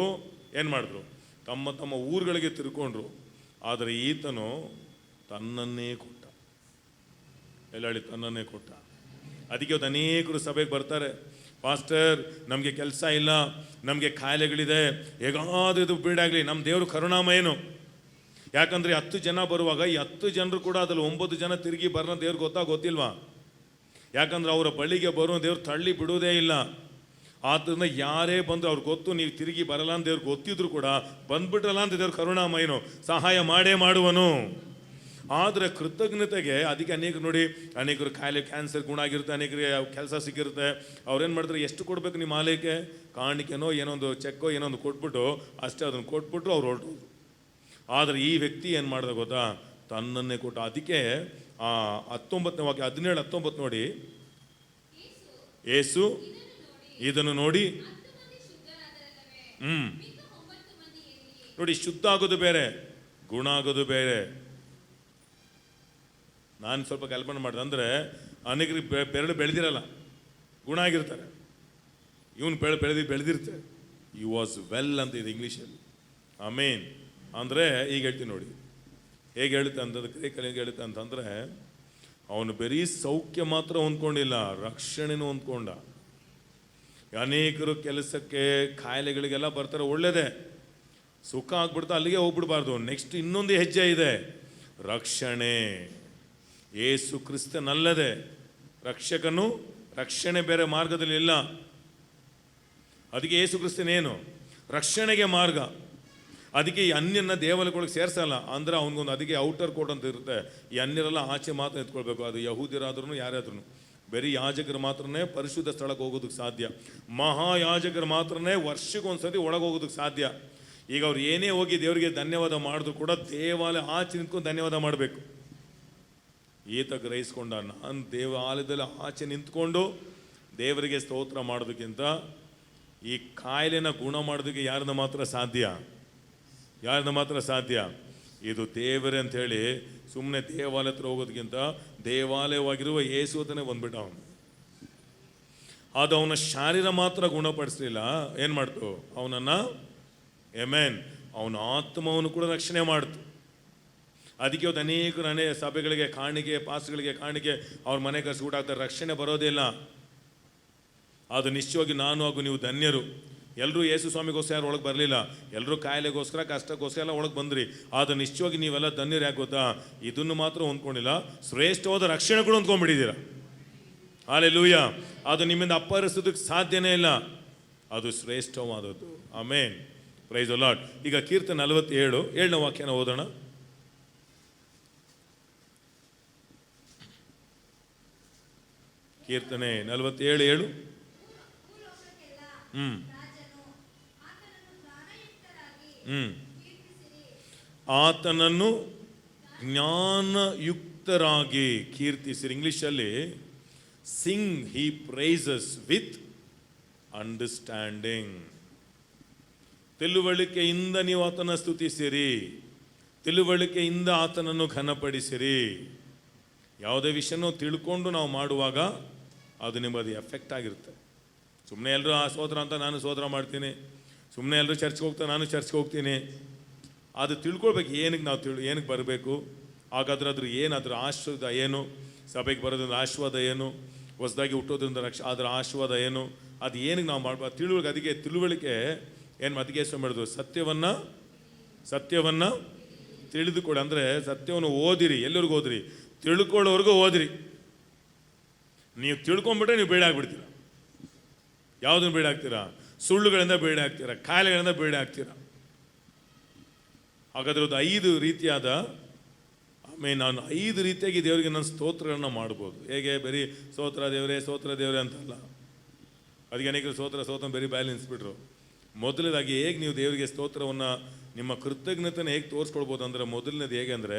ಏನು ಮಾಡಿದ್ರು, ತಮ್ಮ ತಮ್ಮ ಊರುಗಳಿಗೆ ತಿರ್ಕೊಂಡ್ರು. ಆದರೆ ಈತನು ತನ್ನನ್ನೇ ಕೊಟ್ಟ. ಎಲ್ಲ ಹೇಳಿ, ತನ್ನನ್ನೇ ಕೊಟ್ಟ. ಅದಕ್ಕೆ ಇವತ್ತು ಅನೇಕರು ಸಭೆಗೆ ಬರ್ತಾರೆ, ಪಾಸ್ಟರ್ ನಮಗೆ ಕೆಲಸ ಇಲ್ಲ, ನಮಗೆ ಕಾಯಿಲೆಗಳಿದೆ, ಹೇಗಾದ್ರೂ ಇದು ಬೀಡಾಗಲಿ, ನಮ್ಮ ದೇವರು ಕರುಣಾಮಯನು. ಯಾಕಂದರೆ 10 ಜನ ಬರುವಾಗ ಈ 10 ಜನರು ಕೂಡ ಅದ್ರಲ್ಲಿ 9 ಜನ ತಿರುಗಿ ಬರೋ ದೇವ್ರು ಗೊತ್ತಿಲ್ವಾ? ಯಾಕಂದ್ರೆ ಅವರ ಬಳಿಗೆ ಬರೋ ದೇವ್ರು ತಳ್ಳಿ ಬಿಡುವುದೇ ಇಲ್ಲ. ಆದ್ದರಿಂದ ಯಾರೇ ಬಂದು ಅವ್ರಿಗೆ ಗೊತ್ತು ನೀವು ತಿರುಗಿ ಬರಲ್ಲ ಅಂತ ದೇವ್ರಿಗೆ ಗೊತ್ತಿದ್ರು ಕೂಡ ಬಂದ್ಬಿಟ್ರಲ್ಲ ಅಂತ ದೇವ್ರು ಕರುಣಾಮಯನು, ಸಹಾಯ ಮಾಡೇ ಮಾಡುವನು. ಆದರೆ ಕೃತಜ್ಞತೆಗೆ ಅದಕ್ಕೆ ಅನೇಕರು ನೋಡಿ, ಅನೇಕರು ಕಾಯಿಲೆ ಕ್ಯಾನ್ಸರ್ ಗುಣ ಆಗಿರುತ್ತೆ, ಅನೇಕರಿಗೆ ಕೆಲಸ ಸಿಕ್ಕಿರುತ್ತೆ. ಅವ್ರೇನು ಮಾಡ್ತಾರೆ, ಎಷ್ಟು ಕೊಡಬೇಕು ನಿಮ್ಮ ಆಲಯಕ್ಕೆ, ಕಾಣಿಕೆನೋ ಏನೊಂದು ಚೆಕ್ಕೋ ಏನೊಂದು ಕೊಟ್ಬಿಟ್ಟು ಅಷ್ಟೇ, ಅದನ್ನು ಕೊಟ್ಬಿಟ್ರು ಅವ್ರು ಹೊರಟೋದು. ಆದರೆ ಈ ವ್ಯಕ್ತಿ ಏನು ಮಾಡಿದ ಗೊತ್ತಾ, ತನ್ನನ್ನೇ ಕೊಟ್ಟ. ಅದಕ್ಕೆ 19ನೇ ವಾಕ್ಯ 17-19 ನೋಡಿ, ಯೇಸು ಇದನ್ನು ನೋಡಿ ನೋಡಿ, ಶುದ್ಧ ಆಗೋದು ಬೇರೆ, ಗುಣ ಆಗೋದು ಬೇರೆ. ನಾನು ಸ್ವಲ್ಪ ಕಲ್ಪನೆ ಮಾಡಿದೆ, ಅಂದರೆ ಅನೇಕರಿಗೆ ಬೆರಳು ಬೆಳೆದಿರಲ್ಲ, ಗುಣ ಆಗಿರ್ತಾರೆ. ಇವನು ಬೆಳೆದಿರ್ತಾರೆ. ಯು ವಾಸ್ ವೆಲ್ ಅಂತ ಇದೆ ಇಂಗ್ಲೀಷಲ್ಲಿ. ಆಮೇನ್ ಅಂದರೆ ಈಗ ಹೇಳ್ತೀನಿ ನೋಡಿ, ಹೇಗೆ ಹೇಳುತ್ತೆ ಅಂತಂದ್ರೆ, ಗ್ರೀಕಲ್ಲಿ ಹೇಗೆ ಹೇಳುತ್ತೆ ಅಂತಂದರೆ, ಅವನು ಬರೀ ಸೌಖ್ಯ ಮಾತ್ರ ಹೊಂದ್ಕೊಂಡಿಲ್ಲ, ರಕ್ಷಣೆನೂ ಹೊಂದ್ಕೊಂಡ. ಅನೇಕರು ಕೆಲಸಕ್ಕೆ ಕಾಯಿಲೆಗಳಿಗೆಲ್ಲ ಬರ್ತಾರೆ, ಒಳ್ಳೇದೇ, ಸುಖ ಆಗ್ಬಿಡ್ತಾ ಅಲ್ಲಿಗೆ ಹೋಗ್ಬಿಡ್ಬಾರ್ದು. ನೆಕ್ಸ್ಟ್ ಇನ್ನೊಂದು ಹೆಜ್ಜೆ ಇದೆ, ರಕ್ಷಣೆ. ಯೇಸು ಕ್ರಿಸ್ತನಲ್ಲದೆ ರಕ್ಷಕನು, ರಕ್ಷಣೆ ಬೇರೆ ಮಾರ್ಗದಲ್ಲಿ ಇಲ್ಲ. ಅದಕ್ಕೆ ಯೇಸು ಕ್ರಿಸ್ತನೇನು, ರಕ್ಷಣೆಗೆ ಮಾರ್ಗ. ಅದಕ್ಕೆ ಈ ಅನ್ಯನ ದೇವಾಲಯಗಳಿಗೆ ಸೇರಿಸಲ್ಲ, ಅಂದರೆ ಅವನಿಗೊಂದು ಅದಕ್ಕೆ ಔಟರ್ ಕೋಟ್ ಅಂತ ಇರುತ್ತೆ. ಈ ಅನ್ಯರೆಲ್ಲ ಆಚೆ ಮಾತ್ರ ಎತ್ಕೊಳ್ಬೇಕು, ಅದು ಯಹೂದ್ಯರಾದ್ರೂ ಯಾರಾದ್ರೂ. ಬರೀ ಯಾಜಕರು ಮಾತ್ರನೇ ಪರಿಶುದ್ಧ ಸ್ಥಳಕ್ಕೆ ಹೋಗೋದಕ್ಕೆ ಸಾಧ್ಯ. ಮಹಾಯಾಜಕರು ಮಾತ್ರನೇ ವರ್ಷಕ್ಕೊಂದ್ಸತಿ ಒಳಗೆ ಹೋಗೋದಕ್ಕೆ ಸಾಧ್ಯ. ಈಗ ಅವ್ರು ಏನೇ ಹೋಗಿ ದೇವರಿಗೆ ಧನ್ಯವಾದ ಮಾಡಿದ್ರು ಕೂಡ ದೇವಾಲಯ ಆಚೆ ನಿಂತ್ಕೊಂಡು ಧನ್ಯವಾದ ಮಾಡಬೇಕು. ಈತ ಗ್ರಹಿಸ್ಕೊಂಡ, ನಾನು ದೇವಾಲಯದಲ್ಲಿ ಆಚೆ ನಿಂತ್ಕೊಂಡು ದೇವರಿಗೆ ಸ್ತೋತ್ರ ಮಾಡೋದಕ್ಕಿಂತ ಈ ಕಾಯಿಲೆನ ಗುಣ ಮಾಡೋದಕ್ಕೆ ಯಾರನ್ನ ಮಾತ್ರ ಸಾಧ್ಯ, ಇದು ದೇವರೇ ಅಂಥೇಳಿ ಸುಮ್ಮನೆ ದೇವಾಲಯ ಹತ್ರ ಹೋಗೋದಕ್ಕಿಂತ ದೇವಾಲಯವಾಗಿರುವ ಯೇಸು ಹತ್ರನೇ ಬಂದ್ಬಿಟ್ಟ ಅವನು. ಅದು ಅವನ ಶಾರೀರ ಮಾತ್ರ ಗುಣಪಡಿಸಲಿಲ್ಲ, ಏನು ಮಾಡ್ತು, ಅವನನ್ನು ಅವನ ಆತ್ಮವನ್ನು ಕೂಡ ರಕ್ಷಣೆ ಮಾಡ್ತು. ಅದಕ್ಕೆ ಇವತ್ತು ಅನೇಕರು ಸಭೆಗಳಿಗೆ ಕಾಣಿಕೆ, ಪಾಸ್ಗಳಿಗೆ ಕಾಣಿಕೆ, ಅವ್ರ ಮನೆ ಕರ್ಸಿ ಊಟ ಆಗ್ತಾರೆ, ರಕ್ಷಣೆ ಬರೋದೇ ಇಲ್ಲ. ಅದು ನಿಶ್ಚಯವಾಗಿ ನಾನು ಹಾಗೂ ನೀವು ಧನ್ಯರು. ಎಲ್ಲರೂ ಯೇಸು ಸ್ವಾಮಿಗೋಸ್ಕರ ಯಾರು ಒಳಗೆ ಬರಲಿಲ್ಲ, ಎಲ್ಲರೂ ಕಾಯಿಲೆಗೋಸ್ಕರ ಕಷ್ಟಕ್ಕೋಸ್ಕರ ಎಲ್ಲ ಒಳಗೆ ಬಂದ್ರಿ. ಆದರೆ ನಿಶ್ಚಯವಾಗಿ ನೀವೆಲ್ಲ ಧನ್ಯರು. ಯಾಕೆ ಗೊತ್ತಾ, ಇದನ್ನು ಮಾತ್ರ ಹೊಂದ್ಕೊಂಡಿಲ್ಲ, ಶ್ರೇಷ್ಠವಾದ ರಕ್ಷಣೆ ಕೂಡ ಹೊಂದ್ಕೊಂಡ್ಬಿಟ್ಟಿದ್ದೀರ. ಹಲ್ಲೆಲೂಯಾ. ಅದು ನಿಮ್ಮಿಂದ ಅಪಹರಿಸೋದಕ್ಕೆ ಸಾಧ್ಯನೇ ಇಲ್ಲ, ಅದು ಶ್ರೇಷ್ಠವಾದದ್ದು. ಆಮೇನ್, ಪ್ರೈಸ್ ದಿ ಲಾರ್ಡ್. ಈಗ ಕೀರ್ತನೆ 47 ವಾಕ್ಯನ ಓದೋಣ. ಕೀರ್ತನೆ 47:7. ಆತನನ್ನು ಜ್ಞಾನಯುಕ್ತರಾಗಿ ಕೀರ್ತಿಸಿರಿ. ಇಂಗ್ಲಿಷಲ್ಲಿ ಸಿಂಗ್ ಹಿ ಪ್ರೈಸಸ್ ವಿತ್ ಅಂಡರ್ಸ್ಟ್ಯಾಂಡಿಂಗ್. ತಿಳುವಳಿಕೆಯಿಂದ ನೀವು ಆತನ ಸ್ತುತಿಸಿರಿ, ತಿಳುವಳಿಕೆಯಿಂದ ಆತನನ್ನು ಘನಪಡಿಸಿರಿ. ಯಾವುದೇ ವಿಷಯನೂ ತಿಳ್ಕೊಂಡು ನಾವು ಮಾಡುವಾಗ ಅದು ನಿಮ್ಮದು ಎಫೆಕ್ಟ್ ಆಗಿರುತ್ತೆ. ಸುಮ್ಮನೆ ಎಲ್ಲರೂ ಆ ಸೋದರ ಅಂತ ನಾನು ಸೋದರ ಮಾಡ್ತೀನಿ, ಸುಮ್ಮನೆ ಎಲ್ಲರೂ ಚರ್ಚ್ಗೆ ಹೋಗ್ತಾ ನಾನು ಚರ್ಚ್ಗೆ ಹೋಗ್ತೀನಿ, ಅದು ತಿಳ್ಕೊಳ್ಬೇಕು. ಏನಕ್ಕೆ ನಾವು ಏನಕ್ಕೆ ಬರಬೇಕು, ಹಾಗಾದ್ರೆ ಅದ್ರ ಆಶೀರ್ವಾದ ಏನು, ಸಭೆಗೆ ಬರೋದ್ರಿಂದ ಆಶೀರ್ವಾದ ಏನು, ಹೊಸದಾಗಿ ಹುಟ್ಟೋದ್ರಿಂದ ಅದರ ಆಶೀರ್ವಾದ ಏನು, ಅದು ಏನಕ್ಕೆ ನಾವು ಮಾಡ್ಬೋದು ತಿಳುವಳಿಕೆ ಏನು ಅದಕ್ಕೆ ಮಾಡಿದ್ರು, ಸತ್ಯವನ್ನು ತಿಳಿದುಕೊಡಿ. ಅಂದರೆ ಸತ್ಯವನ್ನು ಓದಿರಿ. ಎಲ್ಲರಿಗೂ ಓದಿರಿ, ತಿಳ್ಕೊಳ್ಳೋರ್ಗೂ ಓದಿರಿ. ನೀವು ತಿಳ್ಕೊಂಬಿಟ್ರೆ ನೀವು ಬೇಡ ಆಗ್ಬಿಡ್ತೀರ. ಯಾವುದನ್ನು ಬೇಡ ಆಗ್ತೀರಾ? ಸುಳ್ಳುಗಳಿಂದ ಬೇಡ ಆಗ್ತೀರಾ, ಕಾಯಿಲೆಗಳಿಂದ ಬೇಡ ಆಗ್ತೀರಾ. ಹಾಗಾದ್ರೆ ಅದು 5 ರೀತಿಯಾದ ನಾನು 5 ರೀತಿಯಾಗಿ ದೇವರಿಗೆ ನಾನು ಸ್ತೋತ್ರಗಳನ್ನ ಮಾಡ್ಬೋದು. ಹೇಗೆ ಬರೀ ಸ್ತೋತ್ರ ದೇವರೇ ಅಂತಲ್ಲ. ಅದಕ್ಕೆ ಅನೇಕರು ಸ್ತೋತ್ರ ಬೇರೆ ಬಾಯಲ್ಲಿ ನಿಲ್ಲಿಸ್ಬಿಟ್ರು. ಮೊದಲನೇದಾಗಿ ಹೇಗೆ ನೀವು ದೇವರಿಗೆ ಸ್ತೋತ್ರವನ್ನು ನಿಮ್ಮ ಕೃತಜ್ಞತೆನ ಹೇಗೆ ತೋರಿಸ್ಕೊಳ್ಬೋದು ಅಂದರೆ, ಮೊದಲನೇದು ಹೇಗೆ ಅಂದರೆ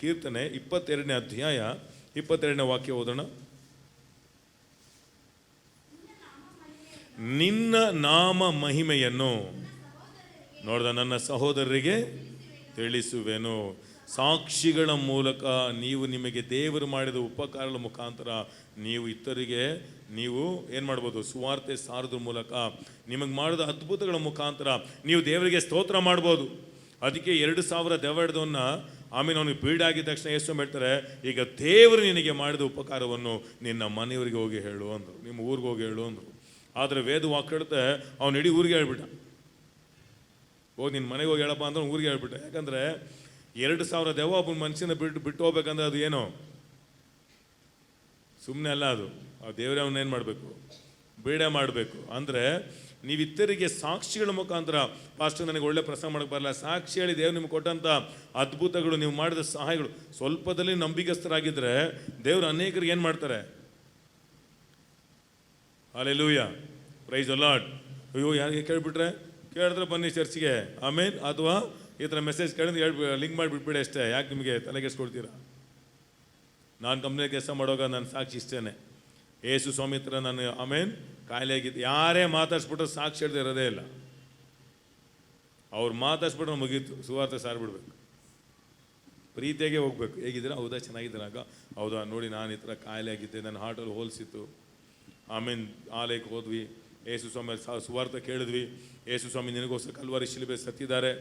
ಕೀರ್ತನೆ 22ನೇ ಅಧ್ಯಾಯ 22ನೇ ವಾಕ್ಯ ಓದೋಣ. ನಿನ್ನ ನಾಮ ಮಹಿಮೆಯನ್ನು ನೋಡ್ದ ನನ್ನ ಸಹೋದರರಿಗೆ ತಿಳಿಸುವೆನು. ಸಾಕ್ಷಿಗಳ ಮೂಲಕ ನಿಮಗೆ ದೇವರು ಮಾಡಿದ ಉಪಕಾರಗಳ ಮುಖಾಂತರ ನೀವು ಇತರಿಗೆ ಏನು ಮಾಡ್ಬೋದು, ಸುವಾರ್ತೆ ಸಾರೋದ್ರ ಮೂಲಕ ನಿಮಗೆ ಮಾಡಿದ ಅದ್ಭುತಗಳ ಮುಖಾಂತರ ನೀವು ದೇವರಿಗೆ ಸ್ತೋತ್ರ ಮಾಡ್ಬೋದು. ಅದಕ್ಕೆ 2000 ದೆವ್ವ ಹಿಡಿದವನ್ನ ಅವನಿಗೆ ಬೀಡಾಗಿದ್ದ ತಕ್ಷಣ ಯೇಸು ಹೇಳ್ತಾರೆ, ಈಗ ದೇವರು ನಿನಗೆ ಮಾಡಿದ ಉಪಕಾರವನ್ನು ನಿನ್ನ ಮನೆಯವರಿಗೆ ಹೋಗಿ ಹೇಳು ಅಂದರು, ನಿಮ್ಮ ಊರಿಗೆ ಹೋಗಿ ಹೇಳು ಅಂದರು. ಆದರೆ ವೇದ ವಾಕ್ಯ ಹೇಳುತ್ತೆ, ಅವನು ಇಡೀ ಊರಿಗೆ ಹೇಳ್ಬಿಟ್ಟ. ಹೋಗಿ ನಿನ್ನ ಮನೆಗೆ ಹೋಗಿ ಹೇಳಪ್ಪ ಅಂದ್ರೆ ಊರಿಗೆ ಹೇಳ್ಬಿಟ್ಟ. ಯಾಕಂದರೆ 2000 ದೆವ್ವ ಒಬ್ಬನ ಮನುಷ್ಯನ ಬಿಟ್ಟು ಹೋಗ್ಬೇಕಂದ್ರೆ ಅದು ಏನೋ ಸುಮ್ಮನೆ ಅಲ್ಲ. ಅದು ಆ ದೇವರೇ ಅವನ್ನೇನು ಮಾಡಬೇಕು, ಬೇಡ ಮಾಡಬೇಕು. ಅಂದರೆ ನೀವು ಇತರಿಗೆ ಸಾಕ್ಷಿಗಳ ಮುಖಾಂತರ, ಪಾಸ್ಟರ್ ನನಗೆ ಒಳ್ಳೆ ಪ್ರಸಂಗ ಮಾಡೋಕ್ಕೆ ಬರಲ್ಲ, ಸಾಕ್ಷಿ ಹೇಳಿ ದೇವ್ರು ನಿಮ್ಗೆ ಕೊಟ್ಟಂಥ ಅದ್ಭುತಗಳು, ನೀವು ಮಾಡಿದ ಸಹಾಯಗಳು, ಸ್ವಲ್ಪದಲ್ಲಿ ನಂಬಿಕಸ್ಥರಾಗಿದ್ದರೆ ದೇವರು ಅನೇಕರಿಗೆ ಏನು ಮಾಡ್ತಾರೆ. Hallelujah, praise the lord. ಅಯ್ಯೋ ಯಾರಿಗೆ ಕೇಳಿದ್ರೆ ಬನ್ನಿ ಚರ್ಚ್ಗೆ, ಆಮೇಲೆ ಅಥವಾ ಈ ಥರ ಮೆಸೇಜ್ ಕೇಳಿದ್ರೆ ಲಿಂಕ್ ಮಾಡಿಬಿಟ್ಬಿಡಿ ಅಷ್ಟೇ. ಯಾಕೆ ನಿಮಗೆ ತಲೆಗೆಸ್ಕೊಳ್ತೀರಾ? ನಾನು ಕಂಪ್ನಿಗೆ ಕೆಲಸ ಮಾಡೋವಾಗ ನನ್ನ ಸಾಕ್ಷಿ ಇಷ್ಟೇ. ಯೇಸು ಸ್ವಾಮಿ ಹತ್ರ ನಾನು ಕಾಯಿಲೆ ಆಗಿದ್ದು, ಯಾರೇ ಮಾತಾಡ್ಸ್ಬಿಟ್ರೆ ಸಾಕ್ಷಿ ಹಿಡ್ದು ಇರೋದೇ ಇಲ್ಲ. ಅವ್ರು ಮಾತಾಡ್ಸ್ಬಿಟ್ರೆ ಮುಗೀತು, ಸುವಾರ್ತೆ ಸಾರ್ಬಿಡ್ಬೇಕು, ಪ್ರೀತಿಯಾಗೆ ಹೋಗ್ಬೇಕು. ಹೇಗಿದ್ದೀರಾ? ಹೌದಾ, ಚೆನ್ನಾಗಿದ್ದೀರಾಗ? ಹೌದಾ, ನೋಡಿ ನಾನು ಈ ಥರ ಕಾಯಿಲೆ ಆಗಿದ್ದೆ, ನನ್ನ ಹಾರ್ಟಲ್ಲಿ ಹೋಲ್ಸಿತ್ತು. ಆಲಯಕ್ಕೆ ಹೋದ್ವಿ, ಯೇಸು ಸ್ವಾಮಿ ಸುವಾರ್ತೆ ಕೇಳಿದ್ವಿ, ಯೇಸು ಸ್ವಾಮಿ ನಿನಗೋಸ್ಕರ ಕಲ್ವಾರಿ ಶಿಲುಬೆ ಸತ್ತಿದ್ದಾರೆ,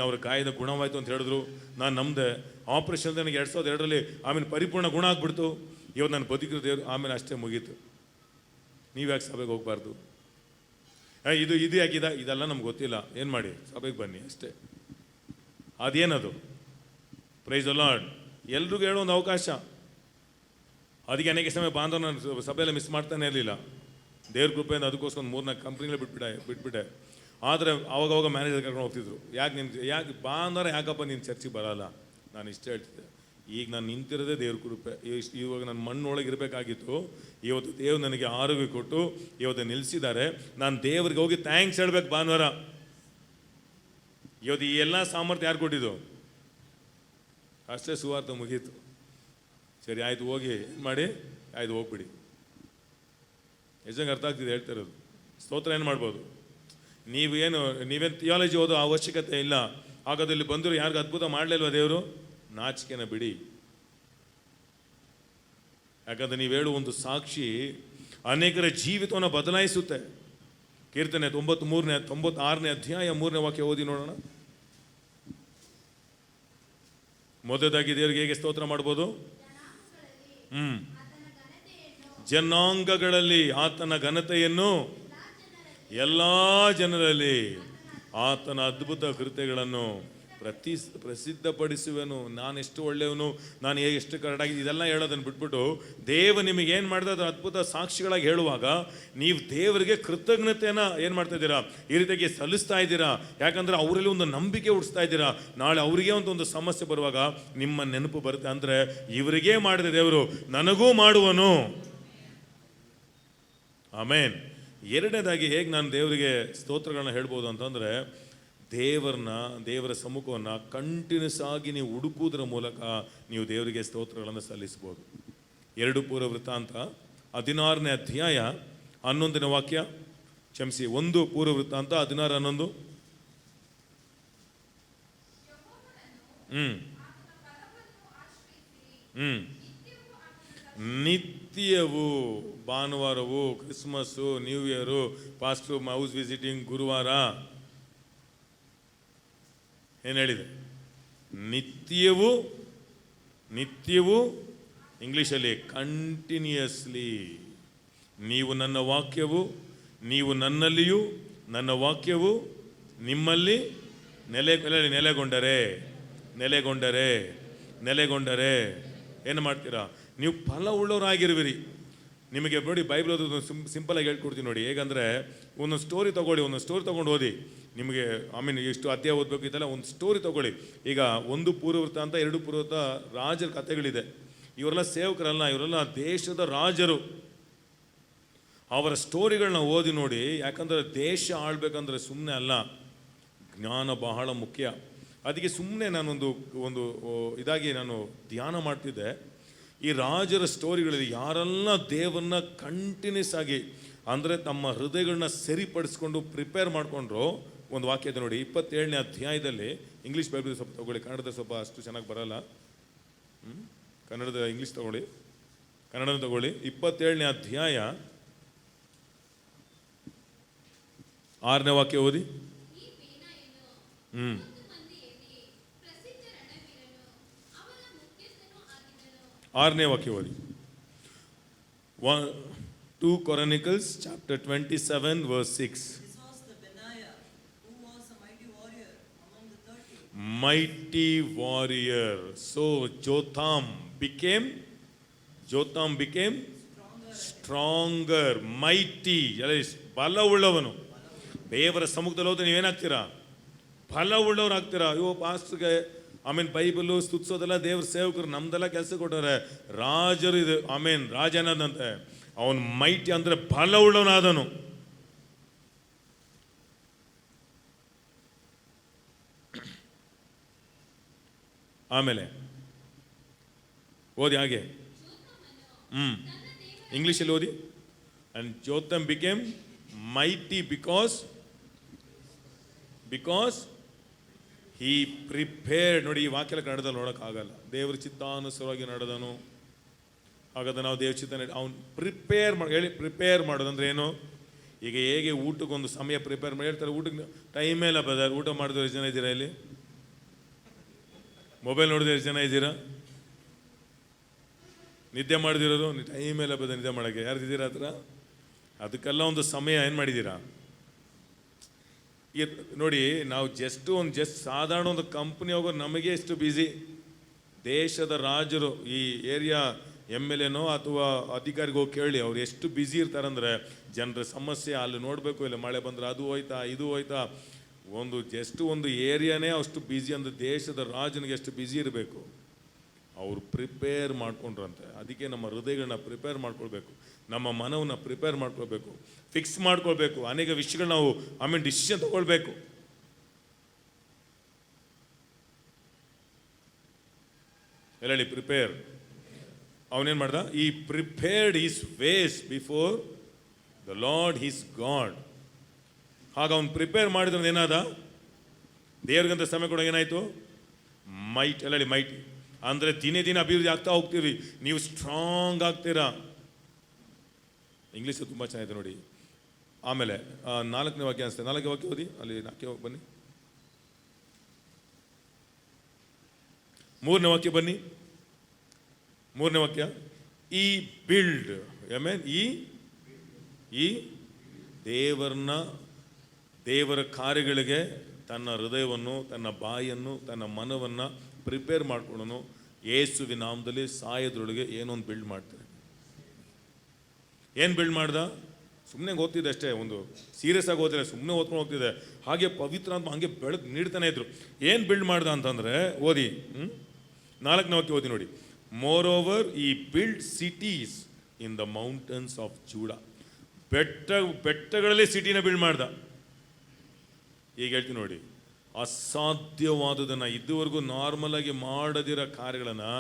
ಅವ್ರ ಗಾಯದ ಗುಣವಾಯಿತು ಅಂತ ಹೇಳಿದ್ರು. ನಾನು ನಮ್ಮದೆ ಆಪ್ರೇಷನ್ ನನಗೆ 2002ರಲ್ಲಿ ಪರಿಪೂರ್ಣ ಗುಣ ಆಗ್ಬಿಡ್ತು. ಇವತ್ತು ನಾನು ಬದುಕಿರೋ ದೇವರು. ಅಷ್ಟೇ ಮುಗೀತು. ನೀವು ಯಾಕೆ ಸಭೆಗೆ ಹೋಗ್ಬಾರ್ದು? ಇದು ಯಾಕಿದ ಇದೆಲ್ಲ ನಮ್ಗೆ ಗೊತ್ತಿಲ್ಲ, ಏನು ಮಾಡಿ ಸಭೆಗೆ ಬನ್ನಿ ಅಷ್ಟೇ. ಅದೇನದು? Praise the lord. ಎಲ್ರಿಗೂ ಹೇಳೋ ಒಂದು ಅವಕಾಶ. ಅದಕ್ಕೆ ಅನೇಕ ಸಮಯ ಬಾಂಧವ ನಾನು ಸಭೆಯಲ್ಲಿ ಮಿಸ್ ಮಾಡ್ತಾನೆ ಇರಲಿಲ್ಲ. ದೇವ್ರ ಕೃಪೆಯಿಂದ ಅದಕ್ಕೋಸ್ಕರ 3-4 ಕಂಪ್ನಿಗಳೇ ಬಿಟ್ಬಿಟ್ಟೆ. ಆದರೆ ಅವಾಗವಾಗ ಮ್ಯಾನೇಜರ್ ಕರ್ಕೊಂಡು ಹೋಗ್ತಿದ್ರು. ಯಾಕೆ ಬಾಂಧವರ ಯಾಕಪ್ಪ ನೀನು ಚರ್ಚಿಗೆ ಬರಲ್ಲ? ನಾನು ಇಷ್ಟ ಹೇಳ್ತಿದ್ದೆ, ಈಗ ನಾನು ನಿಂತಿರೋದೇ ದೇವ್ರ ಕೃಪೆ. ಇವಾಗ ನನ್ನ ಮಣ್ಣೊಳಗೆ ಇರಬೇಕಾಗಿತ್ತು, ಇವತ್ತು ದೇವ್ರು ನನಗೆ ಆರೋಗ್ಯ ಕೊಟ್ಟು ಇವತ್ತು ನಿಲ್ಲಿಸಿದ್ದಾರೆ. ನಾನು ದೇವ್ರಿಗೆ ಹೋಗಿ ಥ್ಯಾಂಕ್ಸ್ ಹೇಳ್ಬೇಕು ಭಾನುವಾರ. ಇವತ್ತು ಈ ಎಲ್ಲ ಸಾಮರ್ಥ್ಯ ಯಾರು ಕೊಟ್ಟಿದ್ದು? ಅಷ್ಟೇ, ಸುವಾರ್ತೆ ಮುಗೀತು. ಸರಿ ಆಯ್ತು, ಹೋಗಿ ಏನು ಮಾಡಿ ಆಯ್ತು, ಹೋಗ್ಬಿಡಿ. ನಿಜಂಗೆ ಅರ್ಥ ಆಗ್ತಿದೆ ಹೇಳ್ತಾ ಇರೋದು. ಸ್ತೋತ್ರ ಏನು ಮಾಡ್ಬೋದು? ನೀವೇನು ಥಿಯಾಲಜಿ ಓದೋ ಅವಶ್ಯಕತೆ ಇಲ್ಲ. ಹಾಗಾದ್ರೆ ಇಲ್ಲಿ ಬಂದರು ಯಾರಿಗೂ ಅದ್ಭುತ ಮಾಡಲಿಲ್ವ ದೇವರು? ನಾಚಿಕೆನ ಬಿಡಿ. ಯಾಕಂದ್ರೆ ನೀವು ಹೇಳುವ ಒಂದು ಸಾಕ್ಷಿ ಅನೇಕರ ಜೀವಿತವನ್ನು ಬದಲಾಯಿಸುತ್ತೆ. ಕೀರ್ತನೆ 96ನೇ ಅಧ್ಯಾಯ 3ನೇ ವಾಕ್ಯ ಓದಿ ನೋಡೋಣ. ಮೊದಲಾಗಿ ದೇವರಿಗೆ ಹೇಗೆ ಸ್ತೋತ್ರ ಮಾಡ್ಬೋದು? ಜನಾಂಗಗಳಲ್ಲಿ ಆತನ ಘನತೆಯನ್ನು, ಎಲ್ಲ ಜನರಲ್ಲಿ ಆತನ ಅದ್ಭುತ ಕೃತ್ಯಗಳನ್ನು ಪ್ರಸಿದ್ಧಪಡಿಸುವೆನು. ನಾನೆಷ್ಟು ಒಳ್ಳೆಯವನು, ನಾನು ಎಷ್ಟು ಕರೆಕ್ಟಾಗಿ ಇದೆಲ್ಲ ಹೇಳೋದನ್ನು ಬಿಟ್ಬಿಟ್ಟು ದೇವ ನಿಮಗೆ ಏನು ಮಾಡಿದ ಅದರ ಅದ್ಭುತ ಸಾಕ್ಷಿಗಳಾಗಿ ಹೇಳುವಾಗ ನೀವು ದೇವರಿಗೆ ಕೃತಜ್ಞತೆಯನ್ನು ಏನು ಮಾಡ್ತಾ ಇದ್ದೀರಾ? ಈ ರೀತಿಯಾಗಿ ಸಲ್ಲಿಸ್ತಾ ಇದ್ದೀರಾ. ಯಾಕಂದರೆ ಅವರಲ್ಲಿ ಒಂದು ನಂಬಿಕೆ ಹುಟ್ಟಿಸ್ತಾ ಇದ್ದೀರಾ. ನಾಳೆ ಅವರಿಗೆ ಒಂದು ಸಮಸ್ಯೆ ಬರುವಾಗ ನಿಮ್ಮ ನೆನಪು ಬರುತ್ತೆ. ಅಂದರೆ ಇವರಿಗೇ ಮಾಡಿದ ದೇವರು ನನಗೂ ಮಾಡುವನು. ಆಮೇನ್. ಎರಡನೇದಾಗಿ ಹೇಗೆ ನಾನು ದೇವರಿಗೆ ಸ್ತೋತ್ರಗಳನ್ನ ಹೇಳ್ಬೋದು ಅಂತಂದರೆ, ದೇವರ ಸಮ್ಮುಖವನ್ನು ಕಂಟಿನ್ಯೂಸ್ ಆಗಿ ನೀವು ಹುಡುಕುವುದರ ಮೂಲಕ ನೀವು ದೇವರಿಗೆ ಸ್ತೋತ್ರಗಳನ್ನು ಸಲ್ಲಿಸ್ಬೋದು. 2 ಪೂರ್ವವೃತ್ತಾಂತ 16ನೇ ಅಧ್ಯಾಯ 11ನೇ ವಾಕ್ಯ, ಕ್ಷಮಿಸಿ 1 ಪೂರ್ವವೃತ್ತಾಂತ 16:11. ನಿತ್ಯವೂ, ಭಾನುವಾರವು, Christmas, new year, pastor house visiting, ಗುರುವಾರ, ಏನು ಹೇಳಿದೆ? ನಿತ್ಯವೂ ನಿತ್ಯವೂ, ಇಂಗ್ಲೀಷಲ್ಲಿ ಕಂಟಿನ್ಯೂಯಸ್ಲಿ. ನೀವು ನನ್ನ ವಾಕ್ಯವು, ನೀವು ನನ್ನಲ್ಲಿಯೂ ನನ್ನ ವಾಕ್ಯವು ನಿಮ್ಮಲ್ಲಿ ನೆಲೆಗೊಂಡರೆ ಏನು ಮಾಡ್ತೀರಾ? ನೀವು ಫಲ ಉಳ್ಳವರಾಗಿರುವಿರಿ. ನಿಮಗೆ ನೋಡಿ, ಬೈಬಲ್ ಓದೋದು ಸಿಂಪಲಾಗಿ ಹೇಳ್ಕೊಡ್ತೀನಿ ನೋಡಿ. ಹೇಗಂದರೆ, ಒಂದೊಂದು ಸ್ಟೋರಿ ತೊಗೊಂಡು ಓದಿ. ನಿಮಗೆ ಇಷ್ಟು ಅಧ್ಯಾಯ ಓದಬೇಕು ಇದೆಲ್ಲ ಒಂದು ಸ್ಟೋರಿ ತೊಗೊಳ್ಳಿ. ಈಗ 1 ಪೂರ್ವವೃತ್ತ, 2 ಪೂರ್ವವೃತ್ತ ರಾಜರ ಕಥೆಗಳಿದೆ. ಇವರೆಲ್ಲ ಸೇವಕರಲ್ಲ, ಇವರೆಲ್ಲ ದೇಶದ ರಾಜರು. ಅವರ ಸ್ಟೋರಿಗಳನ್ನ ಓದಿ ನೋಡಿ. ಯಾಕಂದರೆ ದೇಶ ಆಳ್ಬೇಕಂದ್ರೆ ಸುಮ್ಮನೆ ಅಲ್ಲ, ಜ್ಞಾನ ಬಹಳ ಮುಖ್ಯ. ಅದಕ್ಕೆ ಸುಮ್ಮನೆ ನಾನೊಂದು ಇದಾಗಿ ನಾನು ಧ್ಯಾನ ಮಾಡ್ತಿದ್ದೆ. ಈ ರಾಜರ ಸ್ಟೋರಿಗಳಲ್ಲಿ ಯಾರೆಲ್ಲ ದೇವರನ್ನ ಕಂಟಿನ್ಯೂಸ್ ಆಗಿ, ಅಂದರೆ ತಮ್ಮ ಹೃದಯಗಳನ್ನ ಸರಿಪಡಿಸ್ಕೊಂಡು ಪ್ರಿಪೇರ್ ಮಾಡಿಕೊಂಡ್ರು. ಒಂದು ವಾಕ್ಯ ಇದೆ ನೋಡಿ, 27ನೇ ಅಧ್ಯಾಯದಲ್ಲಿ. ಇಂಗ್ಲೀಷ್ ಬೈಬಲ್ ಸ್ವಲ್ಪ ತಗೊಳ್ಳಿ, ಕನ್ನಡದ ಸ್ವಲ್ಪ ಅಷ್ಟು ಚೆನ್ನಾಗಿ ಬರಲ್ಲ. ಕನ್ನಡದ ಇಂಗ್ಲೀಷ್ ತಗೊಳ್ಳಿ, ಕನ್ನಡದ ತಗೊಳ್ಳಿ. 27ನೇ ಅಧ್ಯಾಯ 6ನೇ ವಾಕ್ಯ ಓದಿ. 6ನೇ ವಾಕ್ಯ ಓದಿ. 2 Chronicles chapter 27 verse 6. Mighty warrior. So Jotham became stronger, mighty. ಬಲ ಉಳ್ಳವನು. ದೇವರ ಸಮ್ಮುಖದಲ್ಲಿ ಹೋದ್ರೆ ನೀವೇನಾಗ್ತೀರಾ? ಫಲ ಉಳ್ಳವರಾಗ್ತೀರಾ. ಅಯ್ಯೋ ಪಾಸ್ಟ್ಗೆ ಬೈಬಲು ಸ್ತುತಿಸೋದೆಲ್ಲ ದೇವ್ರ ಸೇವಕರು, ನಮ್ದೆಲ್ಲ ಕೆಲಸ ಕೊಟ್ಟವ್ರೆ. ರಾಜರು ಇದು ರಾಜನದಂತೆ ಅವನು ಮೈಟಿ ಅಂದರೆ ಫಲ ಉಳ್ಳವನಾದನು. ಆಮೇಲೆ ಓದಿ ಹಾಗೆ. ಇಂಗ್ಲೀಷಲ್ಲಿ ಓದಿ. And Jotham became mighty because he prepared. ನೋಡಿ, ಈ ವಾಕ್ಯ ಕನ್ನಡದಲ್ಲಿ ನೋಡೋಕ್ಕಾಗಲ್ಲ. ದೇವ್ರ ಚಿತ್ತಾನುಸಾರವಾಗಿ ನಡೆದನು. ಹಾಗಾದ್ರೆ ನಾವು ದೇವ್ರ ಚಿತ್ತ ಅವ್ನು ಪ್ರಿಪೇರ್ ಮಾಡೋದಂದ್ರೆ ಏನು? ಈಗ ಹೇಗೆ ಊಟಕ್ಕೊಂದು ಸಮಯ ಪ್ರಿಪೇರ್ ಮಾಡಿ ಹೇಳ್ತಾರೆ, ಊಟಕ್ಕೆ ಟೈಮೇ ಇಲ್ಲ ಬ್ರದರ್. ಊಟ ಮಾಡಿದವ್ರು ಎಷ್ಟು ಜನ ಇದ್ದೀರಾ ಇಲ್ಲಿ? ಮೊಬೈಲ್ ನೋಡಿದ್ರೆ ಎಷ್ಟು ಜನ ಇದ್ದೀರಾ? ನಿದ್ದೆ ಮಾಡಿದಿರೋರು ಟೈಮೇ ಇಲ್ಲ ಬ್ರದರ್ ನಿದ್ದೆ ಮಾಡೋಕ್ಕೆ. ಯಾರ್ದಿದ್ದೀರಾ ಹತ್ರ? ಅದಕ್ಕೆಲ್ಲ ಒಂದು ಸಮಯ ಏನು ಮಾಡಿದ್ದೀರಾ? ನೋಡಿ, ನಾವು ಜಸ್ಟ್ ಸಾಧಾರಣ ಒಂದು ಕಂಪ್ನಿ ಹೋಗೋ ನಮಗೆ ಎಷ್ಟು ಬ್ಯುಸಿ. ದೇಶದ ರಾಜರು, ಈ ಏರಿಯಾ MLAನೋ ಅಥವಾ ಅಧಿಕಾರಿಗೋ ಕೇಳಿ, ಅವ್ರು ಎಷ್ಟು ಬ್ಯುಸಿ ಇರ್ತಾರಂದ್ರೆ, ಜನರ ಸಮಸ್ಯೆ ಅಲ್ಲಿ ನೋಡಬೇಕು, ಇಲ್ಲ ಮಳೆ ಬಂದರೆ ಅದು ಹೋಯ್ತಾ ಇದು ಹೋಯ್ತಾ. ಒಂದು ಏರಿಯಾನೇ ಅಷ್ಟು ಬ್ಯುಸಿ ಅಂದರೆ ದೇಶದ ರಾಜನಿಗೆ ಎಷ್ಟು ಬ್ಯುಸಿ ಇರಬೇಕು. ಅವರು ಪ್ರಿಪೇರ್ ಮಾಡ್ಕೊಂಡ್ರಂತೆ. ಅದಕ್ಕೆ ನಮ್ಮ ಹೃದಯಗಳನ್ನ ಪ್ರಿಪೇರ್ ಮಾಡ್ಕೊಳ್ಬೇಕು, ನಮ್ಮ ಮನವನ್ನ ಪ್ರಿಪೇರ್ ಮಾಡ್ಕೊಳ್ಬೇಕು, ಫಿಕ್ಸ್ ಮಾಡ್ಕೊಳ್ಬೇಕು. ಅನೇಕ ವಿಷಯಗಳು ನಾವು ಡಿಸಿಷನ್ ತಗೊಳ್ಬೇಕು. ಎಲ್ಲ ಪ್ರಿಪೇರ್. ಅವನೇನು ಮಾಡ್ದ? ಈ prepared his ways before the lord his God. ಹಾಗ ಅವನು ಪ್ರಿಪೇರ್ ಮಾಡಿದ್ರೆ ಏನಾದ? ದೇವ್ರಿಗಂತ ಸಮಯ ಕೊಡೋ ಏನಾಯ್ತು? ಮೈಟ್. ಎಲ್ಲ ಮೈಟ್ ಅಂದರೆ ದಿನೇ ಅಭಿವೃದ್ಧಿ ಆಗ್ತಾ ಹೋಗ್ತೀವಿ. ನೀವು ಸ್ಟ್ರಾಂಗ್ ಆಗ್ತೀರಾ. ಇಂಗ್ಲೀಷ್ ತುಂಬ ಚೆನ್ನಾಗಿದೆ ನೋಡಿ. ಆಮೇಲೆ 4ನೇ ವಾಕ್ಯ ಅನಿಸ್ತದೆ. 4ನೇ ವಾಕ್ಯ ಓದಿ. ಅಲ್ಲಿ 4ನೇ ಬನ್ನಿ. 3ನೇ ವಾಕ್ಯ ಬನ್ನಿ. 3ನೇ ವಾಕ್ಯ. ಈ ಬಿಲ್ಡ್ ಈ ದೇವರ ಕಾರ್ಯಗಳಿಗೆ ತನ್ನ ಹೃದಯವನ್ನು, ತನ್ನ ಬಾಯನ್ನು, ತನ್ನ ಮನವನ್ನು ಪ್ರಿಪೇರ್ ಮಾಡ್ಕೊಳ್ಳೋನು. ಯೇಸುವಿನ ನಾಮದಲ್ಲಿ ಸಾಯೋದ್ರೊಳಗೆ ಏನೊಂದು ಬಿಲ್ಡ್ ಮಾಡ್ತಾರೆ. ಏನು ಬಿಲ್ಡ್ ಮಾಡ್ದ? ಸುಮ್ಮನೆ ಓದ್ತಿದ್ದೆ ಅಷ್ಟೇ, ಒಂದು ಸೀರಿಯಸ್ ಆಗಿ ಓದಿಲ್ಲ, ಸುಮ್ಮನೆ ಓದ್ಕೊಂಡು ಹೋಗ್ತಿದ್ದೆ. ಹಾಗೆ ಪವಿತ್ರ ಅಂತ ಹಾಗೆ ಬೆಳಕು ನೀಡ್ತಾನೆ ಇದ್ರು. ಏನು ಬಿಲ್ಡ್ ಮಾಡ್ದ ಅಂತಂದರೆ ಓದಿ. 4ನೇ ವಾಕ್ಯ ಓದಿ ನೋಡಿ. ಮೋರ್ ಓವರ್ ಈ build cities in the mountains of Judah. ಬೆಟ್ಟಗಳಲ್ಲಿ ಸಿಟಿನ ಬಿಲ್ಡ್ ಮಾಡ್ದ. ಈಗ ಹೇಳ್ತೀನಿ ನೋಡಿ, ಅಸಾಧ್ಯವಾದದನ್ನು, ಇದುವರೆಗೂ ನಾರ್ಮಲ್ ಆಗಿ ಮಾಡದಿರೋ ಕಾರ್ಯಗಳನ್ನು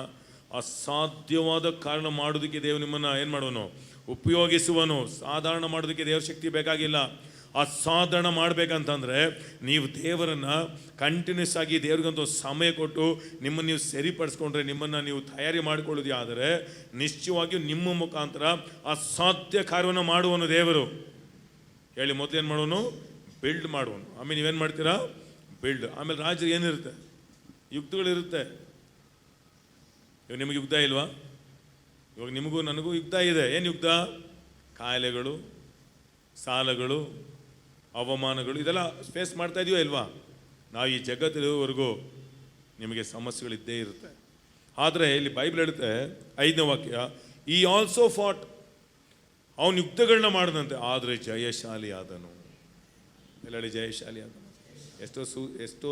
ಅಸಾಧ್ಯವಾದ ಕಾರಣ ಮಾಡೋದಕ್ಕೆ ದೇವರು ನಿಮ್ಮನ್ನು ಏನು ಮಾಡುವನು? ಉಪಯೋಗಿಸುವನು. ಸಾಧಾರಣ ಮಾಡೋದಕ್ಕೆ ದೇವ್ರ ಶಕ್ತಿ ಬೇಕಾಗಿಲ್ಲ. ಅಸಾಧಾರಣ ಮಾಡಬೇಕಂತಂದರೆ ನೀವು ದೇವರನ್ನು ಕಂಟಿನ್ಯೂಸ್ ಆಗಿ ದೇವ್ರಿಗಂತ ಸಮಯ ಕೊಟ್ಟು ನಿಮ್ಮನ್ನು ನೀವು ಸರಿಪಡಿಸ್ಕೊಂಡ್ರೆ, ನಿಮ್ಮನ್ನು ನೀವು ತಯಾರಿ ಮಾಡಿಕೊಳ್ಳೋದು ಆದರೆ ನಿಶ್ಚಯವಾಗಿಯೂ ನಿಮ್ಮ ಮುಖಾಂತರ ಅಸಾಧ್ಯ ಕಾರ್ಯವನ್ನು ಮಾಡುವನು ದೇವರು. ಹೇಳಿ, ಮೊದಲು ಏನು ಮಾಡುವನು? ಬಿಲ್ಡ್ ಮಾಡುವನು. ನೀವೇನು ಮಾಡ್ತೀರಾ? ಬಿಲ್ಡ್. ಆಮೇಲೆ ರಾಜರು ಏನಿರುತ್ತೆ, ಯುಕ್ತಗಳಿರುತ್ತೆ. ಇವಾಗ ನಿಮಗೆ ಯುದ್ಧ ಇಲ್ವಾ? ಇವಾಗ ನಿಮಗೂ ನನಗೂ ಯುದ್ಧ ಇದೆ. ಏನು ಯುದ್ಧ? ಕಾಯಿಲೆಗಳು, ಸಾಲಗಳು, ಅವಮಾನಗಳು, ಇದೆಲ್ಲ ಫೇಸ್ ಮಾಡ್ತಾ ಇದೀವೋ ಇಲ್ವಾ? ನಾವು ಈ ಜಗತ್ತಿರೋವರೆಗೂ ನಿಮಗೆ ಸಮಸ್ಯೆಗಳಿದ್ದೇ ಇರುತ್ತೆ. ಆದರೆ ಇಲ್ಲಿ ಬೈಬಲ್ ಹೇಳುತ್ತೆ 5ನೇ ವಾಕ್ಯ, ಈ ಆಲ್ಸೋ ಫಾಟ್, ಅವನು ಯುದ್ಧಗಳನ್ನ ಮಾಡಿದಂತೆ ಆದರೆ ಜಯಶಾಲಿ ಆದನು. ಎಲ್ಲೆಡೆ ಜಯಶಾಲಿ ಆದನು. ಎಷ್ಟೋ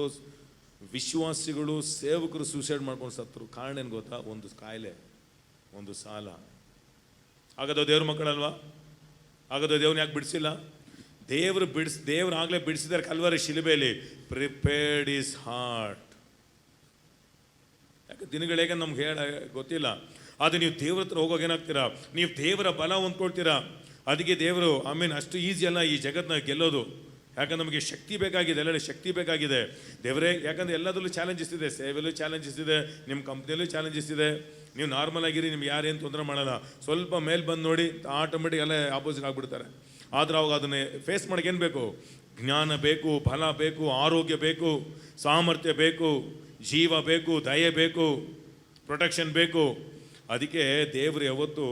ವಿಶ್ವಾಸಿಗಳು, ಸೇವಕರು ಸೂಸೈಡ್ ಮಾಡ್ಕೊಂಡು ಸತ್ತರು. ಕಾರಣ ಏನು ಗೊತ್ತಾ? ಒಂದು ಕಾಯಿಲೆ, ಒಂದು ಸಾಲ. ಹಾಗಾದ್ರೆ ದೇವ್ರ ಮಕ್ಕಳಲ್ವಾ? ಹಾಗಾದ್ರೆ ದೇವ್ರನ್ನ ಯಾಕೆ ಬಿಡಿಸಿಲ್ಲ? ದೇವ್ರು ಆಗಲೇ ಬಿಡಿಸಿದ್ದಾರೆ ಕಲ್ವರಿ ಶಿಲುಬೆಯಲ್ಲಿ. Prepared is heart. ಯಾಕೆ ದಿನಗಳು ಹೇಗೆ ನಮ್ಗೆ ಗೊತ್ತಿಲ್ಲ. ಆದರೆ ನೀವು ದೇವ್ರ ಹತ್ರ ಹೋಗೋಕೆ ಏನಾಗ್ತೀರಾ? ನೀವು ದೇವರ ಬಲ ಹೊಂದ್ಕೊಳ್ತೀರಾ. ಅದಕ್ಕೆ ದೇವರು ಅಷ್ಟು ಈಸಿ ಅಲ್ಲ ಈ ಜಗತ್ತನ್ನ ಗೆಲ್ಲೋದು. ಯಾಕಂದ್ರೆ ನಮಗೆ ಶಕ್ತಿ ಬೇಕಾಗಿದೆ, ಎಲ್ಲೆಡೆ ಶಕ್ತಿ ಬೇಕಾಗಿದೆ. ದೇವರೇ, ಯಾಕಂದರೆ ಎಲ್ಲದರಲ್ಲೂ ಚಾಲೆಂಜಸ್ ಇದೆ. ಸೇವೆಯಲ್ಲೂ ಚಾಲೆಂಜಸ್ ಇದೆ, ನಿಮ್ಮ ಕಂಪ್ನಿಯಲ್ಲೂ ಚಾಲೆಂಜಸ್ ಇದೆ. ನೀವು ನಾರ್ಮಲ್ ಆಗಿರಿ, ನಿಮ್ಗೆ ಯಾರೇನು ತೊಂದರೆ ಮಾಡಲ್ಲ. ಸ್ವಲ್ಪ ಮೇಲೆ ಬಂದು ನೋಡಿ, ಆಟೋಮೆಟಿಕ್ ಎಲ್ಲ ಆಪೋಸಿಟ್ ಆಗಿಬಿಡ್ತಾರೆ. ಆದರೆ ಅವಾಗ ಅದನ್ನೇ ಫೇಸ್ ಮಾಡೋಕೆ ಏನು ಬೇಕು? ಜ್ಞಾನ ಬೇಕು, ಬಲ ಬೇಕು, ಆರೋಗ್ಯ ಬೇಕು, ಸಾಮರ್ಥ್ಯ ಬೇಕು, ಜೀವ ಬೇಕು, ದಯೆ ಬೇಕು, ಪ್ರೊಟೆಕ್ಷನ್ ಬೇಕು. ಅದಕ್ಕೆ ದೇವರು ಯಾವತ್ತೂ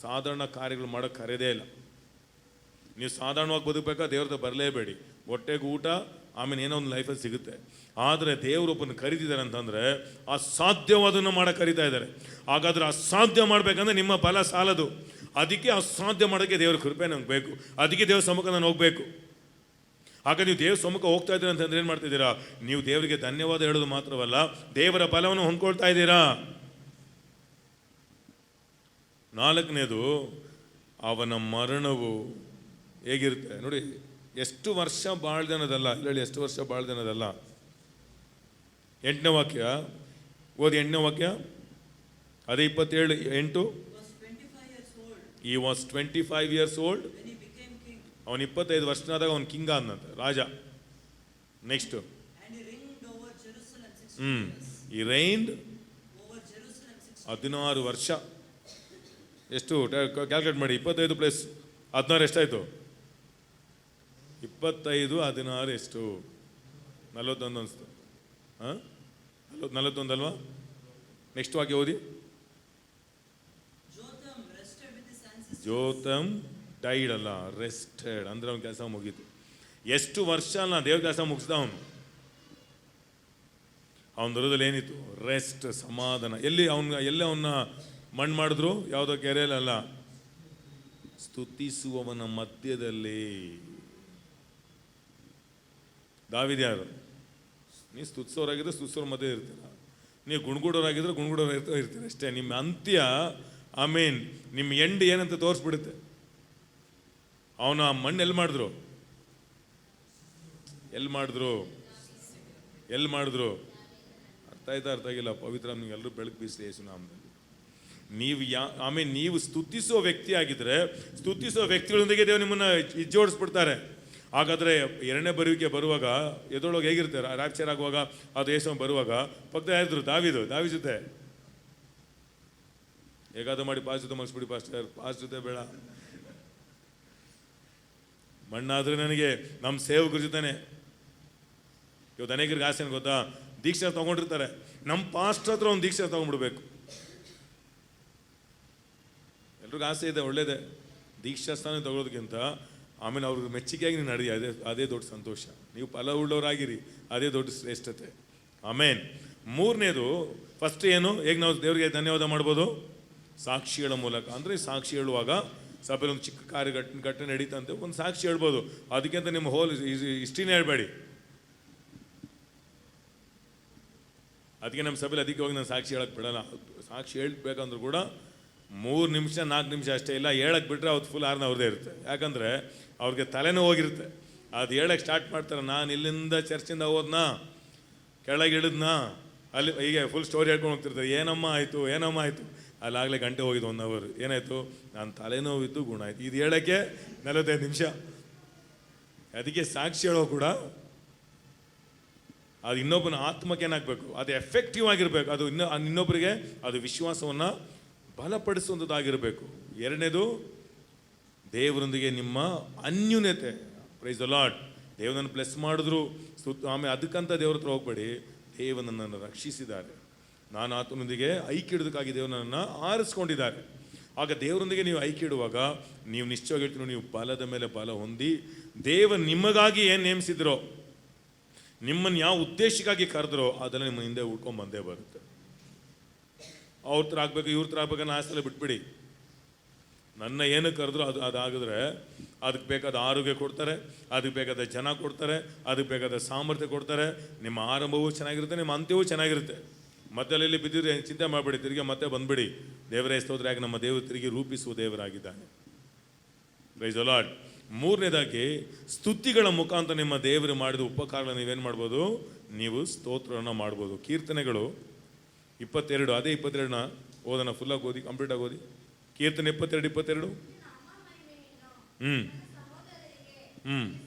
ಸಾಧಾರಣ ಕಾರ್ಯಗಳು ಮಾಡೋಕ್ಕೆ ಕರೆಯೋದೇ ಇಲ್ಲ. ನೀವು ಸಾಧಾರಣವಾಗಿ ಬದುಕಬೇಕಾ? ದೇವ್ರದ್ದು ಬರಲೇಬೇಡಿ. ಹೊಟ್ಟೆಗೆ ಊಟ, ಆಮೇಲೆ ಏನೋ ಒಂದು ಲೈಫಲ್ಲಿ ಸಿಗುತ್ತೆ. ಆದರೆ ದೇವರೊಬ್ಬನ ಕರೀತಿದ್ದಾರೆ ಅಂತಂದರೆ ಅಸಾಧ್ಯವಾದನ್ನು ಮಾಡೋಕ್ಕೆ ಕರೀತಾ ಇದ್ದಾರೆ. ಹಾಗಾದರೆ ಅಸಾಧ್ಯ ಮಾಡಬೇಕಂದ್ರೆ ನಿಮ್ಮ ಬಲ ಸಾಲದು. ಅದಕ್ಕೆ ಅಸಾಧ್ಯ ಮಾಡೋಕ್ಕೆ ದೇವ್ರ ಕೃಪೆ ನಮ್ಗೆ ಬೇಕು. ಅದಕ್ಕೆ ದೇವ್ರ ಸಮ್ಮುಖ ನಾನು ಹೋಗಬೇಕು. ಆಗ ನೀವು ದೇವ್ರ ಸಮ್ಮುಖ ಹೋಗ್ತಾ ಇದ್ದೀರಾ ಅಂತಂದ್ರೆ ಏನು ಮಾಡ್ತಿದ್ದೀರಾ? ನೀವು ದೇವರಿಗೆ ಧನ್ಯವಾದ ಹೇಳೋದು ಮಾತ್ರವಲ್ಲ, ದೇವರ ಬಲವನ್ನು ಹೊಂದ್ಕೊಳ್ತಾ ಇದ್ದೀರಾ. 4ನೇದು, ಅವನ ಮರಣವು ಹೇಗಿರುತ್ತೆ ನೋಡಿ. ಎಷ್ಟು ವರ್ಷ ಬಾಳ್ದನದಲ್ಲ, ಹೇಳಿ ಎಷ್ಟು ವರ್ಷ ಬಾಳ್ದನದಲ್ಲ. 8ನೇ ವಾಕ್ಯ ಓದಿ. 8ನೇ ವಾಕ್ಯ ಅದೇ 27:8. He was 25 years old. ಅವನು 25 ವರ್ಷನಾದಾಗ ಅವನು ಕಿಂಗ್ ಆದ್ನಂತೆ, ರಾಜ. ನೆಕ್ಸ್ಟ್, ಈ ರೈನ್ಡ್ 16 ವರ್ಷ. ಎಷ್ಟು ಕ್ಯಾಲ್ಕುಲೇಟ್ ಮಾಡಿ. 25 + 16 ಎಷ್ಟಾಯಿತು? 25 16 ಎಷ್ಟು? 41 ಅನಿಸ್ತು. 41 ಅಲ್ವಾ? ನೆಕ್ಸ್ಟ್ ವಾಕ್ಯ ಓದಿ. ಜೋತಮ್ ಡೈಡ್ ಅಲ್ಲ, ರೆಸ್ಟೆಡ್. ಅಂದ್ರೆ ಅವನ ಕೆಲಸ ಮುಗೀತು. ಎಷ್ಟು ವರ್ಷ ಅಲ್ಲ ದೇವ್ರ ಕೆಲಸ ಮುಗಿಸ್ದ ಅವನು. ಅವನ ದೊರದಲ್ಲಿ ಏನಿತ್ತು? ರೆಸ್ಟ್, ಸಮಾಧಾನ. ಎಲ್ಲಿ ಅವನ್ನ ಮಣ್ಣು ಮಾಡಿದ್ರು? ಯಾವುದೋ ಕೆರೆಯಲ್ಲ, ಸ್ತುತಿಸುವವನ ಮಧ್ಯದಲ್ಲಿ. ದಾವೀದ ಯಾರು? ನೀವು ಸ್ತುತಿಸೋರಾಗಿದ್ರೆ ಸ್ತುತಿಸೋರ ಮಧ್ಯೆ ಇರ್ತೀರ, ನೀವು ಗುಣಗುಡೋರಾಗಿದ್ರೆ ಗುಣಗುಡೋರು ಇರ್ತೀರ ಅಷ್ಟೇ. ನಿಮ್ಮ ಅಂತ್ಯ, ನಿಮ್ಮ ಎಂಡ್ ಏನಂತ ತೋರಿಸ್ಬಿಡುತ್ತೆ. ಅವನು ಆ ಮಣ್ಣು ಎಲ್ಲಿ ಮಾಡಿದ್ರು? ಅರ್ಥ ಆಗಿಲ್ಲ. ಪವಿತ್ರ ನಿಮ್ಗೆಲ್ಲರೂ ಬೆಳಕು ಬೀಸಲಿ ಯೇಸು ನಾಮದಲ್ಲಿ. ನೀವು ಸ್ತುತಿಸೋ ವ್ಯಕ್ತಿ ಆಗಿದ್ರೆ, ಸ್ತುತಿಸೋ ವ್ಯಕ್ತಿಗಳೊಂದಿಗೆ ದೇವರು ನಿಮ್ಮನ್ನ ಜೋಡಿಸ್ಬಿಡ್ತಾರೆ. ಹಾಗಾದ್ರೆ 2ನೇ ಬರುವಿಕೆ ಬರುವಾಗ ಎದೊಳಗೆ ಹೇಗಿರ್ತಾರೆ? ರಾಪ್ಚರ್ ಆಗುವಾಗ, ಅದು ಯೇಸು ಬರುವಾಗ ಪಕ್ಕದ ಯಾರಿದ್ರು? ದಾವೀದ ಜೊತೆ. ಹೇಗಾದ್ರೂ ಮಾಡಿ ಪಾಸ್ ಜೊತೆ ಮಗಿಸ್ಬಿಡಿ ಪಾಸ್ಟರ್. ಪಾಸ್ ಜೊತೆ ಬೇಡ, ಮಣ್ಣಾದ್ರೆ ನನಗೆ ನಮ್ಮ ಸೇವಕರ ಜೊತೆನೆ. ಇವತ್ತು ಅನೇಕರಿಗೆ ಆಸೆ ಗೊತ್ತಾ? ದೀಕ್ಷೆ ತಗೊಂಡಿರ್ತಾರೆ, ನಮ್ಮ ಪಾಸ್ಟರ್ ಹತ್ರ ಒಂದು ದೀಕ್ಷೆ ತಗೊಂಡ್ಬಿಡ್ಬೇಕು. ಎಲ್ರಿಗೂ ಆಸೆ ಇದೆ, ಒಳ್ಳೇದೇ. ದೀಕ್ಷಾ ಸ್ಥಾನ ತಗೊಳ್ಳೋದಕ್ಕಿಂತ ಆಮೇಲೆ ಅವ್ರಿಗೆ ಮೆಚ್ಚುಗೆಯಾಗಿ ನೀವು ನಡಿ, ಅದೇ ದೊಡ್ಡ ಸಂತೋಷ. ನೀವು ಫಲ ಉಳ್ಳವರಾಗಿರಿ, ಅದೇ ದೊಡ್ಡ ಶ್ರೇಷ್ಠತೆ. ಆಮೇನ್. 3ನೇದು, ಫಸ್ಟ್ ಏನು? ಹೇಗೆ ನಾವು ದೇವರಿಗೆ ಧನ್ಯವಾದ ಮಾಡ್ಬೋದು? ಸಾಕ್ಷಿಗಳ ಮೂಲಕ. ಅಂದರೆ ಸಾಕ್ಷಿ ಹೇಳುವಾಗ ಸಭೆಯಲ್ಲಿ ಒಂದು ಚಿಕ್ಕ ಘಟನೆ ನಡೀತಂತೆ, ಒಂದು ಸಾಕ್ಷಿ ಹೇಳ್ಬೋದು. ಅದಕ್ಕಿಂತ ನಿಮ್ಮ ಹೋಲ್ ಹಿಸ್ಟ್ರಿನೇ ಹೇಳ್ಬೇಡಿ. ಅದಕ್ಕೆ ನಮ್ಮ ಸಭೆಯಲ್ಲಿ ಅದಕ್ಕೆ ಹೋಗಿ ನಾನು ಸಾಕ್ಷಿ ಹೇಳಕ್ಕೆ ಬಿಡಲ್ಲ. ಸಾಕ್ಷಿ ಹೇಳ್ಬೇಕಂದ್ರೂ ಕೂಡ 3 ನಿಮಿಷ 4 ನಿಮಿಷ ಅಷ್ಟೇ. ಇಲ್ಲ ಹೇಳಕ್ಕೆ ಬಿಟ್ಟರೆ ಅವತ್ತು ಫುಲ್ ಆರ್ನ ಅವ್ರದ್ದೇ ಇರುತ್ತೆ. ಯಾಕಂದರೆ ಅವ್ರಿಗೆ ತಲೆನೂ ಹೋಗಿರುತ್ತೆ. ಅದು ಹೇಳಕ್ಕೆ ಸ್ಟಾರ್ಟ್ ಮಾಡ್ತಾರೆ. ನಾನು ಇಲ್ಲಿಂದ ಚರ್ಚಿಂದ ಹೋದ್ನಾ, ಕೆಳಗೆ ಇಳಿದ್ನಾ, ಅಲ್ಲಿ ಹೀಗೆ ಫುಲ್ ಸ್ಟೋರಿ ಹೇಳ್ಕೊಂಡು ಹೋಗ್ತಿರ್ತಾರೆ. ಏನಮ್ಮ ಆಯಿತು ಅಲ್ಲಾಗಲೇ ಗಂಟೆ ಹೋಗಿದ್ದು 1 ಅವರ್. ಏನಾಯಿತು? ನಾನು ತಲೆನೋವಿತ್ತು, ಗುಣ ಆಯಿತು. ಇದು ಹೇಳೋಕ್ಕೆ 45 ನಿಮಿಷ. ಅದಕ್ಕೆ ಸಾಕ್ಷಿ ಹೇಳೋ ಕೂಡ ಅದು ಇನ್ನೊಬ್ಬನ ಆತ್ಮಕ್ಕೆ ಏನಾಗಬೇಕು? ಅದು ಎಫೆಕ್ಟಿವ್ ಆಗಿರಬೇಕು. ಅದು ಇನ್ನೊಬ್ಬರಿಗೆ ಅದು ವಿಶ್ವಾಸವನ್ನು ಬಲಪಡಿಸುವಂಥದ್ದಾಗಿರಬೇಕು. 2ನೇದು, ದೇವರೊಂದಿಗೆ ನಿಮ್ಮ ಅನ್ಯೂನ್ಯತೆ. Praise the lord. ದೇವನನ್ನು ಪ್ಲಸ್ ಮಾಡಿದ್ರು ಆಮೇಲೆ ಅದಕ್ಕಂತ ದೇವ್ರ ಹತ್ರ ಹೋಗ್ಬೇಡಿ. ದೇವ ನನ್ನನ್ನು ರಕ್ಷಿಸಿದ್ದಾರೆ, ನಾನು ಆತನೊಂದಿಗೆ ಐಕ್ಯ ಇಡೋದಕ್ಕಾಗಿ ದೇವನನ್ನು ಆರಿಸ್ಕೊಂಡಿದ್ದಾರೆ. ಆಗ ದೇವರೊಂದಿಗೆ ನೀವು ಐಕ್ಯ ಇಡುವಾಗ ನೀವು ನಿಶ್ಚಯವಾಗಿ ಹೇಳ್ತೀನಿ, ನೀವು ಬಲದ ಮೇಲೆ ಬಲ ಹೊಂದಿ ದೇವ ನಿಮಗಾಗಿ ಏನು ನೇಮಿಸಿದ್ರೋ, ನಿಮ್ಮನ್ನು ಯಾವ ಉದ್ದೇಶಕ್ಕಾಗಿ ಕರೆದ್ರೋ ಅದನ್ನು ನಿಮ್ಮ ಹಿಂದೆ ಉಳ್ಕೊಂಡು ಬಂದೇ ಬರುತ್ತೆ. ಅವ್ರ ಥರ ಆಗ್ಬೇಕು ಇವ್ರ ಥರ ಆಗ್ಬೇಕನ್ನ ಆಸೆಲ್ಲ ಬಿಟ್ಬಿಡಿ. ನನ್ನ ಏನು ಕರೆದ್ರು ಅದಾಗಿದ್ರೆ ಅದಕ್ಕೆ ಬೇಕಾದ ಆರೋಗ್ಯ ಕೊಡ್ತಾರೆ, ಅದಕ್ಕೆ ಬೇಕಾದ ಜನ ಕೊಡ್ತಾರೆ, ಅದಕ್ಕೆ ಬೇಕಾದ ಸಾಮರ್ಥ್ಯ ಕೊಡ್ತಾರೆ. ನಿಮ್ಮ ಆರಂಭವೂ ಚೆನ್ನಾಗಿರುತ್ತೆ, ನಿಮ್ಮ ಅಂತ್ಯವೂ ಚೆನ್ನಾಗಿರುತ್ತೆ. ಮತ್ತೆ ಅಲ್ಲಿ ಬಿದ್ದಿದ್ರೆ ಚಿಂತೆ ಮಾಡಬೇಡಿ, ತಿರುಗಿ ಮತ್ತೆ ಬಂದ್ಬಿಡಿ. ದೇವರೇ ಸ್ತೋತ್ರ, ಯಾಕೆ ನಮ್ಮ ದೇವರು ತಿರುಗಿ ರೂಪಿಸುವ ದೇವರಾಗಿದ್ದಾನೆ. Price the lord. ಮೂರನೇದಾಗಿ ಸ್ತುತಿಗಳ ಮುಖಾಂತರ ನಿಮ್ಮ ದೇವರು ಮಾಡಿದ ಉಪಕಾರಗಳನ್ನು ನೀವೇನು ಮಾಡ್ಬೋದು, ನೀವು ಸ್ತೋತ್ರವನ್ನು ಮಾಡ್ಬೋದು. ಕೀರ್ತನೆಗಳು 22, ಅದೇ 22ನ ಓದೋಣ, ಫುಲ್ಲಾಗಿ ಓದಿ, ಕಂಪ್ಲೀಟಾಗಿ ಓದಿ. ಕೀರ್ತನೆ 22.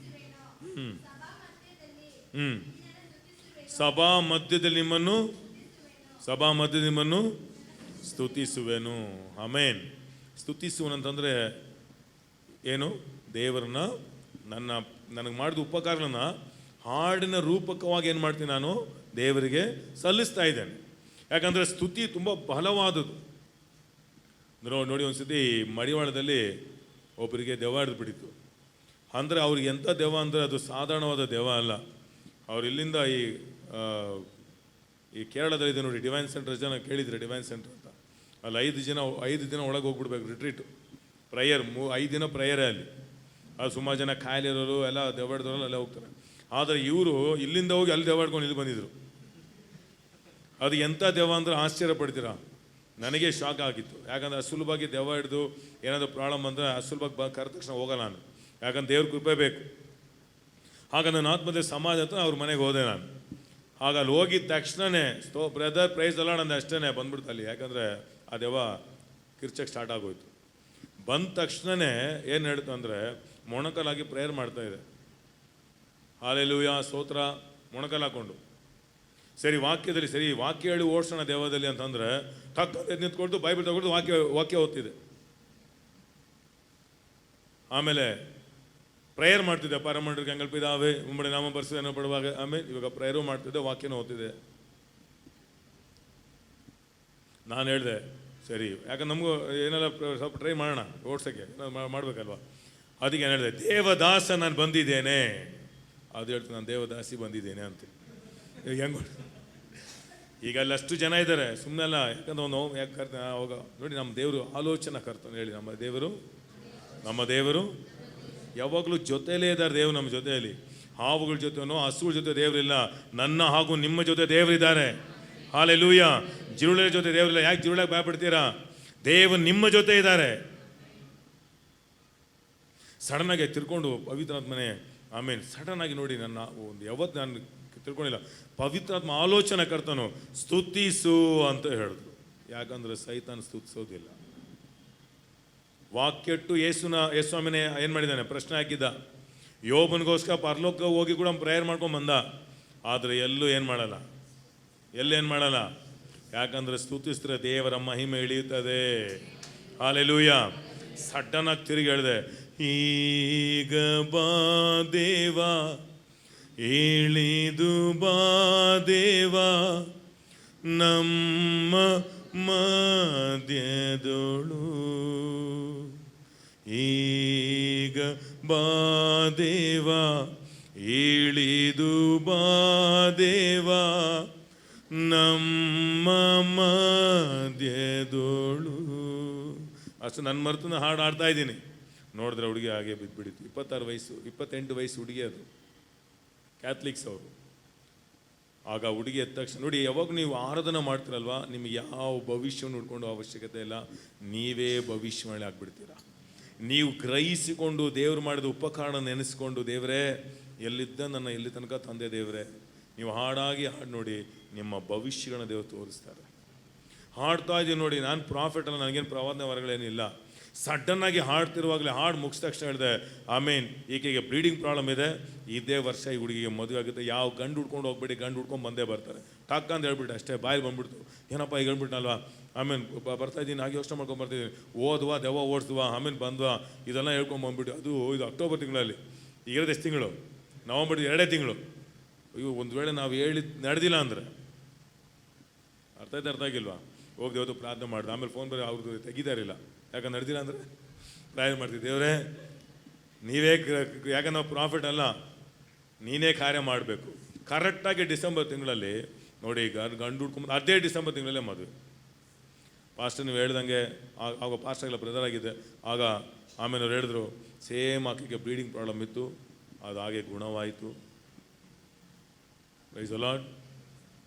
ಸಭಾ ಮಧ್ಯದಲ್ಲಿ ನಿಮ್ಮನ್ನು ಸ್ತುತಿಸುವೆನು. ಆಮೇನ್. ಸ್ತುತಿಸುವನಂತಂದರೆ ಏನು? ದೇವರನ್ನ ನನಗೆ ಮಾಡಿದ ಉಪಕಾರನ ಹಾಡಿನ ರೂಪಕವಾಗಿ ಏನು ಮಾಡ್ತೀನಿ, ನಾನು ದೇವರಿಗೆ ಸಲ್ಲಿಸ್ತಾ ಇದ್ದೇನೆ. ಯಾಕಂದರೆ ಸ್ತುತಿ ತುಂಬ ಬಲವಾದದ್ದು. ನೋಡಿ, ಒಂದ್ಸತಿ ಮಡಿವಾಳದಲ್ಲಿ ಒಬ್ಬರಿಗೆ ದೆವ್ವ ಹಿಡಿದು ಬಿಟ್ಟಿತ್ತು. ಅಂದರೆ ಅವ್ರಿಗೆ ಎಂಥ ದೆವ್ವ ಅಂದರೆ ಅದು ಸಾಧಾರಣವಾದ ದೆವ್ವ ಅಲ್ಲ. ಅವ್ರು ಇಲ್ಲಿಂದ ಈ ಕೇರಳದಲ್ಲಿದೆ ನೋಡಿ ಡಿವೈನ್ ಸೆಂಟರ್, ಜನ ಕೇಳಿದರೆ ಡಿವೈನ್ ಸೆಂಟರ್ ಅಂತ. ಅಲ್ಲಿ 5 ದಿನ ಒಳಗೆ ಹೋಗ್ಬಿಡ್ಬೇಕು ರಿಟ್ರೀಟು, ಪ್ರೇಯರ್ 5 ದಿನ ಪ್ರೇಯರೇ ಅಲ್ಲಿ. ಅದು ಸುಮಾರು ಜನ ಕಾಯಿಲೆ ಇರೋರು ಎಲ್ಲ ದೆವ್ವ ಹಿಡಿದವರೆಲ್ಲ ಅಲ್ಲೇ ಹೋಗ್ತಾರೆ. ಆದರೆ ಇವರು ಇಲ್ಲಿಂದ ಹೋಗಿ ಅಲ್ಲಿ ದೆವ್ವ ಹಿಡ್ಕೊಂಡು ಇಲ್ಲಿ ಬಂದಿದ್ರು. ಅದು ಎಂಥ ದೆವ್ವ ಅಂದರೆ ಆಶ್ಚರ್ಯ ಪಡ್ತೀರಾ. ನನಗೆ ಶಾಕ್ ಆಗಿತ್ತು. ಯಾಕಂದರೆ ಸುಲಭವಾಗಿ ದೆವ್ವ ಹಿಡಿದು ಏನಾದರೂ ಪ್ರಾಬ್ಲಮ್ ಅಂದರೆ ಸುಲಭವಾಗಿ ಕರೆದ ತಕ್ಷಣ ಹೋಗಲ್ಲ ನಾನು, ಯಾಕಂದ್ರೆ ದೇವ್ರ ಕೃಪೆ ಬೇಕು. ಆಗ ನನ್ನ ಆತ್ಮದ ಸಮಾಜ ಹತ್ರ ಅವ್ರ ಮನೆಗೆ ಹೋದೆ ನಾನು. ಆಗ ಅಲ್ಲಿ ಹೋಗಿದ ತಕ್ಷಣವೇ ಬ್ರದರ್ ಪ್ರೈಸ್ ಅಲ್ಲ ನಂದು ಅಷ್ಟೇ ಬಂದ್ಬಿಡ್ತು ಅಲ್ಲಿ. ಯಾಕಂದರೆ ಆ ದೆವ್ವ ಕಿರ್ಚಕ್ಕೆ ಸ್ಟಾರ್ಟ್ ಆಗೋಯ್ತು. ಬಂದ ತಕ್ಷಣವೇ ಏನು ಹೇಳ್ತು ಅಂದರೆ ಮೊಣಕಲಾಗಿ ಪ್ರೇಯರ್ ಮಾಡ್ತಾಯಿದೆ. ಹಾಲೆಲೂಯಾ ಸ್ತೋತ್ರ ಮೊಣಕಲ್ ಹಾಕ್ಕೊಂಡು. ಸರಿ ವಾಕ್ಯದಲ್ಲಿ ಸರಿ ವಾಕ್ಯ ಹೇಳಿ ಓಡಿಸೋಣ ದೇವದಲ್ಲಿ ಅಂತಂದರೆ ತಕ್ಕ ನಿಂತ್ಕೊಳ್ತು, ಬೈಬಲ್ ತಗೊಳ್ತು, ವಾಕ್ಯ ಓದ್ತಿದೆ. ಆಮೇಲೆ ಪ್ರೇಯರ್ ಮಾಡ್ತಿದ್ದೆ, ಪರಮಂಡ್ರಿಗೆ ಅಂಗಲ್ಪಿದಾವೆ ಉಂಬಡೆ ನಾಮ ಬರ್ಸೇನೋ ಪಡುವಾಗ. ಆಮೇಲೆ ಇವಾಗ ಪ್ರೇಯರು ಮಾಡ್ತಿದ್ದೆ, ವಾಕ್ಯನೂ ಓದ್ತಿದ್ದೆ. ನಾನು ಹೇಳಿದೆ ಸರಿ, ಯಾಕಂದ್ರೆ ನಮಗೂ ಏನೆಲ್ಲ ಸ್ವಲ್ಪ ಟ್ರೈ ಮಾಡೋಣ ಓಡ್ಸೋಕ್ಕೆ, ಮಾಡಬೇಕಲ್ವ. ಅದಕ್ಕೆ ಏನು ಹೇಳಿದೆ, ದೇವದಾಸ ನಾನು ಬಂದಿದ್ದೇನೆ. ಅದು ಹೇಳ್ತೀನಿ, ನಾನು ದೇವದಾಸಿ ಬಂದಿದ್ದೇನೆ ಅಂತ. ಹೆಂಗೆ ಈಗ ಅಲ್ಲಿ ಅಷ್ಟು ಜನ ಇದ್ದಾರೆ, ಸುಮ್ಮನೆ ಅಲ್ಲ. ಯಾಕಂದ್ರೆ ಅವನು ಯಾಕೆ ಕರ್ತಾನೆ ಅವಾಗ ನೋಡಿ, ನಮ್ಮ ದೇವರು ಆಲೋಚನಾ ಕರ್ತಾನೆ. ಹೇಳಿ, ನಮ್ಮ ದೇವರು ಯಾವಾಗಲೂ ಜೊತೆಯಲ್ಲೇ ಇದ್ದಾರೆ. ದೇವರು ನಮ್ಮ ಜೊತೆಯಲ್ಲಿ. ಹಾವುಗಳ ಜೊತೆನೋ ಹಸುಗಳ ಜೊತೆ ದೇವರಿಲ್ಲ, ನನ್ನ ಹಾಗೂ ನಿಮ್ಮ ಜೊತೆ ದೇವರಿದ್ದಾರೆ. ಹಾಲೆಲೂಯ. ಜಿರುಳೆ ಜೊತೆ ದೇವರಿಲ್ಲ. ಯಾಕೆ ಜಿರುಳೆಗೆ ಭಯಪಡ್ತೀರಾ? ದೇವರು ನಿಮ್ಮ ಜೊತೆ ಇದ್ದಾರೆ. ಸಡನ್ನಾಗಿ ತಿರ್ಕೊಂಡು ಪವಿತ್ರಾತ್ಮನೆ ಆಮೇಲೆ ಸಡನ್ನಾಗಿ ನೋಡಿ, ನನ್ನ ಒಂದು ಯಾವತ್ತು ನಾನು ತಿಳ್ಕೊಂಡಿಲ್ಲ, ಪವಿತ್ರಾತ್ಮ ಆಲೋಚನೆ ಕರ್ತನು ಸ್ತುತಿಸು ಅಂತ ಹೇಳಿದ್ರು. ಯಾಕಂದ್ರೆ ಸೈತಾನ ಸ್ತುತಿಸೋದಿಲ್ಲ. ವಾಕ್ಯಟ್ಟು ಯೇಸುಸ್ವಾಮಿನೇ ಏನು ಮಾಡಿದ್ದಾನೆ, ಪ್ರಶ್ನೆ ಹಾಕಿದ್ದ. ಯೋಬನಿಗೋಸ್ಕರ ಪರಲೋಕ ಹೋಗಿ ಕೂಡ ಪ್ರೇಯರ್ ಮಾಡ್ಕೊಂಡು ಬಂದ. ಆದರೆ ಎಲ್ಲೂ ಏನು ಮಾಡಲ್ಲ. ಯಾಕಂದ್ರೆ ಸ್ತುತಿಸಿದ್ರೆ ದೇವರ ಮಹಿಮೆ ಇಳಿಯುತ್ತದೆ. ಹಾಲೆಲೂಯ. ಸಡನ್ನಾಗಿ ತಿರುಗಿ ಹೇಳಿದೆ, ಈಗ ಬಾ ದೇವ, ಇಳಿದು ಬಾ ದೇವ, ನಮ್ಮ ಮಧ್ಯದೊಳು. ಈಗ ಬಾ ದೇವ, ಇಳಿದು ಬಾ ದೇವ, ನಮ್ಮ ಮಧ್ಯದೊಳು. ಅಷ್ಟು ನನ್ನ ಮರೆತು ಹಾಡು ಆಡ್ತಾ ಇದ್ದೀನಿ. ನೋಡಿದ್ರೆ ಹುಡುಗಿ ಹಾಗೆ ಬಿದ್ದುಬಿಡಿತು. 28 ವಯಸ್ಸು ಹುಡುಗಿ. ಅದು ಕ್ಯಾಥಲಿಕ್ಸ್ ಅವರು. ಆಗ ಹುಡುಗಿ ಎದ್ದ ತಕ್ಷಣ ನೋಡಿ, ಯಾವಾಗ ನೀವು ಆರಾಧನೆ ಮಾಡ್ತೀರಲ್ವ, ನಿಮಗೆ ಯಾವ ಭವಿಷ್ಯವನ್ನು ಹುಡ್ಕೊಂಡು ಅವಶ್ಯಕತೆ ಇಲ್ಲ. ನೀವೇ ಭವಿಷ್ಯವಾಣಿ ಆಗ್ಬಿಡ್ತೀರ. ನೀವು ಗ್ರಹಿಸಿಕೊಂಡು ದೇವ್ರು ಮಾಡಿದ ಉಪಕಾರಣ ನೆನೆಸ್ಕೊಂಡು, ದೇವರೇ ಎಲ್ಲಿದ್ದ ನನ್ನ ಎಲ್ಲಿ ತನಕ ತಂದೆ ದೇವರೇ, ನೀವು ಹಾಡಾಗಿ ಹಾಡು ನೋಡಿ, ನಿಮ್ಮ ಭವಿಷ್ಯಗಳನ್ನ ದೇವರು ತೋರಿಸ್ತಾರೆ. ಹಾಡ್ತಾ ಇದ್ದೀವಿ ನೋಡಿ, ನಾನು ಪ್ರಾಫಿಟ್ ಅಲ್ಲ, ನನಗೇನು ಪ್ರವಾದನೆ ವರಗಳೇನಿಲ್ಲ. ಸಡನ್ನಾಗಿ ಹಾಡ್ತಿರುವಾಗಲೇ ಹಾಡು ಮುಗಿದ ತಕ್ಷಣ ಹೇಳಿದೆ, ಆಮೇನ್, ಈಕೆಗೆ ಬ್ಲೀಡಿಂಗ್ ಪ್ರಾಬ್ಲಮ್ ಇದೆ, ಇದೇ ವರ್ಷ ಈ ಹುಡುಗಿಗೆ ಮದುವೆ ಆಗುತ್ತೆ. ಯಾವ ಗಂಡು ಹುಡ್ಕೊಂಡು ಹೋಗ್ಬೇಡಿ, ಗಂಡು ಹುಡ್ಕೊಂಡು ಬಂದೇ ಬರ್ತಾರೆ. ಟಾಕ್ ಅಂತ ಹೇಳ್ಬಿಟ್ಟು ಅಷ್ಟೇ, ಬಾಯಿ ಬಂದ್ಬಿಡ್ತು. ಏನಪ್ಪ ಈಗ ಹೇಳ್ಬಿಟ್ನಲ್ವಾ, ಆಮೇಲೆ ಬರ್ತಾ ಇದ್ದೀನಿ, ಹಾಗೆ ಯೋಚನೆ ಮಾಡ್ಕೊಂಡು ಬರ್ತಿದ್ದೀನಿ. ಓದ್ವಾ, ದೆವ್ವ ಓಡಿಸ್ವಾ, ಆಮೇಲೆ ಬಂದ್ವಾ, ಇದೆಲ್ಲ ಹೇಳ್ಕೊಂಡು ಬಂದ್ಬಿಟ್ಟು. ಇದು ಅಕ್ಟೋಬರ್ ತಿಂಗಳಲ್ಲಿ. ಈಗ ಎಷ್ಟು ತಿಂಗಳು, ನವಂಬರ್ 2 ತಿಂಗಳು. ಅಯ್ಯೋ, ಒಂದು ವೇಳೆ ನಾವು ನಡೆದಿಲ್ಲ ಅಂದರೆ ಅರ್ಥ ಆಗಿಲ್ವಾ? ಹೋಗಿ ದೇವತ್ತು ಪ್ರಾರ್ಥನೆ ಮಾಡಿದೆ. ಆಮೇಲೆ ಫೋನ್ ಬರೀ ಅವ್ರದ್ದು ತೆಗಿತಾರಿಲ್ಲ, ಯಾಕಂದ್ರೆ ನಡೆದಿಲ್ಲ ಅಂದರೆ ಪ್ರಾರ್ಥನೆ ಮಾಡ್ತೀವಿ, ದೇವರೇ ನೀವೇ, ಯಾಕಂದ್ರೆ ನಾವು ಪ್ರಾಫಿಟ್ ಅಲ್ಲ, ನೀನೇ ಕಾರ್ಯ ಮಾಡಬೇಕು. ಕರೆಕ್ಟಾಗಿ ಡಿಸೆಂಬರ್ ತಿಂಗಳಲ್ಲಿ ನೋಡಿ, ಗಂಡು ಹುಡ್ಕೊಂಬಂದು ಅದೇ ಡಿಸೆಂಬರ್ ತಿಂಗಳಲ್ಲೇ ಮದುವೆ. ಪಾಸ್ಟರ್ ನೀವು ಹೇಳ್ದಂಗೆ ಆಗ ಪಾಸ್ಟರ್ಗೆಲ್ಲ ಬ್ರದರ್ ಆಗಿದೆ. ಆಗ ಆಮೇಲೆ ಅವ್ರು ಹೇಳಿದ್ರು, ಸೇಮ್ ಆಕೆಗೆ ಬ್ಲೀಡಿಂಗ್ ಪ್ರಾಬ್ಲಮ್ ಇತ್ತು, ಅದು ಹಾಗೆ ಗುಣವಾಯಿತು. Price the lord.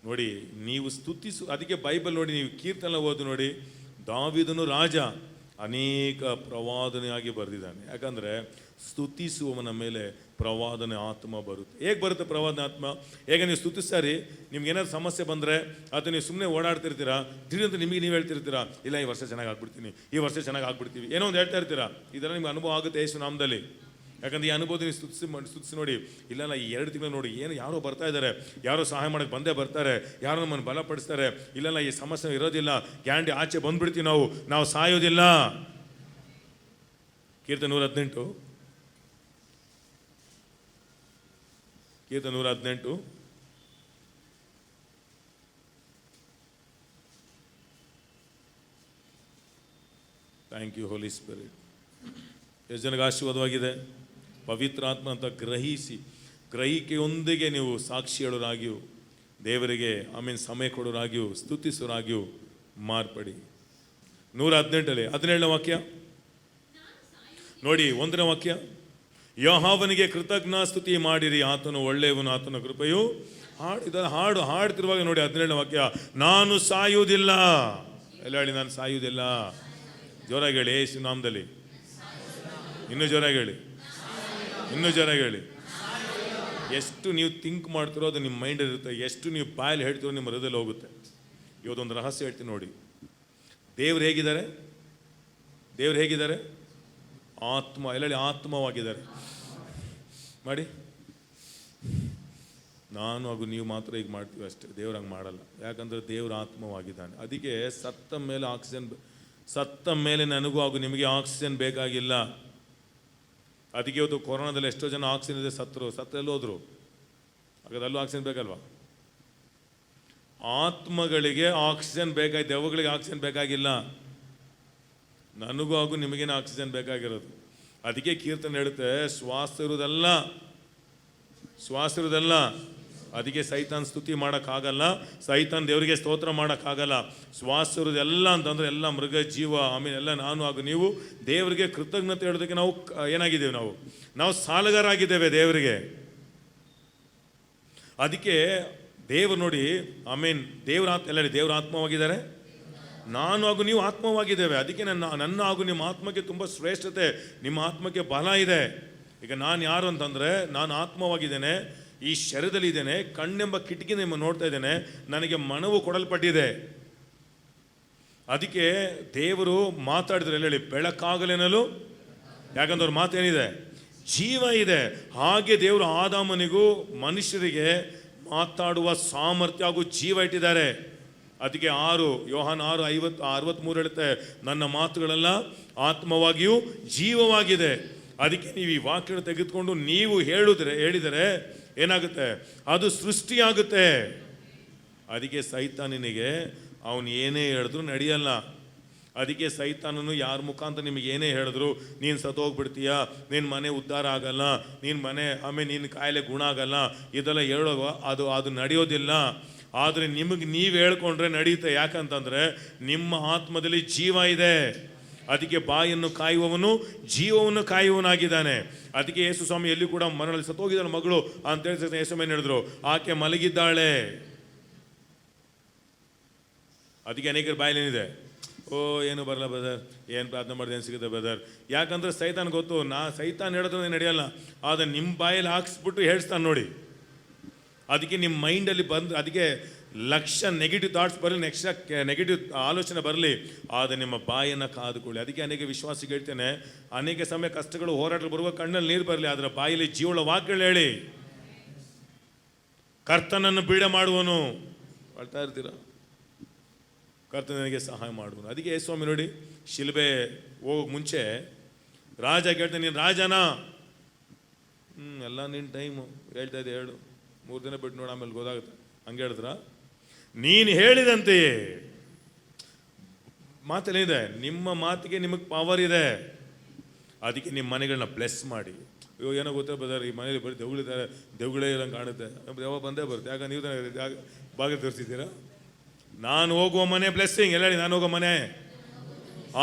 ನೋಡಿ, ನೀವು ಸ್ತುತಿಸು, ಅದಕ್ಕೆ ಬೈಬಲ್ ನೋಡಿ, ನೀವು ಕೀರ್ತನೆ ಓದು ನೋಡಿ, ದಾವೀದನು ರಾಜ ಅನೇಕ ಪ್ರವಾದನೆಯಾಗಿ ಬರೆದಿದ್ದಾನೆ. ಯಾಕಂದರೆ ಸ್ತುತಿಸುವವನ ಮೇಲೆ ಪ್ರವಾದನೆ ಆತ್ಮ ಬರುತ್ತೆ. ಹೇಗೆ ಬರುತ್ತೆ ಪ್ರವಾದನೆ ಆತ್ಮ? ಹೇಗೆ ನೀವು ಸ್ತುತಿಸ್ತಾರಿ, ನಿಮ್ಗೆ ಏನಾದ್ರು ಸಮಸ್ಯೆ ಬಂದರೆ ಅಥವಾ ನೀವು ಸುಮ್ಮನೆ ಓಡಾಡ್ತಿರ್ತೀರಾ, ತಿರುಗಂತ ನಿಮಗೆ ನೀವು ಹೇಳ್ತಿರ್ತೀರಾ, ಇಲ್ಲ ಈ ವರ್ಷ ಚೆನ್ನಾಗಿ ಆಗ್ಬಿಡ್ತೀನಿ, ಈ ವರ್ಷ ಚೆನ್ನಾಗಿ ಆಗ್ಬಿಡ್ತೀವಿ, ಏನೋ ಒಂದು ಹೇಳ್ತಾ ಇರ್ತೀರಾ. ಇದೆಲ್ಲ ನಿಮ್ಗೆ ಅನುಭವ ಆಗುತ್ತೆ ಯೇಸು ನಾಮದಲ್ಲಿ. ಯಾಕಂದ್ರೆ ಈ ಅನುಭವ ನೀವು ಸ್ತುತಿಸಿ ನೋಡಿ. ಇಲ್ಲ ಈ 2 ತಿಂಗಳು ನೋಡಿ, ಏನು ಯಾರೋ ಬರ್ತಾ ಇದ್ದಾರೆ, ಯಾರೋ ಸಹಾಯ ಮಾಡೋಕ್ಕೆ ಬಂದೇ ಬರ್ತಾರೆ, ಯಾರೋ ನಮ್ಮನ್ನು ಬಲಪಡಿಸ್ತಾರೆ. ಇಲ್ಲ ಈ ಸಮಸ್ಯೆ ಇರೋದಿಲ್ಲ, ಗ್ಯಾರಂಟಿ ಆಚೆ ಬಂದ್ಬಿಡ್ತೀವಿ, ನಾವು ಸಾಯೋದಿಲ್ಲ. ಕೀರ್ತನೆ 118, ಕೀರ್ತನೆ 118. Thank you holy spirit. ಎಷ್ಟು ಜನಕ್ಕೆ ಆಶೀರ್ವಾದವಾಗಿದೆ? ಪವಿತ್ರಾತ್ಮ ಅಂತ ಗ್ರಹಿಕೆಯೊಂದಿಗೆ ನೀವು ಸಾಕ್ಷಿಗಳರಾಗಿಯೂ ದೇವರಿಗೆ ಸಮಯ ಕೊಡೋರಾಗಿಯೂ ಸ್ತುತಿಸೋರಾಗಿಯೂ ಮಾರ್ಪಡಿ. 118 17ನೇ ವಾಕ್ಯ ನೋಡಿ. 1ನೇ ವಾಕ್ಯ, ಯೆಹೋವನಿಗೆ ಕೃತಜ್ಞ ಸ್ತುತಿ ಮಾಡಿರಿ, ಆತನು ಒಳ್ಳೆಯವನು, ಆತನ ಕೃಪೆಯು. ಹಾಡ್ತಿರುವಾಗ ನೋಡಿ 17ನೇ ವಾಕ್ಯ, ನಾನು ಸಾಯುವುದಿಲ್ಲ. ಎಲ್ಲ ಹೇಳಿ, ನಾನು ಸಾಯುವುದಿಲ್ಲ. ಜೋರಾಗಿ ಹೇಳಿ ಯೇಸು ನಾಮದಲ್ಲಿ. ಇನ್ನೂ ಜೋರಾಗಿ ಹೇಳಿ, ಇನ್ನೂ ಜೋರಾಗಿ ಹೇಳಿ. ಎಷ್ಟು ನೀವು ಥಿಂಕ್ ಮಾಡ್ತಿರೋ ಅದು ನಿಮ್ಮ ಮೈಂಡಲ್ಲಿ ಇರುತ್ತೆ, ಎಷ್ಟು ನೀವು ಬಾಯಲ್ಲಿ ಹೇಳ್ತಿರೋ ನಿಮ್ಮ ಹೃದಯದಲ್ಲಿ ಹೋಗುತ್ತೆ. ಇವತ್ತೊಂದು ರಹಸ್ಯ ಹೇಳ್ತೀನಿ ನೋಡಿ. ದೇವ್ರು ಹೇಗಿದ್ದಾರೆ? ದೇವ್ರು ಹೇಗಿದ್ದಾರೆ? ಆತ್ಮ. ಎಲ್ಲೆಲ್ಲಿ ಆತ್ಮವಾಗಿದ್ದಾರೆ. ಮಾಡಿ, ನಾನು ಹಾಗೂ ನೀವು ಮಾತ್ರ ಈಗ ಮಾಡ್ತೀವಿ ಅಷ್ಟೇ, ದೇವ್ರು ಹಂಗೆ ಮಾಡಲ್ಲ. ಯಾಕಂದರೆ ದೇವ್ರ ಆತ್ಮವಾಗಿದ್ದಾನೆ. ಅದಕ್ಕೆ ಸತ್ತ ಮೇಲೆ ನನಗೂ ಹಾಗೂ ನಿಮಗೆ ಆಕ್ಸಿಜನ್ ಬೇಕಾಗಿಲ್ಲ. ಅದಕ್ಕೆ ಇವತ್ತು ಕೊರೋನಾದಲ್ಲಿ ಎಷ್ಟೋ ಜನ ಆಕ್ಸಿಜನ್ ಇದೆ ಸತ್ತರೆಲ್ಲ ಹೋದ್ರು. ಹಾಗಾದ್ರೆ ಅಲ್ಲೂ ಆಕ್ಸಿಜನ್ ಬೇಕಲ್ವಾ? ಆತ್ಮಗಳಿಗೆ ಆಕ್ಸಿಜನ್ ಬೇಕಾಯ್ತು, ದೆವ್ವಗಳಿಗೆ ಆಕ್ಸಿಜನ್ ಬೇಕಾಗಿಲ್ಲ. ನನಗೂ ಹಾಗೂ ನಿಮಗೇನು ಆಕ್ಸಿಜನ್ ಬೇಕಾಗಿರೋದು. ಅದಕ್ಕೆ ಕೀರ್ತನೆ ಹೇಳುತ್ತೆ, ಶ್ವಾಸ ಇರುವುದಲ್ಲ. ಅದಕ್ಕೆ ಸೈತಾನ್ ಸ್ತುತಿ ಮಾಡೋಕ್ಕಾಗಲ್ಲ, ಸೈತಾನ್ ದೇವರಿಗೆ ಸ್ತೋತ್ರ ಮಾಡೋಕ್ಕಾಗಲ್ಲ. ಶ್ವಾಸ ಇರೋದೆಲ್ಲ ಅಂತಂದರೆ ಎಲ್ಲ ಮೃಗ ಜೀವ, ಆಮೇಲೆ ಎಲ್ಲ ನಾನು ಹಾಗೂ ನೀವು ದೇವರಿಗೆ ಕೃತಜ್ಞತೆ ಹೇಳೋದಕ್ಕೆ ನಾವು ಏನಾಗಿದ್ದೇವೆ? ನಾವು ಸಾಲಗಾರಾಗಿದ್ದೇವೆ ದೇವರಿಗೆ. ಅದಕ್ಕೆ ದೇವರು ನೋಡಿ, ದೇವರ ಆತ್ಮವಾಗಿದ್ದಾರೆ, ನಾನು ಹಾಗೂ ನೀವು ಆತ್ಮವಾಗಿದ್ದೇವೆ. ಅದಕ್ಕೆ ನನ್ನ ಹಾಗೂ ನಿಮ್ಮ ಆತ್ಮಕ್ಕೆ ತುಂಬ ಶ್ರೇಷ್ಠತೆ, ನಿಮ್ಮ ಆತ್ಮಕ್ಕೆ ಬಲ ಇದೆ. ಈಗ ನಾನು ಯಾರು ಅಂತಂದರೆ, ನಾನು ಆತ್ಮವಾಗಿದ್ದೇನೆ, ಈ ಶರೀರದಲ್ಲಿ ಇದ್ದೇನೆ, ಕಣ್ಣೆಂಬ ಕಿಟಕಿ ನಿಮ್ಮ ನೋಡ್ತಾ ಇದ್ದೇನೆ, ನನಗೆ ಮನವು ಕೊಡಲ್ಪಟ್ಟಿದೆ. ಅದಕ್ಕೆ ದೇವರು ಮಾತಾಡಿದ್ರೆ ಹೇಳಿ, ಬೆಳಕಾಗಲೆನಲು. ಯಾಕಂದ್ರೆ ಅವ್ರ ಮಾತೇನಿದೆ? ಜೀವ ಇದೆ. ಹಾಗೆ ದೇವರು ಆದಾಮನಿಗೂ ಮನುಷ್ಯರಿಗೆ ಮಾತಾಡುವ ಸಾಮರ್ಥ್ಯ ಹಾಗೂ ಜೀವ ಇಟ್ಟಿದ್ದಾರೆ. ಅದಕ್ಕೆ ಯೋಹಾನ 6:63 ಹೇಳುತ್ತೆ, ನನ್ನ ಮಾತುಗಳೆಲ್ಲ ಆತ್ಮವಾಗಿಯೂ ಜೀವವಾಗಿದೆ. ಅದಕ್ಕೆ ನೀವು ಈ ವಾಕ್ಯ ತೆಗೆದುಕೊಂಡು ನೀವು ಹೇಳಿದರೆ ಏನಾಗುತ್ತೆ? ಅದು ಸೃಷ್ಟಿಯಾಗುತ್ತೆ. ಅದಕ್ಕೆ ಸೈತಾನನಿಗೆ ಅವನು ಏನೇ ಹೇಳಿದ್ರು ನಡೆಯಲ್ಲ. ಅದಕ್ಕೆ ಸೈತಾನನು ಯಾರ ಮುಖಾಂತರ ನಿಮಗೆ ಏನೇ ಹೇಳಿದ್ರು, ನೀನು ಸತ್ತೋಗ್ಬಿಡ್ತೀಯ, ನಿನ್ನ ಮನೆ ಉದ್ಧಾರ ಆಗಲ್ಲ, ನಿನ್ನ ಕಾಯಿಲೆ ಗುಣ ಆಗಲ್ಲ, ಇದೆಲ್ಲ ಹೇಳುವ ಅದು ನಡೆಯೋದಿಲ್ಲ. ಆದರೆ ನಿಮಗೆ ನೀವು ಹೇಳ್ಕೊಂಡ್ರೆ ನಡೆಯುತ್ತೆ. ಯಾಕಂತಂದರೆ ನಿಮ್ಮ ಆತ್ಮದಲ್ಲಿ ಜೀವ ಇದೆ. ಅದಕ್ಕೆ ಬಾಯನ್ನು ಕಾಯುವವನು ಜೀವವನ್ನು ಕಾಯುವವನಾಗಿದ್ದಾನೆ. ಅದಕ್ಕೆ ಯೇಸು ಸ್ವಾಮಿ ಎಲ್ಲಿ ಕೂಡ ಮರಳಿ ಸತ್ತೋಗಿದ್ದಾಳೆ ಮಗಳು ಅಂತೇಳಿ ಯೇಸು ಮೇಲೆ ಹೇಳಿದ್ರು, ಆಕೆ ಮಲಗಿದ್ದಾಳೆ. ಅದಕ್ಕೆ ಅನೇಕರ ಬಾಯಲ್ಲೇನಿದೆ, ಏನು ಬರಲ್ಲ ಬ್ರದರ್, ಏನು ಪ್ರಾರ್ಥನೆ ಮಾಡಿದೆ ಏನು ಸಿಗುತ್ತೆ ಬ್ರದರ್. ಯಾಕಂದ್ರೆ ಸೈತಾನ್ ಗೊತ್ತು, ಸೈತಾನ್ ಹೇಳಿದ್ರೆ ನಡೆಯಲ್ಲ, ಆದರೆ ನಿಮ್ಮ ಬಾಯಲ್ಲಿ ಹಾಕ್ಸ್ಬಿಟ್ಟು ಹೇಳ್ತಾನೆ ನೋಡಿ. ಅದಕ್ಕೆ ನಿಮ್ಮ ಮೈಂಡಲ್ಲಿ ಅದಕ್ಕೆ ಲಕ್ಷ ನೆಗೆಟಿವ್ ಥಾಟ್ಸ್ ಬರಲಿ, ನೆಗೆಟಿವ್ ಆಲೋಚನೆ ಬರಲಿ, ಆದರೆ ನಿಮ್ಮ ಬಾಯನ್ನು ಕಾದುಕೊಳ್ಳಿ. ಅದಕ್ಕೆ ಅನೇಕ ವಿಶ್ವಾಸಿಗೆ ಹೇಳ್ತೇನೆ, ಅನೇಕ ಸಮಯ ಕಷ್ಟಗಳು ಹೋರಾಟ ಬರುವ ಕಣ್ಣಲ್ಲಿ ನೀರು ಬರಲಿ, ಅದರ ಬಾಯಲ್ಲಿ ಜೀವಳ ವಾಕ್ಯಗಳು ಹೇಳಿ. ಕರ್ತನನ್ನು ಬೀಡ ಮಾಡುವನು, ಹೇಳ್ತಾ ಇರ್ತೀರ, ಕರ್ತನಿಗೆ ಸಹಾಯ ಮಾಡುವನು. ಅದಕ್ಕೆ ಸ್ವಾಮಿ ನೋಡಿ, ಶಿಲ್ಬೆ ಹೋಗೋಕೆ ಮುಂಚೆ ರಾಜ ಕೇಳ್ತಾನೆ, ನೀನು ರಾಜನಾ? ಎಲ್ಲ ನಿನ್ನ ಟೈಮು ಹೇಳ್ತಾ ಇದ್ದೆ, ಹೇಳು, 3 ದಿನ ಬಿಟ್ಟು ನೋಡಿ, ಆಮೇಲೆ ಗೊತ್ತಾಗುತ್ತೆ. ಹಂಗೆ ಹೇಳಿದ್ರ? ನೀನು ಹೇಳಿದಂತೆಯೇ ಮಾತಲ್ಲಿದೆ, ನಿಮ್ಮ ಮಾತಿಗೆ ನಿಮಗೆ ಪವರ್ ಇದೆ. ಅದಕ್ಕೆ ನಿಮ್ಮ ಮನೆಗಳನ್ನ ಬ್ಲೆಸ್ ಮಾಡಿ. ಇವಾಗ ಏನೋ ಗೊತ್ತೇ ಬದಾರೆ, ಈ ಮನೇಲಿ ಬರೀ ದೆವ್ಗಳಿದ್ದಾರೆ, ದೆವ್ಗಳೇ ಇರೋಂಗೆ ಕಾಣುತ್ತೆ. ಯಾವಾಗ ಬಂದೇ ಬರುತ್ತೆ. ಯಾಕೆ ನೀವು ಬಾಗಿಲು ತೋರಿಸಿದ್ದೀರಾ? ನಾನು ಹೋಗುವ ಮನೆ ಬ್ಲೆಸ್ಸಿಂಗ್. ಎಲ್ಲ ನಾನು ಹೋಗೋ ಮನೆ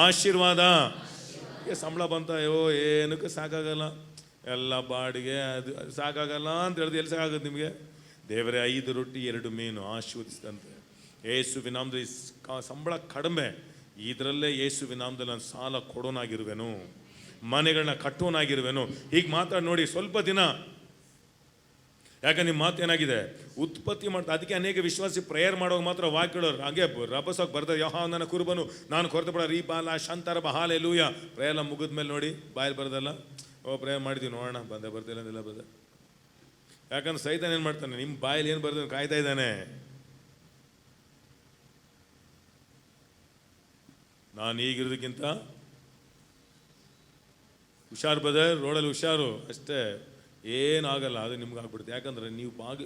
ಆಶೀರ್ವಾದ. ಸಂಬಳ ಬಂತ, ಅಯ್ಯೋ ಏನಕ್ಕೆ ಸಾಕಾಗಲ್ಲ, ಎಲ್ಲ ಬಾಡಿಗೆ ಅದು ಸಾಕಾಗಲ್ಲ ಅಂತ ಹೇಳಿದ್ರೆ ಎಲ್ಲಿ ಸಾಕಾಗುತ್ತೆ ನಿಮಗೆ? ದೇವರೇ 5 ರೊಟ್ಟಿ 2 ಮೀನು ಆಶೀರ್ವದಿಸಿದಂತೆ ಯೇಸುವಿನ ನಾಮದಲ್ಲಿ ಸಂಬಳ ಕಡಿಮೆ, ಇದರಲ್ಲೇ ಯೇಸುವಿನ ನಾಮದಲ್ಲಿ ನಾನು ಸಾಲ ಕೊಡೋನಾಗಿರುವೆನು, ಮನೆಗಳನ್ನ ಕಟ್ಟೋನಾಗಿರುವೆನು. ಹೀಗೆ ಮಾತಾಡಿ ನೋಡಿ ಸ್ವಲ್ಪ ದಿನ. ಯಾಕೆ ನಿಮ್ಮ ಮಾತು ಏನಾಗಿದೆ? ಉತ್ಪತ್ತಿ ಮಾಡ್ತಾ. ಅದಕ್ಕೆ ಅನೇಕ ವಿಶ್ವಾಸಿ ಪ್ರೇಯರ್ ಮಾಡುವಾಗ ಮಾತ್ರ ವಾಕ್ಯಗಳು ಹಾಗೆ ರಭಸಕ್ಕೆ ಬರ್ತಾರೆ. ಯಹೋವ ನನ್ನ ಕುರುಬನು, ನಾನು ಕೊರತೆ ಪಡ ರೀ ಬಾಲ ಶಂತರ ಹಾಲೆಲೂಯ. ಪ್ರೇಯರ್ ಮುಗಿದ ಮೇಲೆ ನೋಡಿ ಬಾಯಲ್ಲಿ ಬರೋದಲ್ಲ, ಪ್ರೇಯರ್ ಮಾಡಿದ್ದೀವಿ ನೋಡೋಣ, ಬಂದೇ ಬರ್ತಿಲ್ಲ ಅಂದಿಲ್ಲ ಬದ. ಯಾಕಂದ್ರೆ ಸೈತಾನ ಏನು ಮಾಡ್ತಾನೆ, ನಿಮ್ಮ ಬಾಯಲ್ಲಿ ಏನು ಬರ್ತದೆ ಕಾಯ್ತಾ ಇದ್ದಾನೆ. ನಾನು ಈಗಿರೋದಕ್ಕಿಂತ ಹುಷಾರು ಬದರ್, ರೋಡಲ್ಲಿ ಹುಷಾರು ಅಷ್ಟೇ, ಏನಾಗಲ್ಲ. ಅದು ನಿಮ್ಗೆ ಆಗ್ಬಿಡುತ್ತೆ.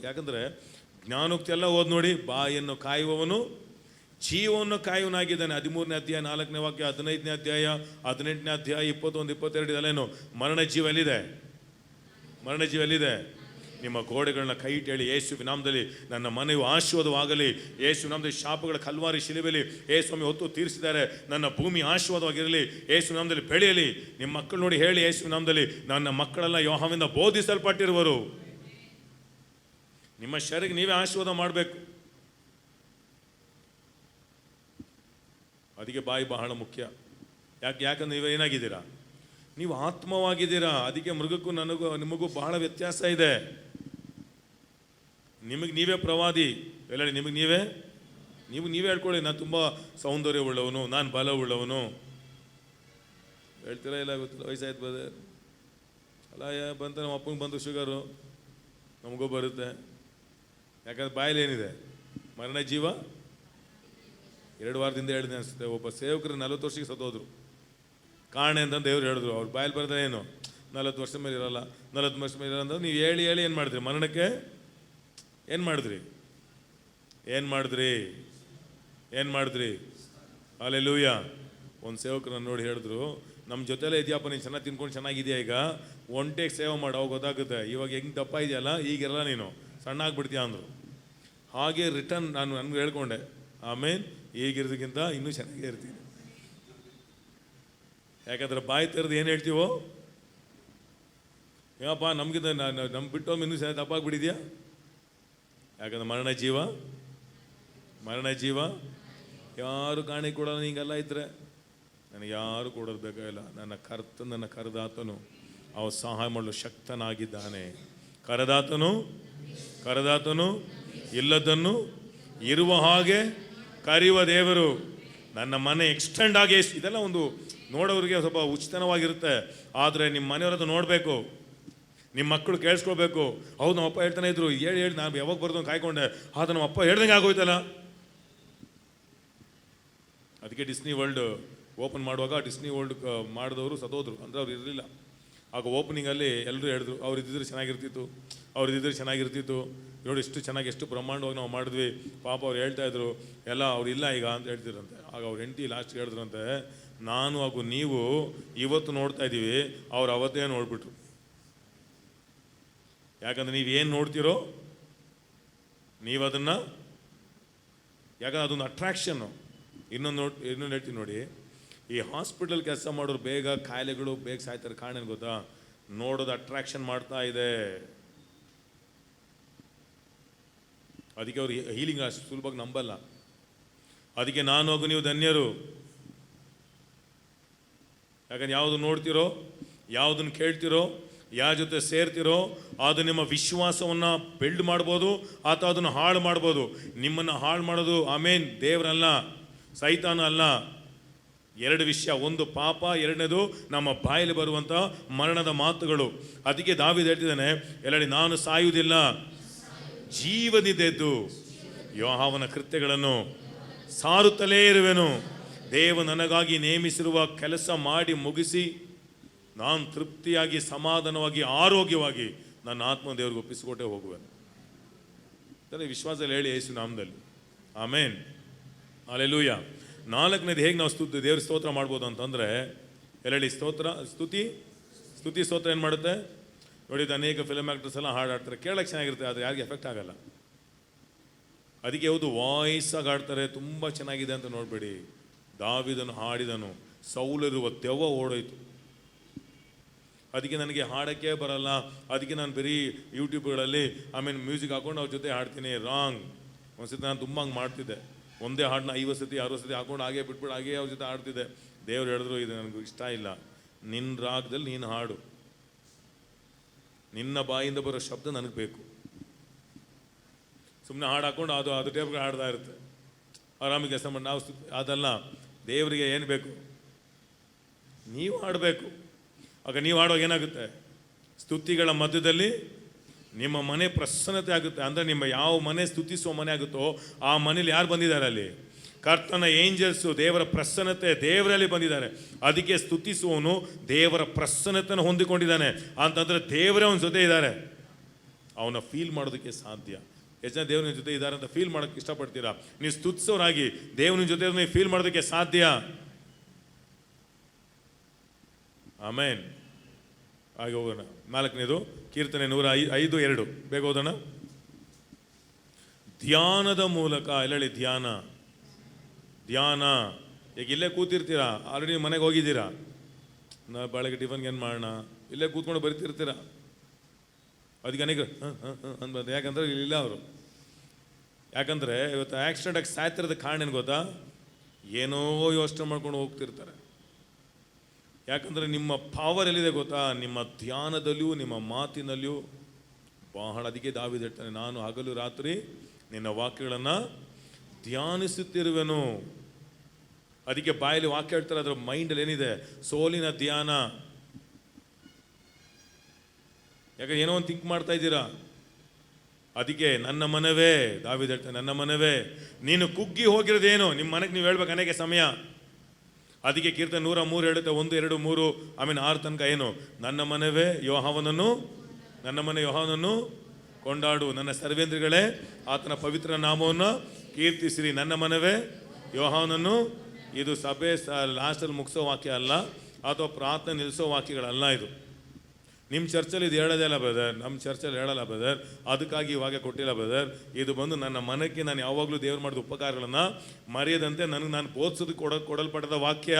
ಯಾಕಂದ್ರೆ ಜ್ಞಾನೋಕ್ತಿ ಎಲ್ಲ ಓದ್ ನೋಡಿ. ಬಾಯನ್ನು ಕಾಯುವವನು ಜೀವವನ್ನು ಕಾಯುವನಾಗಿದ್ದಾನೆ. 13ನೇ ಅಧ್ಯಾಯ 4ನೇ ವಾಕ್ಯ, 15ನೇ ಅಧ್ಯಾಯ 18ನೇ ಅಧ್ಯಾಯ 21, 22 ಇದಲ್ಲೇನು? ಮರಣ ಜೀವ ಎಲ್ಲಿದೆ? ಮರಣ ಜೀವ ಎಲ್ಲಿದೆ? ನಿಮ್ಮ ಗೋಡೆಗಳನ್ನ ಕೈ ಇಟ್ಟು ಹೇಳಿ, ಯೇಸುವಿನ ನಾಮದಲ್ಲಿ ನನ್ನ ಮನೆಯು ಆಶೀರ್ವಾದವಾಗಲಿ. ಯೇಸುವಿನ ನಾಮದಲ್ಲಿ ಶಾಪಗಳ ಕಲ್ವಾರಿ ಶಿಲುಬೆಲಿ ಯೇಸುಸ್ವಾಮಿ ಹೊತ್ತು ತೀರಿಸಿದ್ದಾರೆ. ನನ್ನ ಭೂಮಿ ಆಶೀರ್ವಾದವಾಗಿರಲಿ, ಯೇಸುವಿನ ನಾಮದಲ್ಲಿ ಬೆಳೆಯಲಿ. ನಿಮ್ಮ ಮಕ್ಕಳು ನೋಡಿ ಹೇಳಿ, ಯೇಸುವಿನ ನಾಮದಲ್ಲಿ ನನ್ನ ಮಕ್ಕಳೆಲ್ಲ ಯೆಹೋವನಿಂದ ಬೋಧಿಸಲ್ಪಟ್ಟಿರುವರು. ನಿಮ್ಮ ಶರೀರಕ್ಕೆ ನೀವೇ ಆಶೀರ್ವಾದ ಮಾಡಬೇಕು. ಅದಕ್ಕೆ ಬಾಯಿ ಬಹಳ ಮುಖ್ಯ. ಯಾಕಂದ್ರೆ ನೀವೇ ಏನಾಗಿದ್ದೀರಾ? ನೀವು ಆತ್ಮವಾಗಿದ್ದೀರಾ. ಅದಕ್ಕೆ ಮೃಗಕ್ಕೂ ನಿಮಗೂ ಬಹಳ ವ್ಯತ್ಯಾಸ ಇದೆ. ನಿಮಗೆ ನೀವೇ ಪ್ರವಾದಿ. ಎಲ್ಲ ನಿಮಗೆ ನೀವೇ ಹೇಳ್ಕೊಳ್ಳಿ, ನಾನು ತುಂಬ ಸೌಂದರ್ಯ ಉಳ್ಳವನು, ನಾನು ಬಲ ಉಳ್ಳವನು. ಹೇಳ್ತೀರಾ? ಇಲ್ಲ ಗೊತ್ತಿಲ್ಲ, ವಯಸ್ಸಾಯ್ತು ಬದ ಅಲ್ಲ. ಬಂತ ನಮ್ಮ ಅಪ್ಪನಿಗೆ ಬಂದು ಶುಗರು, ನಮಗೂ ಬರುತ್ತೆ. ಯಾಕಂದ್ರೆ ಬಾಯಲ್ಲಿ ಏನಿದೆ? ಮರಣ ಜೀವ. 2 ವಾರದಿಂದ ಹೇಳಿದೆ ಅನಿಸುತ್ತೆ. ಒಬ್ಬ ಸೇವಕರು 40 ವರ್ಷಕ್ಕೆ ಸತ್ತೋದ್ರು. ಕಾರಣ ಅಂತಂದು ದೇವ್ರು ಹೇಳಿದ್ರು. ಅವ್ರು ಬಾಯಲ್ಲಿ ಬರೆದ್ರೆ ಏನು 40 ವರ್ಷ ಮೇಲೆ ಇರೋಲ್ಲ, 40 ವರ್ಷ ಮೇಲೆ ಇರೋಲ್ಲ. ನೀವು ಹೇಳಿ ಏನು ಮಾಡಿದ್ರಿ? ಮರಣಕ್ಕೆ ಏನು ಮಾಡಿದ್ರಿ? ಹಲ್ಲೆಲೂಯ. ಒಂದು ಸೇವಕರನ್ನು ನೋಡಿ ಹೇಳಿದ್ರು, ನಮ್ಮ ಜೊತೆಲೇ ಇದೆಯಪ್ಪ, ನೀನು ಚೆನ್ನಾಗಿ ತಿನ್ಕೊಂಡು ಚೆನ್ನಾಗಿದೆಯಾ, ಈಗ ಒಂಟೆಗೆ ಸೇವೆ ಮಾಡಿ ಅವಾಗ ಗೊತ್ತಾಗುತ್ತೆ. ಇವಾಗ ಹೆಂಗೆ ದಪ್ಪ ಇದೆಯಲ್ಲ, ಈಗಿರಲ್ಲ, ನೀನು ಸಣ್ಣ ಆಗ್ಬಿಡ್ತೀಯ ಅಂದರು. ಹಾಗೆ ರಿಟರ್ನ್ ನನಗೆ ಹೇಳ್ಕೊಂಡೆ, ಆಮೇಲೆ ಈಗಿರೋದಕ್ಕಿಂತ ಇನ್ನೂ ಚೆನ್ನಾಗೇ ಇರ್ತೀನಿ. ಯಾಕಂದ್ರೆ ಬಾಯಿ ತೆರೆದು ಏನು ಹೇಳ್ತೀವೋ, ಏನಪ್ಪ ನಮಗಿಂತ ನಮ್ಮ ಬಿಟ್ಟು ಇನ್ನೂ ಚೆನ್ನಾಗಿ ದಪ್ಪಾಗ್ಬಿಟ್ಟಿದ್ಯಾ. ಯಾಕಂದ್ರೆ ಮರಣ ಜೀವ ಯಾರು ಕಾಣಿ ಕೊಡೋಲ್ಲ. ಹಿಂಗೆಲ್ಲ ಇದ್ರೆ ನನಗೆ ಯಾರು ಕೊಡೋದು ಬೇಕಾಗಿಲ್ಲ. ನನ್ನ ಕರೆದಾತನು ಅವ ಸಹಾಯ ಮಾಡಲು ಶಕ್ತನಾಗಿದ್ದಾನೆ. ಕರೆದಾತನು ಇಲ್ಲದನ್ನು ಇರುವ ಹಾಗೆ ಕರೆಯುವ ದೇವರು. ನನ್ನ ಮನೆ ಎಕ್ಸ್ಟೆಂಡ್ ಆಗಿ ಇದೆಲ್ಲ ಒಂದು ನೋಡೋರಿಗೆ ಸ್ವಲ್ಪ ಉಚಿತವಾಗಿರುತ್ತೆ. ಆದರೆ ನಿಮ್ಮ ಮನೆಯವರದ್ದು ನೋಡಬೇಕು, ನಿಮ್ಮ ಮಕ್ಕಳು ಕೇಳಿಸ್ಕೊಳ್ಬೇಕು. ಹೌದು, ನಮ್ಮ ಅಪ್ಪ ಹೇಳ್ತಾನೆ ಇದ್ರು, ಹೇಳಿ ನಾನು ಯಾವಾಗ ಬರ್ದು ಕಾಯ್ಕೊಂಡೆ, ಆದ್ರೆ ನಮ್ಮ ಅಪ್ಪ ಹೇಳ್ದಂಗೆ ಆಗೋಯ್ತಲ್ಲ. ಅದಕ್ಕೆ ಡಿಸ್ನಿ ವರ್ಲ್ಡ್ ಓಪನ್ ಮಾಡುವಾಗ ಡಿಸ್ನಿ ವರ್ಲ್ಡ್ ಮಾಡಿದವರು ಸತ್ತೋದ್ರು. ಅಂದರೆ ಅವ್ರು ಇರಲಿಲ್ಲ. ಆಗ ಓಪನಿಂಗಲ್ಲಿ ಎಲ್ಲರೂ ಹೇಳಿದ್ರು, ಅವ್ರು ಇದ್ದಿದ್ರೆ ಚೆನ್ನಾಗಿರ್ತಿತ್ತು, ನೋಡಿ ಇಷ್ಟು ಚೆನ್ನಾಗಿ ಎಷ್ಟು ಬ್ರಹ್ಮಾಂಡವಾಗಿ ನಾವು ಮಾಡಿದ್ವಿ. ಪಾಪ ಅವ್ರು ಹೇಳ್ತಾಯಿದ್ರು, ಎಲ್ಲ ಅವ್ರು ಇಲ್ಲ ಈಗ ಅಂತ ಹೇಳ್ತಿದ್ರಂತೆ. ಆಗ ಅವ್ರ ಹೆಂಡತಿ ಲಾಸ್ಟ್ಗೆ ಹೇಳಿದ್ರಂತೆ, ನಾನು ಹಾಗೂ ನೀವು ಇವತ್ತು ನೋಡ್ತಾ ಇದ್ದೀವಿ, ಅವ್ರು ಅವತ್ತೇ ನೋಡ್ಬಿಟ್ರು. ಯಾಕಂದ್ರೆ ನೀವೇನು ನೋಡ್ತೀರೋ ನೀವು ಅದನ್ನು, ಯಾಕಂದ್ರೆ ಅದೊಂದು ಅಟ್ರಾಕ್ಷನ್ನು. ಇನ್ನೊಂದು ಹೇಳ್ತೀನಿ ನೋಡಿ, ಈ ಹಾಸ್ಪಿಟಲ್ ಕೆಲಸ ಮಾಡೋರು ಬೇಗ ಕಾಯಿಲೆಗಳು ಬೇಗ ಸಾಯ್ತಾರೆ. ಕಾರಣ ಏನು ಗೊತ್ತಾ? ನೋಡೋದು ಅಟ್ರಾಕ್ಷನ್ ಮಾಡ್ತಾ ಇದೆ. ಅದಕ್ಕೆ ಅವ್ರು ಹೀಲಿಂಗ್ ಅಷ್ಟು ಸುಲಭವಾಗಿ ನಂಬಲ್ಲ. ಅದಕ್ಕೆ ನಾನು ಹಾಗೂ ನೀವು ಧನ್ಯರು. ಯಾಕಂದ್ರೆ ಯಾವುದು ನೋಡ್ತಿರೋ, ಯಾವುದನ್ನು ಕೇಳ್ತಿರೋ, ಯಾರ ಜೊತೆ ಸೇರ್ತಿರೋ, ಅದು ನಿಮ್ಮ ವಿಶ್ವಾಸವನ್ನು ಬಿಲ್ಡ್ ಮಾಡ್ಬೋದು ಅಥವಾ ಅದನ್ನು ಹಾಳು ಮಾಡ್ಬೋದು. ನಿಮ್ಮನ್ನು ಹಾಳು ಮಾಡೋದು ಆಮೇನ್ ದೇವರಲ್ಲ, ಸೈತಾನ ಅಲ್ಲ. 2 ವಿಷಯ, ಒಂದು ಪಾಪ, ಎರಡನೇದು ನಮ್ಮ ಬಾಯಲ್ಲಿ ಬರುವಂಥ ಮರಣದ ಮಾತುಗಳು. ಅದಕ್ಕೆ ದಾವೀದ ಹೇಳ್ತಿದ್ದಾನೆ, ಎಲ್ಲಡಿ ನಾನು ಸಾಯುವುದಿಲ್ಲ, ಜೀವನಿದ್ದೆದ್ದು ಯೆಹೋವನ ಕೃತ್ಯಗಳನ್ನು ಸಾರುತ್ತಲೇ ಇರುವೆನು. ದೇವ ನನಗಾಗಿ ನೇಮಿಸಿರುವ ಕೆಲಸ ಮಾಡಿ ಮುಗಿಸಿ ನಾನು ತೃಪ್ತಿಯಾಗಿ, ಸಮಾಧಾನವಾಗಿ, ಆರೋಗ್ಯವಾಗಿ ನನ್ನ ಆತ್ಮ ದೇವ್ರಿಗೆ ಒಪ್ಪಿಸಿಕೊಟ್ಟೆ ಹೋಗುವೆನು. ಅಂದರೆ ವಿಶ್ವಾಸದಲ್ಲಿ ಹೇಳಿ ಯೇಸು ನಾಮದಲ್ಲಿ ಆಮೇನ್, ಹಲ್ಲೆಲೂಯ. ನಾಲ್ಕನೇದು ಹೇಗೆ ನಾವು ದೇವ್ರ ಸ್ತೋತ್ರ ಮಾಡ್ಬೋದು ಅಂತಂದರೆ, ಹೇಳಿ ಸ್ತುತಿ ಸ್ತೋತ್ರ ಏನು ಮಾಡುತ್ತೆ ನೋಡಿ. ಅನೇಕ ಫಿಲ್ಮ್ ಆ್ಯಕ್ಟರ್ಸ್ ಎಲ್ಲ ಹಾಡಾಡ್ತಾರೆ, ಕೇಳಕ್ಕೆ ಚೆನ್ನಾಗಿರುತ್ತೆ, ಆದರೆ ಯಾರಿಗೆ ಎಫೆಕ್ಟ್ ಆಗಲ್ಲ. ಅದಕ್ಕೆ ಯಾವುದು ವಾಯ್ಸಾಗಿ ಆಡ್ತಾರೆ, ತುಂಬ ಚೆನ್ನಾಗಿದೆ ಅಂತ ನೋಡಬೇಡಿ. ದಾವಿದನು ಹಾಡಿದನು, ಸೌಲರಿರುವ ದೆವ್ವ ಓಡೋಯ್ತು. ಅದಕ್ಕೆ ನನಗೆ ಹಾಡೋಕ್ಕೆ ಬರಲ್ಲ, ಅದಕ್ಕೆ ನಾನು ಬರೀ ಯೂಟ್ಯೂಬ್ಗಳಲ್ಲಿ ಮ್ಯೂಸಿಕ್ ಹಾಕೊಂಡು ಅವ್ರ ಜೊತೆ ಹಾಡ್ತೀನಿ. ರಾಂಗ್. ಒಂದ್ಸತಿ ನಾನು ತುಂಬ ಹಂಗೆ ಮಾಡ್ತಿದ್ದೆ. ಒಂದೇ ಹಾಡನ್ನ 50 ಸತಿ 60 ಸತಿ ಹಾಕೊಂಡು ಹಾಗೆ ಬಿಟ್ಬಿಟ್ಟು ಹಾಗೇ ಅವ್ರ ಜೊತೆ ಹಾಡ್ತಿದ್ದೆ. ದೇವ್ರು ಹೇಳಿದ್ರು, ಇದು ನನಗೆ ಇಷ್ಟ ಇಲ್ಲ, ನಿನ್ನ ರಾಗದಲ್ಲಿ ನೀನು ಹಾಡು, ನಿನ್ನ ಬಾಯಿಂದ ಬರೋ ಶಬ್ದ ನನಗೆ ಬೇಕು. ಸುಮ್ಮನೆ ಹಾಡು ಹಾಕೊಂಡು ಅದು ಟೇಪ್ಗೆ ಹಾಡ್ತಾ ಇರುತ್ತೆ, ಆರಾಮಿಗೆ ಕೆಲಸ ಮಾಡಿ. ನಾವು ಅದಲ್ಲ, ದೇವರಿಗೆ ಏನು ಬೇಕು, ನೀವು ಹಾಡಬೇಕು. ಆಗ ನೀವು ಹಾಡುವಾಗ ಏನಾಗುತ್ತೆ, ಸ್ತುತಿಗಳ ಮಧ್ಯದಲ್ಲಿ ನಿಮ್ಮ ಮನೆ ಪ್ರಸನ್ನತೆ ಆಗುತ್ತೆ. ಅಂದರೆ ನಿಮ್ಮ ಯಾವ ಮನೆ ಸ್ತುತಿಸುವ ಮನೆ ಆಗುತ್ತೋ ಆ ಮನೇಲಿ ಯಾರು ಬಂದಿದ್ದಾರೆ, ಅಲ್ಲಿ ಕರ್ತನ ಏಂಜಲ್ಸು, ದೇವರ ಪ್ರಸನ್ನತೆ ದೇವರಲ್ಲಿ ಬಂದಿದ್ದಾರೆ. ಅದಕ್ಕೆ ಸ್ತುತಿಸುವವನು ದೇವರ ಪ್ರಸನ್ನತೆಯನ್ನು ಹೊಂದಿಕೊಂಡಿದ್ದಾನೆ ಅಂತಂದರೆ ದೇವರೇ ಅವನ ಜೊತೆ ಇದ್ದಾರೆ. ಅವನ ಫೀಲ್ ಮಾಡೋದಕ್ಕೆ ಸಾಧ್ಯ. ಎಷ್ಟು ಜನ ದೇವರ ಜೊತೆ ಇದ್ದಾರೆ ಅಂತ ಫೀಲ್ ಮಾಡೋಕ್ಕೆ ಇಷ್ಟಪಡ್ತೀರಾ? ನೀವು ಸ್ತುತಿಸೋರಾಗಿ ದೇವನ ಜೊತೆ ನೀವು ಫೀಲ್ ಮಾಡೋದಕ್ಕೆ ಸಾಧ್ಯ. ಆಮೇನ್. ಹಾಗೆ ಹೋಗೋಣ. 4ನೇದು ಕೀರ್ತನೆ 105:2 ಬೇಗ ಹೋಗೋಣ. ಧ್ಯಾನದ ಮೂಲಕ, ಎಲ್ಲೆಳಿ ಧ್ಯಾನ. ಈಗ ಇಲ್ಲೇ ಕೂತಿರ್ತೀರಾ, ಆಲ್ರೆಡಿ ಮನೆಗೆ ಹೋಗಿದ್ದೀರಾ, ಬೆಳಗ್ಗೆ ಟಿಫನ್ಗೆ ಏನು ಮಾಡೋಣ, ಇಲ್ಲೇ ಕೂತ್ಕೊಂಡು ಬರಿತಿರ್ತೀರಾ. ಅದಕ್ಕೆ ಅನೇಕ ಅನ್ಬಾರ್ದು, ಯಾಕಂದ್ರೆ ಇಲ್ಲ ಅವರು. ಯಾಕಂದರೆ ಇವತ್ತು ಆಕ್ಸಿಡೆಂಟಾಗಿ ಸಾಯ್ತಿರೋದ ಕಾರಣ ಏನು ಗೊತ್ತಾ, ಏನೋ ಯೋಚನೆ ಮಾಡ್ಕೊಂಡು ಹೋಗ್ತಿರ್ತಾರೆ. ಯಾಕಂದರೆ ನಿಮ್ಮ ಪವರ್ ಎಲ್ಲಿದೆ ಗೊತ್ತಾ, ನಿಮ್ಮ ಧ್ಯಾನದಲ್ಲಿಯೂ ನಿಮ್ಮ ಮಾತಿನಲ್ಲಿಯೂ ಬಹಳ. ಅದಕ್ಕೆ ದಾವೀದ ಹೇಳ್ತಾನೆ, ನಾನು ಹಗಲು ರಾತ್ರಿ ನಿನ್ನ ವಾಕ್ಯಗಳನ್ನು ಧ್ಯಾನಿಸುತ್ತಿರುವೆನು. ಅದಕ್ಕೆ ಬಾಯಲ್ಲಿ ವಾಕ್ಯ ಹೇಳ್ತಾರೆ, ಅದರ ಮೈಂಡಲ್ಲಿ ಏನಿದೆ, ಸೋಲಿನ ಧ್ಯಾನ. ಯಾಕಂದ್ರೆ ಏನೋ ಒಂದು ಥಿಂಕ್ ಮಾಡ್ತಾ ಇದ್ದೀರಾ. ಅದಕ್ಕೆ ನನ್ನ ಮನವೇ, ದಾವೀದ ಹೇಳ್ತಾನೆ, ನನ್ನ ಮನವೇ ನೀನು ಕುಗ್ಗಿ ಹೋಗಿರೋದೇನು, ನಿಮ್ಮ ಮನೆಗೆ ನೀವು ಹೇಳ್ಬೇಕು ಅನೇಕ ಸಮಯ. ಅದಕ್ಕೆ ಕೀರ್ತನೆ 103 ಹೇಳುತ್ತೆ, 1, 2, 3 6 ತನಕ ಏನು, ನನ್ನ ಮನೆ ಯೆಹೋವನನ್ನು ಕೊಂಡಾಡು, ನನ್ನ ಸರ್ವೇಂದ್ರಿಗಳೇ ಆತನ ಪವಿತ್ರ ನಾಮವನ್ನು ಕೀರ್ತಿಸಿರಿ. ನನ್ನ ಮನವೇ ಯೆಹೋವನನ್ನು. ಇದು ಸಭೆ ಲಾಸ್ಟಲ್ಲಿ ಮುಗಿಸೋ ವಾಕ್ಯ ಅಲ್ಲ, ಅಥವಾ ಪ್ರಾರ್ಥನೆ ನಿಲ್ಲಿಸೋ ವಾಕ್ಯಗಳಲ್ಲ. ಇದು ನಿಮ್ಮ ಚರ್ಚಲ್ಲಿ ಇದು ಹೇಳೋದೇ ಅಲ್ಲ ಬ್ರದರ್, ನಮ್ಮ ಚರ್ಚಲ್ಲಿ ಹೇಳಲ್ಲ ಬ್ರದರ್, ಅದಕ್ಕಾಗಿ ಇವಾಗ ಕೊಟ್ಟಿಲ್ಲ ಬ್ರದರ್. ಇದು ಬಂದು ನನ್ನ ಮನಕ್ಕೆ ನಾನು ಯಾವಾಗಲೂ ದೇವ್ರು ಮಾಡಿದ ಉಪಕಾರಗಳನ್ನು ಮರೆಯದಂತೆ ನನಗೆ ನಾನು ಬೋಧಿಸೋದಕ್ಕೆ ಕೊಡಲ್ಪಟ್ಟದ ವಾಕ್ಯ.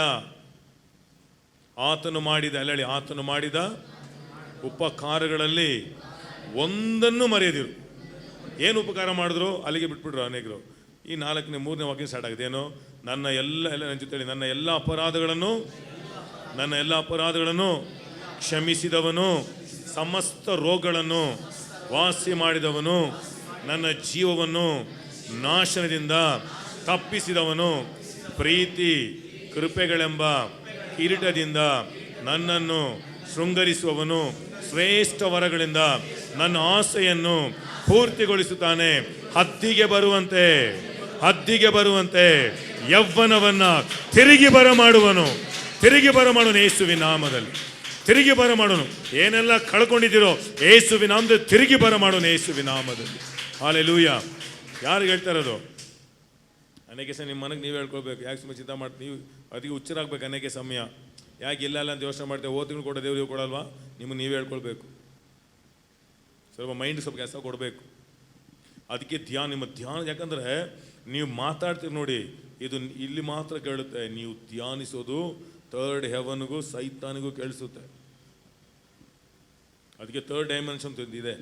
ಆತನು ಮಾಡಿದ ಉಪಕಾರಗಳಲ್ಲಿ ಒಂದನ್ನು ಮರೆಯದಿರು. ಏನು ಉಪಕಾರ ಮಾಡಿದ್ರು ಅಲ್ಲಿಗೆ ಬಿಟ್ಬಿಟ್ರು ಅನೇಕರು. ಈ 4ನೇ 3ನೇ ವಾಕ್ಯ ಸ್ಟಾರ್ಟ್ ಆಗಿದೆ, ಏನು, ನನ್ನ ನನ್ನ ಜೊತೆ ಹೇಳಿ, ನನ್ನ ಎಲ್ಲ ಅಪರಾಧಗಳನ್ನು ಕ್ಷಮಿಸಿದವನು, ಸಮಸ್ತ ರೋಗಗಳನ್ನು ವಾಸಿ ಮಾಡಿದವನು, ನನ್ನ ಜೀವವನ್ನು ನಾಶನದಿಂದ ತಪ್ಪಿಸಿದವನು, ಪ್ರೀತಿ ಕೃಪೆಗಳೆಂಬ ಕಿರೀಟದಿಂದ ನನ್ನನ್ನು ಶೃಂಗರಿಸುವವನು, ಶ್ರೇಷ್ಠ ವರಗಳಿಂದ ನನ್ನ ಆಸೆಯನ್ನು ಪೂರ್ತಿಗೊಳಿಸುತ್ತಾನೆ. ಹದ್ದಿಗೆ ಬರುವಂತೆ ಯೌವನವನ್ನ ತಿರುಗಿ ಬರಮಾಡುವನು. ಯೇಸುವಿನ ನಾಮದಲ್ಲಿ ತಿರುಗಿ ಬರಮಾಡುವನು. ಏನೆಲ್ಲ ಕಳ್ಕೊಂಡಿದ್ದೀರೋ ಯೇಸುವಿನ ನಾಮದಲ್ಲಿ ತಿರುಗಿ ಬರಮಾಡುವನು. ಯೇಸುವಿನ ನಾಮದಲ್ಲಿ. ಹಲ್ಲೆಲೂಯ. ಯಾರು ಹೇಳ್ತಾ ಇರೋದು? ಅನೇಕ ಸಮಯ ನಿಮ್ಮ ಮನೆಗೆ ನೀವು ಹೇಳ್ಕೊಳ್ಬೇಕು. ಯಾಕೆ ಸುಮ್ಮನೆ ಚಿಂತೆ ಮಾಡ್ತೀವಿ, ನೀವು ಅದಕ್ಕೆ ಹುಚ್ಚರಾಗಬೇಕು. ಅನೇಕ ಸಮಯ ಯಾಕೆ ಇಲ್ಲ ಅಂತ ಯೋಚನೆ ಮಾಡ್ತೇವೆ. ತಿಂಗಳು ಕೊಡೋ ದೇವ್ರಿಗೆ ಕೊಡಲ್ವಾ? ನಿಮಗೆ ನೀವೇ ಹೇಳ್ಕೊಳ್ಬೇಕು. ಸ್ವಲ್ಪ ಮೈಂಡ್ ಸ್ವಲ್ಪ ಕೆಲಸ ಕೊಡಬೇಕು. ಅದಕ್ಕೆ ನಿಮ್ಮ ಧ್ಯಾನ, ಯಾಕಂದರೆ ನೀವು ಮಾತಾಡ್ತೀರಿ ನೋಡಿ, ಇದು ಇಲ್ಲಿ ಮಾತ್ರ ಕೇಳುತ್ತೆ. ನೀವು ಧ್ಯಾನಿಸೋದು 3rd ಹೆವನ್ಗೂ ಸೈತಾನಿಗೂ ಕೇಳಿಸುತ್ತೆ. ಅದಕ್ಕೆ 3rd ಡೈಮೆನ್ಷನ್ ಇದೆ.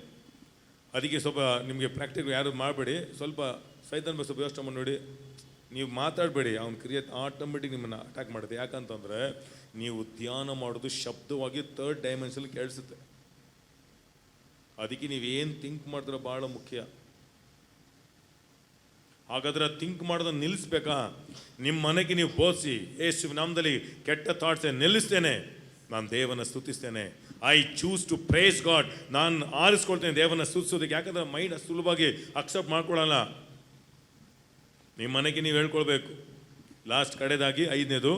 ಅದಕ್ಕೆ ಸ್ವಲ್ಪ ನಿಮಗೆ ಪ್ರಾಕ್ಟಿಕಲ್ ಯಾರು ಮಾಡಬೇಡಿ. ಸ್ವಲ್ಪ ಸೈತಾನ್ ಸ್ವಲ್ಪ ಯೋಚನೆ ಮಾಡಿ ನೋಡಿ. ನೀವು ಮಾತಾಡಬೇಡಿ, ಅವ್ನು ಕ್ರಿಯೇಟ್ ಆಟೋಮೆಟಿಕ್ ನಿಮ್ಮನ್ನು ಅಟ್ಯಾಕ್ ಮಾಡುತ್ತೆ. ಯಾಕಂತಂದರೆ ನೀವು ಧ್ಯಾನ ಮಾಡೋದು ಶಬ್ದವಾಗಿ 3rd ಡೈಮೆನ್ಷನ್ ಕೇಳಿಸುತ್ತೆ. ಅದಕ್ಕೆ ನೀವೇನು ಥಿಂಕ್ ಮಾಡಿದ್ರೆ ಭಾಳ ಮುಖ್ಯ. ಹಾಗಾದ್ರೆ ಥಿಂಕ್ ಮಾಡೋದನ್ನ ನಿಲ್ಲಿಸ್ಬೇಕಾ? ನಿಮ್ಮ ಮನೆಗೆ ನೀವು ಬೋಧಿಸಿ, ಯೇಸುವಿನ ನಾಮದಲ್ಲಿ ಕೆಟ್ಟ ಥಾಟ್ಸ್ ನಿಲ್ಲಿಸ್ತೇನೆ, ನಾನು ದೇವನ ಸ್ತುತಿಸ್ತೇನೆ. I choose to praise God. ನಾನು ಆರಿಸ್ಕೊಳ್ತೇನೆ ದೇವನ ಸ್ತುತಿಸೋದಕ್ಕೆ. ಯಾಕಂದ್ರೆ ಮೈಂಡ್ ಸುಲಭವಾಗಿ ಅಕ್ಸೆಪ್ಟ್ ಮಾಡ್ಕೊಳ್ಳಲ್ಲ. ನಿಮ್ಮ ಮನೆಗೆ ನೀವು ಹೇಳ್ಕೊಳ್ಬೇಕು. ಲಾಸ್ಟ್ ಕಡೆದಾಗಿ 5ನೇದು,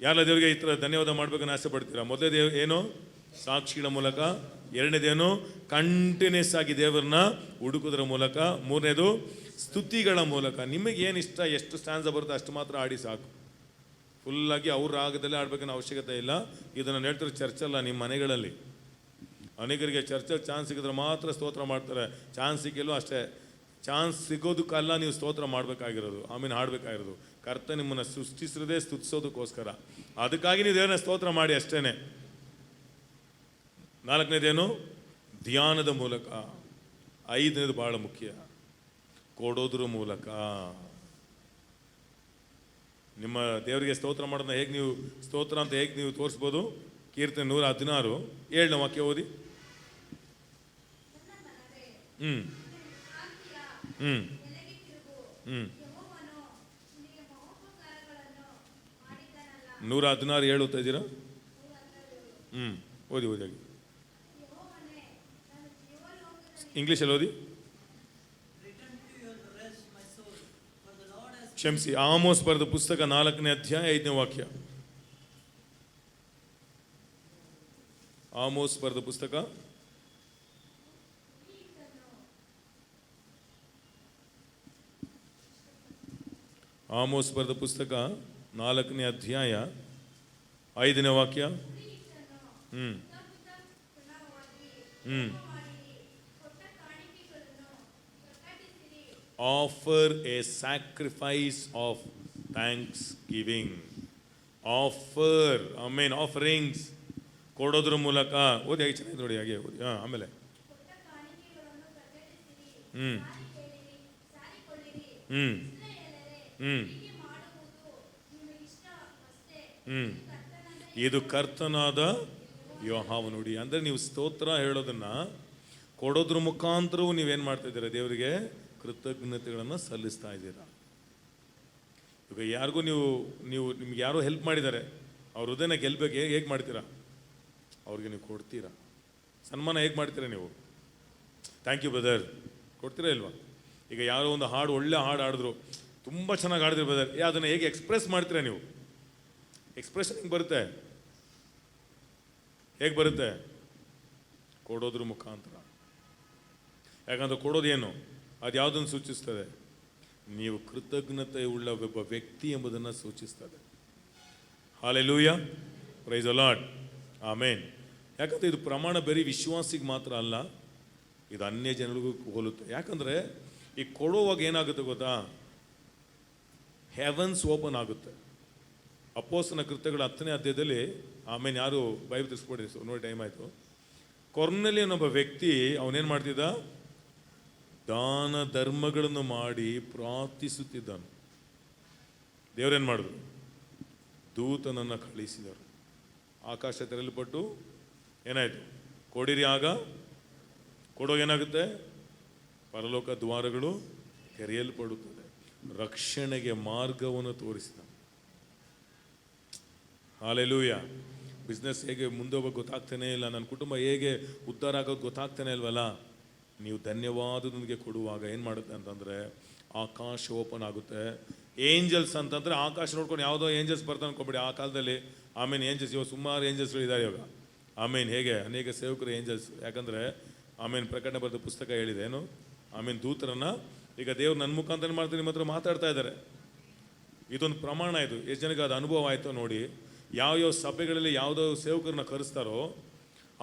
ಯಾರ ದೇವರಿಗೆ ಈ ಥರ ಧನ್ಯವಾದ ಮಾಡ್ಬೇಕನ್ನ ಆಸೆ ಪಡ್ತೀರಾ? ಮೊದಲೇ ಏನು? ಸಾಕ್ಷಿಗಳ ಮೂಲಕ. ಎರಡನೇದೇನು? ಕಂಟಿನ್ಯೂಸ್ ಆಗಿ ದೇವರನ್ನ ಹುಡುಕೋದ್ರ ಮೂಲಕ. ಮೂರನೇದು ಸ್ತುತಿಗಳ ಮೂಲಕ. ನಿಮಗೆ ಏನು ಇಷ್ಟ, ಎಷ್ಟು ಸ್ಟ್ಯಾನ್ಸ ಬರುತ್ತೆ ಅಷ್ಟು ಮಾತ್ರ ಆಡಿ ಸಾಕು. ಫುಲ್ಲಾಗಿ ಅವ್ರ ರಾಗದಲ್ಲೇ ಆಡ್ಬೇಕನ್ನೋ ಅವಶ್ಯಕತೆ ಇಲ್ಲ. ಇದನ್ನು ಹೇಳ್ತಾರೆ ಚರ್ಚಲ್ಲ, ನಿಮ್ಮ ಮನೆಗಳಲ್ಲಿ. ಅನೇಕರಿಗೆ ಚರ್ಚಲ್ಲಿ ಚಾನ್ಸ್ ಸಿಕ್ಕಿದ್ರೆ ಮಾತ್ರ ಸ್ತೋತ್ರ ಮಾಡ್ತಾರೆ. ಚಾನ್ಸ್ ಸಿಕ್ಕಿಲ್ಲೋ ಅಷ್ಟೇ. ಚಾನ್ಸ್ ಸಿಗೋದಕ್ಕಲ್ಲ ನೀವು ಸ್ತೋತ್ರ ಮಾಡಬೇಕಾಗಿರೋದು, ಆಮೇಲೆ ಹಾಡಬೇಕಾಗಿರೋದು. ಕರ್ತ ನಿಮ್ಮನ್ನು ಸೃಷ್ಟಿಸಿರೋದೇ ಸ್ತುತಿಸೋದಕ್ಕೋಸ್ಕರ. ಅದಕ್ಕಾಗಿ ನೀವು ದೇವರನ್ನ ಸ್ತೋತ್ರ ಮಾಡಿ ಅಷ್ಟೇ. ನಾಲ್ಕನೇದೇನು? ಧ್ಯಾನದ ಮೂಲಕ. ಐದನೇದು ಬಹಳ ಮುಖ್ಯ, ಕೊಡೋದ್ರ ಮೂಲಕ. ನಿಮ್ಮ ದೇವರಿಗೆ ಸ್ತೋತ್ರ ಮಾಡೋದನ್ನ ಹೇಗೆ ನೀವು ಸ್ತೋತ್ರ ಅಂತ ಹೇಗೆ ನೀವು ತೋರಿಸ್ಬೋದು? ಕೀರ್ತನೆ 116 7ನೇ ವಾಕ್ಯ ಓದಿ. ಹ್ಞೂ ಹ್ಞೂ ಹ್ಞೂ 116 7 ಓದ್ತಾ ಇದ್ದೀರಾ? ಓದಿ ಆಗಿ ಇಂಗ್ಲೀಷಲ್ಲಿ ಓದಿ. ಕ್ಷಮಿಸಿ, ಆಮೋಸ್ ಬರೆದ ಪುಸ್ತಕ 4ನೇ ಅಧ್ಯಾಯ 5ನೇ ವಾಕ್ಯ. ಆಮೋಸ್ ಬರೆದ ಪುಸ್ತಕ ಆಮೋಸ್ ಬರೆದ ಪುಸ್ತಕ 4ನೇ ಅಧ್ಯಾಯ 5ನೇ ವಾಕ್ಯ. Offer a sacrifice of thanksgiving. Offer, amen, offerings. ಕೊಡೋದ್ರ ಮೂಲಕ. ಓದಿ ಹಾಗೆ ಚೆನ್ನಾಗಿ ನೋಡಿ, ಹಾಗೆ ಓದಿ. ಆಮೇಲೆ ಇದು ಕರ್ತನಾದ ಯೆಹೋವ. ನೋಡಿ, ಅಂದರೆ ನೀವು ಸ್ತೋತ್ರ ಹೇಳೋದನ್ನ ಕೊಡೋದ್ರ ಮುಖಾಂತರವೂ ನೀವೇನು ಮಾಡ್ತಾ ಇದ್ದೀರಾ? ದೇವರಿಗೆ ಕೃತಜ್ಞತೆಗಳನ್ನು ಸಲ್ಲಿಸ್ತಾ ಇದ್ದೀರಾ. ಇವಾಗ ಯಾರಿಗೂ ನಿಮ್ಗೆ ಯಾರೋ ಹೆಲ್ಪ್ ಮಾಡಿದ್ದಾರೆ, ಅವ್ರ ಹೃದಯನ ಗೆಲ್ಬೇಕು. ಹೇಗೆ ಮಾಡ್ತೀರಾ? ಅವ್ರಿಗೆ ನೀವು ಕೊಡ್ತೀರಾ. ಸನ್ಮಾನ ಹೇಗೆ ಮಾಡ್ತೀರಾ? ನೀವು ಥ್ಯಾಂಕ್ ಯು ಬ್ರದರ್ ಕೊಡ್ತೀರಾ ಇಲ್ವಾ? ಈಗ ಯಾರೋ ಒಂದು ಹಾಡು, ಒಳ್ಳೆ ಹಾಡು ಆಡಿದ್ರು, ತುಂಬ ಚೆನ್ನಾಗಿ ಆಡಿದ್ರು ಬ್ರದರ್, ಅದನ್ನು ಹೇಗೆ ಎಕ್ಸ್ಪ್ರೆಸ್ ಮಾಡ್ತೀರಾ ನೀವು? ಎಕ್ಸ್ಪ್ರೆಷನ್ ಹೆಂಗೆ ಬರುತ್ತೆ? ಹೇಗೆ ಬರುತ್ತೆ? ಕೊಡೋದ್ರ ಮುಖಾಂತರ. ಯಾಕಂದ್ರೆ ಕೊಡೋದೇನು? ಅದು ಯಾವುದನ್ನು ಸೂಚಿಸ್ತದೆ? ನೀವು ಕೃತಜ್ಞತೆ ಉಳ್ಳ ಒಬ್ಬ ವ್ಯಕ್ತಿ ಎಂಬುದನ್ನು ಸೂಚಿಸ್ತದೆ. Hallelujah, praise the lord, amen. ಯಾಕಂದರೆ ಇದು ಪ್ರಮಾಣ ಬರೀ ವಿಶ್ವಾಸಿಗೆ ಮಾತ್ರ ಅಲ್ಲ, ಇದು ಅನ್ಯ ಜನರಿಗೂ ಹೋಲುತ್ತೆ. ಯಾಕಂದರೆ ಈ ಕೊಡುವಾಗ ಏನಾಗುತ್ತೆ ಗೊತ್ತಾ? ಹೆವನ್ಸ್ ಓಪನ್ ಆಗುತ್ತೆ. ಅಪೊಸ್ತಲನ ಕೃತ್ಯಗಳ 10ನೇ ಅಧ್ಯಾಯದಲ್ಲಿ, ಆಮೇಲೆ ಯಾರು ಬೈಬಲ್ ತಿಳಿಸ್ಕೊಡಿ ನೋಡಿ, ಟೈಮ್ ಆಯಿತು. ಕೊರ್ನೆಲಿಯನ್ ಒಬ್ಬ ವ್ಯಕ್ತಿ, ಅವನೇನು ಮಾಡ್ತಿದ್ದ? ದಾನ ಧರ್ಮಗಳನ್ನು ಮಾಡಿ ಪ್ರಾರ್ಥಿಸುತ್ತಿದ್ದನು. ದೇವರೇನು ಮಾಡಿದ್ರು? ದೂತನನ್ನು ಕಳಿಸಿದರು. ಆಕಾಶ ತೆರಲ್ಪಟ್ಟು ಏನಾಯಿತು? ಕೊಡಿರಿ. ಆಗ ಕೊಡೋಗ ಏನಾಗುತ್ತೆ? ಪರಲೋಕ ದ್ವಾರಗಳು ತೆರೆಯಲ್ಪಡುತ್ತದೆ. ರಕ್ಷಣೆಗೆ ಮಾರ್ಗವನ್ನು ತೋರಿಸಿದ. ಹಲ್ಲೆಲೂಯಾ. ಬಿಸ್ನೆಸ್ ಹೇಗೆ ಮುಂದೆ ಹೋಗೋದು ಗೊತ್ತಾಗ್ತಾನೆ ಇಲ್ಲ, ನನ್ನ ಕುಟುಂಬ ಹೇಗೆ ಉದ್ಧಾರ ಆಗೋದು ಗೊತ್ತಾಗ್ತಾನೆ ಇಲ್ವಲ್ಲ? ನೀವು ಧನ್ಯವಾದದೊಂದಿಗೆ ಕೊಡುವಾಗ ಏನು ಮಾಡುತ್ತೆ ಅಂತಂದರೆ ಆಕಾಶ ಓಪನ್ ಆಗುತ್ತೆ. ಏಂಜಲ್ಸ್ ಅಂತಂದರೆ ಆಕಾಶ ನೋಡ್ಕೊಂಡು ಯಾವುದೋ ಏಂಜಲ್ಸ್ ಬರ್ತಾನೆ ಅನ್ಕೊಬೇಡಿ ಆ ಕಾಲದಲ್ಲಿ. ಆಮೇಲೆ ಏಂಜಲ್ಸ್, ಇವಾಗ ಸುಮಾರು ಏಂಜಲ್ಸ್ಗಳು ಇದ್ದಾರೆ ಇವಾಗ. ಆಮೇಲೆ ಹೇಗೆ ಅನೇಕ ಸೇವಕರು ಏಂಜಲ್ಸ್. ಯಾಕಂದರೆ ಆಮೇಲೆ ಪ್ರಕಟಣೆ ಬರೆದ ಪುಸ್ತಕ ಹೇಳಿದೆ ಏನು, ಆಮೇಲೆ ದೂತರನ್ನು ಈಗ ದೇವ್ರು ನನ್ನ ಮುಖಾಂತರ ಮಾಡ್ತಾರೆ, ನಿಮ್ಮ ಹತ್ರ ಮಾತಾಡ್ತಾ ಇದ್ದಾರೆ. ಇದೊಂದು ಪ್ರಮಾಣ. ಇದು ಎಷ್ಟು ಜನಕ್ಕೆ ಅದು ಅನುಭವ ಆಯಿತು ನೋಡಿ. ಯಾವ್ಯಾವ ಸಭೆಗಳಲ್ಲಿ ಯಾವುದೋ ಸೇವಕರನ್ನ ಕರೆಸ್ತಾರೋ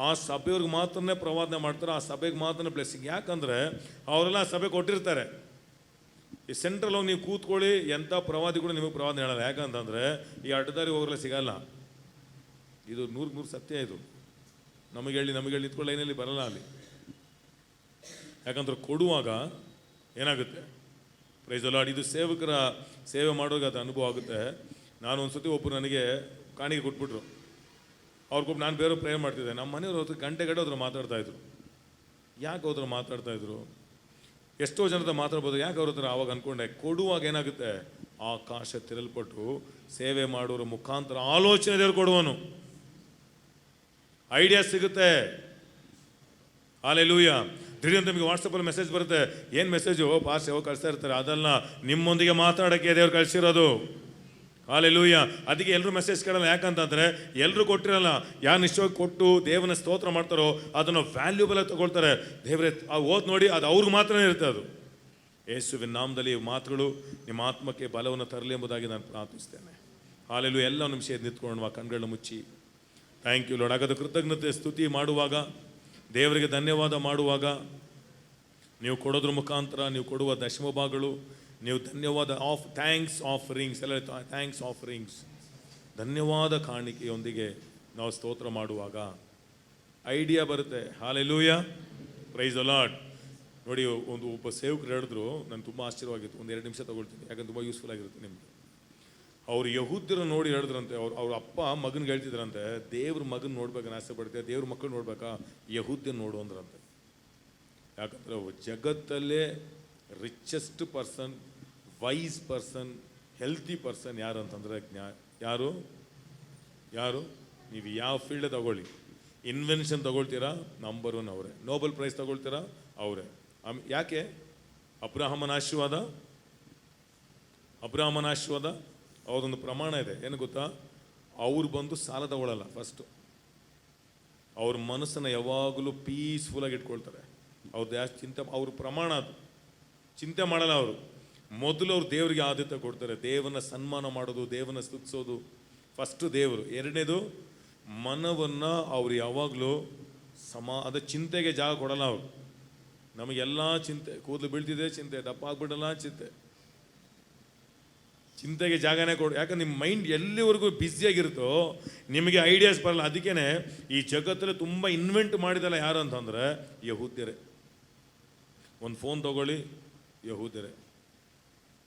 ಆ ಸಭೆಯವ್ರಿಗೆ ಮಾತ್ರನೇ ಪ್ರವಾದನೆ ಮಾಡ್ತಾರೆ, ಆ ಸಭೆಗೆ ಮಾತ್ರ ಬ್ಲೆಸ್ಸಿಂಗ್. ಯಾಕಂದರೆ ಅವರೆಲ್ಲ ಸಭೆ ಕೊಟ್ಟಿರ್ತಾರೆ. ಈ ಸೆಂಟ್ರಲ್ ಹೋಗಿ ನೀವು ಕೂತ್ಕೊಳ್ಳಿ, ಎಂಥ ಪ್ರವಾದಿಗಳು ನಿಮಗೆ ಪ್ರವಾದನೆ ಹೇಳಲ್ಲ. ಯಾಕಂತಂದರೆ ಈ ಅಡ್ಡದಾರಿ ಹೋಗಲ್ಲ ಸಿಗಲ್ಲ. ಇದು 100% ಸತ್ಯ. ಇದು ನಮಗೆ ಹೇಳಿ ನಿಂತ್ಕೊಳ್ಳೋ ಲೈನಲ್ಲಿ ಬರಲ್ಲ ಅಲ್ಲಿ. ಯಾಕಂದ್ರೆ ಕೊಡುವಾಗ ಏನಾಗುತ್ತೆ? Praise the lord. ಇದು ಸೇವಕರ ಸೇವೆ ಮಾಡೋವಾಗ ಅದು ಅನುಭವ ಆಗುತ್ತೆ. ನಾನು ಒಂದು ಸತಿ ಒಬ್ಬರು ನನಗೆ ಕಾಣಿಕೆ ಕೊಟ್ಬಿಟ್ರು. ಅವ್ರಿಗೊಬ್ಬ ನಾನು ಬೇರೆ ಪ್ರೇಯರ್ ಮಾಡ್ತಿದ್ದೆ. ನಮ್ಮ ಮನೆಯವ್ರು ಹೋದ್ರೆ ಗಂಟೆ ಹೋದ್ರೆ ಮಾತಾಡ್ತಾಯಿದ್ರು. ಯಾಕೆ ಹೋದ್ರೆ ಮಾತಾಡ್ತಾಯಿದ್ರು? ಎಷ್ಟೋ ಜನದ ಮಾತಾಡ್ಬೋದು. ಯಾಕೆ ಅವ್ರ ಹತ್ರ ಆವಾಗ ಅಂದ್ಕೊಂಡೆ, ಕೊಡುವಾಗ ಏನಾಗುತ್ತೆ? ಆಕಾಶ ತೆರಲ್ಪಟ್ಟು ಸೇವೆ ಮಾಡೋರ ಮುಖಾಂತರ ಆಲೋಚನೆ ದೇವ್ರು ಕೊಡುವನು. ಐಡಿಯಾ ಸಿಗುತ್ತೆ. ಹಲ್ಲೆಲೂಯಾ. ದಿಢೀರಂತ ನಿಮಗೆ ವಾಟ್ಸಪ್ಪಲ್ಲಿ ಮೆಸೇಜ್ ಬರುತ್ತೆ. ಏನು ಮೆಸೇಜು? ಪಾಸ್ ಯಾವ ಕಳಿಸ್ತಾ ಇರ್ತಾರೆ. ಅದಲ್ಲ, ನಿಮ್ಮೊಂದಿಗೆ ಮಾತಾಡೋಕ್ಕೆ ದೇವ್ರು ಕಳಿಸಿರೋದು. ಹಾಲೆಲೂಯ. ಅದಕ್ಕೆ ಎಲ್ಲರೂ ಮೆಸೇಜ್ ಕೇಳಲ್ಲ. ಯಾಕಂತಂದ್ರೆ ಎಲ್ಲರೂ ಕೊಟ್ಟಿರಲ್ಲ. ಯಾರು ನಿಶ್ಚಯವಾಗಿ ಕೊಟ್ಟು ದೇವನ ಸ್ತೋತ್ರ ಮಾಡ್ತಾರೋ ಅದನ್ನು ವ್ಯಾಲ್ಯೂಬಲ್ ಆಗಿ ತಗೊಳ್ತಾರೆ. ದೇವರೇ ಓದ್ ನೋಡಿ, ಅದು ಅವ್ರಿಗೆ ಮಾತ್ರನೇ ಇರುತ್ತೆ. ಅದು ಯೇಸುವಿನ ನಾಮದಲ್ಲಿ ಮಾತುಗಳು ನಿಮ್ಮ ಆತ್ಮಕ್ಕೆ ಬಲವನ್ನು ತರಲಿ ಎಂಬುದಾಗಿ ನಾನು ಪ್ರಾರ್ಥಿಸ್ತೇನೆ. ಹಾಲೆಲೂಯ. ಎಲ್ಲ ನಿಮಿಷ ನಿಂತ್ಕೊಳ್ಳುವ, ಕಣ್ಗಳನ್ನ ಮುಚ್ಚಿ. Thank you lord. ಹಾಗಾದ್ರೆ ಕೃತಜ್ಞತೆ ಸ್ತುತಿ ಮಾಡುವಾಗ, ದೇವರಿಗೆ ಧನ್ಯವಾದ ಮಾಡುವಾಗ, ನೀವು ಕೊಡೋದ್ರ ಮುಖಾಂತರ, ನೀವು ಕೊಡುವ ದಶಮ ಭಾಗಗಳು, ನೀವು ಧನ್ಯವಾದ ಥ್ಯಾಂಕ್ಸ್ ಆಫರಿಂಗ್ಸ್ ಎಲ್ಲ, ಥ್ಯಾಂಕ್ಸ್ ಆಫರಿಂಗ್ಸ್, ಧನ್ಯವಾದ ಕಾಣಿಕೆಯೊಂದಿಗೆ ನಾವು ಸ್ತೋತ್ರ ಮಾಡುವಾಗ ಐಡಿಯಾ ಬರುತ್ತೆ. ಹಾಲೆಲೂಯ. Price the lord. ನೋಡಿ, ಒಬ್ಬ ಸೇವಕರು ಹೇಳಿದ್ರು, ನಾನು ತುಂಬ ಆಶ್ಚರ್ಯವಾಗಿತ್ತು. 1-2 ನಿಮಿಷ ತಗೊಳ್ತೀನಿ, ಯಾಕಂದ್ರೆ ತುಂಬ ಯೂಸ್ಫುಲ್ ಆಗಿರುತ್ತೆ ನಿಮಗೆ. ಅವ್ರು ಯಹೂದ್ಯರು ನೋಡಿ ಹೇಳಿದ್ರಂತೆ, ಅವ್ರ ಅಪ್ಪ ಮಗನಿಗೆ ಹೇಳ್ತಿದ್ರಂತೆ, ದೇವ್ರ ಮಗನ ನೋಡ್ಬೇಕನ್ನ ಆಸೆ ಪಡ್ತೀಯ, ದೇವ್ರ ಮಕ್ಕಳು ನೋಡ್ಬೇಕಾ, ಯಹೂದ್ಯನ ನೋಡು ಅಂದ್ರಂತೆ. ಯಾಕಂದರೆ ಜಗತ್ತಲ್ಲೇ richest person, wise person, healthy person ಯಾರು ಅಂತಂದರೆ ಯಾರು ಯಾರು ನೀವು ಯಾವ ಫೀಲ್ಡ್ ತಗೊಳ್ಳಿ, ಇನ್ವೆನ್ಷನ್ ತಗೊಳ್ತೀರಾ, ನಂಬರ್ 1 ಅವರೇ. ನೋಬೆಲ್ ಪ್ರೈಸ್ ತಗೊಳ್ತೀರಾ, ಅವರೇ. ಯಾಕೆ? ಅಬ್ರಹಾಮನ ಆಶೀರ್ವಾದ ಅವ್ರದೊಂದು ಪ್ರಮಾಣ ಇದೆ. ಏನು ಗೊತ್ತಾ? ಅವ್ರು ಬಂದು ಸಾಲ ತಗೊಳ್ಳಲ್ಲ. ಫಸ್ಟು ಅವ್ರ ಮನಸ್ಸನ್ನು ಯಾವಾಗಲೂ ಪೀಸ್ಫುಲ್ಲಾಗಿ ಇಟ್ಕೊಳ್ತಾರೆ. ಅವ್ರದ್ದು ಜಾಸ್ತಿ ಅವ್ರ ಪ್ರಮಾಣ ಅದು. ಚಿಂತೆ ಮಾಡಲ್ಲ ಅವರು. ಮೊದಲು ಅವ್ರು ದೇವರಿಗೆ ಆದ್ಯತೆ ಕೊಡ್ತಾರೆ. ದೇವನ ಸನ್ಮಾನ ಮಾಡೋದು, ದೇವನ ಸ್ತುತಿಸೋದು ಫಸ್ಟು ದೇವರು. ಎರಡನೇದು ಮನವನ್ನು ಅವ್ರು ಯಾವಾಗಲೂ ಅದ ಚಿಂತೆಗೆ ಜಾಗ ಕೊಡಲ್ಲ ಅವರು. ನಮಗೆಲ್ಲ ಚಿಂತೆ, ಕೂದಲು ಬೀಳ್ತಿದೆ ಚಿಂತೆ, ದಪ್ಪ ಆಗ್ಬಿಡಲ್ಲ ಚಿಂತೆಗೆ ಜಾಗನೇ ಕೊಡು. ಯಾಕಂದ್ರೆ ನಿಮ್ಮ ಮೈಂಡ್ ಎಲ್ಲಿವರೆಗೂ ಬ್ಯುಸಿಯಾಗಿರುತ್ತೋ ನಿಮಗೆ ಐಡಿಯಾಸ್ ಬರಲ್ಲ. ಅದಕ್ಕೇ ಈ ಜಗತ್ತಲ್ಲಿ ತುಂಬ ಇನ್ವೆಂಟ್ ಮಾಡಿದಲ್ಲ ಯಾರು ಅಂತಂದರೆ ಯಹೂದ್ಯರೇ. ಒಂದು ಫೋನ್ ತಗೊಳ್ಳಿ, ಯಹೂದ್ಯರೇ.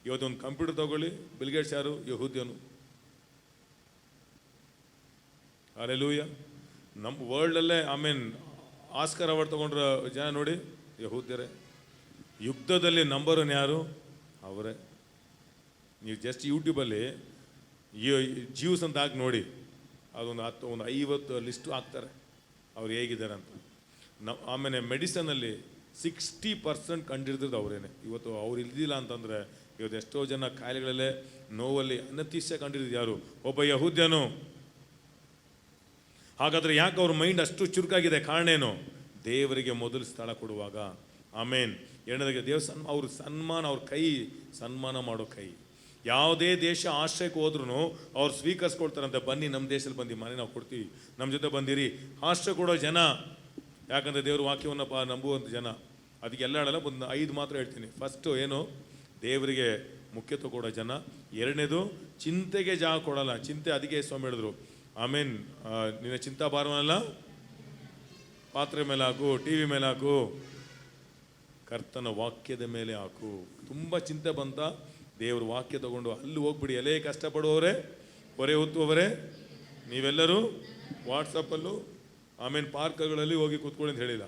ಇವತ್ತೊಂದು ಕಂಪ್ಯೂಟರ್ ತಗೊಳ್ಳಿ, ಬಿಲ್ಗೇಟ್ಸ್ ಯಾರು? ಯಹೂದ್ಯನು. ಅಲ್ಲೆಲೂಯ. ನಮ್ಮ ವರ್ಲ್ಡಲ್ಲೇ ಆಸ್ಕರ್ ಅವಾರ್ಡ್ ತಗೊಂಡ್ರ ಜನ ನೋಡಿ, ಯಹೂದ್ಯರೇ. ಯುದ್ಧದಲ್ಲಿ ನಂಬರ್ 1 ಯಾರು? ಅವರೇ. ನೀವು ಜಸ್ಟ್ ಯೂಟ್ಯೂಬಲ್ಲಿ ಜ್ಯೂಸ್ ಅಂತ ಹಾಕಿ ನೋಡಿ, ಅದೊಂದು 50 ಲಿಸ್ಟು ಹಾಕ್ತಾರೆ ಅವ್ರು ಹೇಗಿದ್ದಾರೆ ಅಂತ. ಆಮೇಲೆ ಮೆಡಿಸನಲ್ಲಿ 60% ಕಂಡಿಡ್ದಿದ್ದು ಅವರೇನೆ. ಇವತ್ತು ಅವ್ರು ಇಲ್ದಿಲ್ಲ ಅಂತಂದರೆ ಇವತ್ತು ಎಷ್ಟೋ ಜನ ಕಾಯಿಲೆಗಳಲ್ಲೇ ನೋವಲ್ಲಿ ಅನತಿಶಯ ಕಂಡಿದ್ದು ಯಾರು? ಒಬ್ಬ ಯಹೂದ್ಯನು. ಹಾಗಾದರೆ ಯಾಕೆ ಅವ್ರ ಮೈಂಡ್ ಅಷ್ಟು ಚುರುಕಾಗಿದೆ? ಕಾರಣ ಏನು? ದೇವರಿಗೆ ಮೊದಲು ಸ್ಥಳ ಕೊಡುವಾಗ. ಆಮೇನ್. ಎರಡನೇದಾಗಿ ಅವ್ರ ಸನ್ಮಾನ, ಅವ್ರ ಕೈ ಸನ್ಮಾನ ಮಾಡೋ ಕೈ. ಯಾವುದೇ ದೇಶ ಆಶ್ರಯಕ್ಕೆ ಹೋದ್ರೂ ಅವ್ರು ಸ್ವೀಕರಿಸ್ಕೊಳ್ತಾರಂತೆ. ಬನ್ನಿ ನಮ್ಮ ದೇಶದಲ್ಲಿ ಬಂದು ಮನೆ ನಾವು ಕೊಡ್ತೀವಿ, ನಮ್ಮ ಜೊತೆ ಬಂದಿರಿ. ಆಶ್ರಯ ಕೊಡೋ ಜನ. ಯಾಕಂದರೆ ದೇವ್ರ ವಾಕ್ಯವನ್ನು ನಂಬುವಂಥ ಜನ. ಅದಕ್ಕೆ ಎಲ್ಲ ಹೇಳಲ್ಲ, ಒಂದು 5 ಮಾತ್ರ ಹೇಳ್ತೀನಿ. ಫಸ್ಟು ಏನು? ದೇವರಿಗೆ ಮುಖ್ಯತ್ವ ಕೊಡೋ ಜನ. ಎರಡನೇದು ಚಿಂತೆಗೆ ಜಾಗ ಕೊಡಲ್ಲ. ಚಿಂತೆ ಅದಕ್ಕೆ ಸ್ವಾಮಿ ಹೇಳಿದ್ರು, ಆಮೇನ್, ನಿನ್ನ ಚಿಂತಾ ಭಾರವನ್ನೆಲ್ಲ ಪಾತ್ರೆ ಮೇಲೆ ಹಾಕು, TV ಮೇಲೆ ಹಾಕು, ಕರ್ತನ ವಾಕ್ಯದ ಮೇಲೆ ಹಾಕು. ತುಂಬ ಚಿಂತೆ ಬಂತ, ದೇವ್ರ ವಾಕ್ಯ ತಗೊಂಡು ಅಲ್ಲಿ ಹೋಗ್ಬಿಡಿ. ಎಲೆ ಕಷ್ಟಪಡುವವರೇ, ಹೊರೆ ಹೊತ್ತುವವರೇ, ನೀವೆಲ್ಲರೂ ವಾಟ್ಸಪ್ಪಲ್ಲೂ ಪಾರ್ಕ್ಗಳಲ್ಲಿ ಹೋಗಿ ಕೂತ್ಕೊಳ್ಳಿ ಅಂತ ಹೇಳಿಲ್ಲ.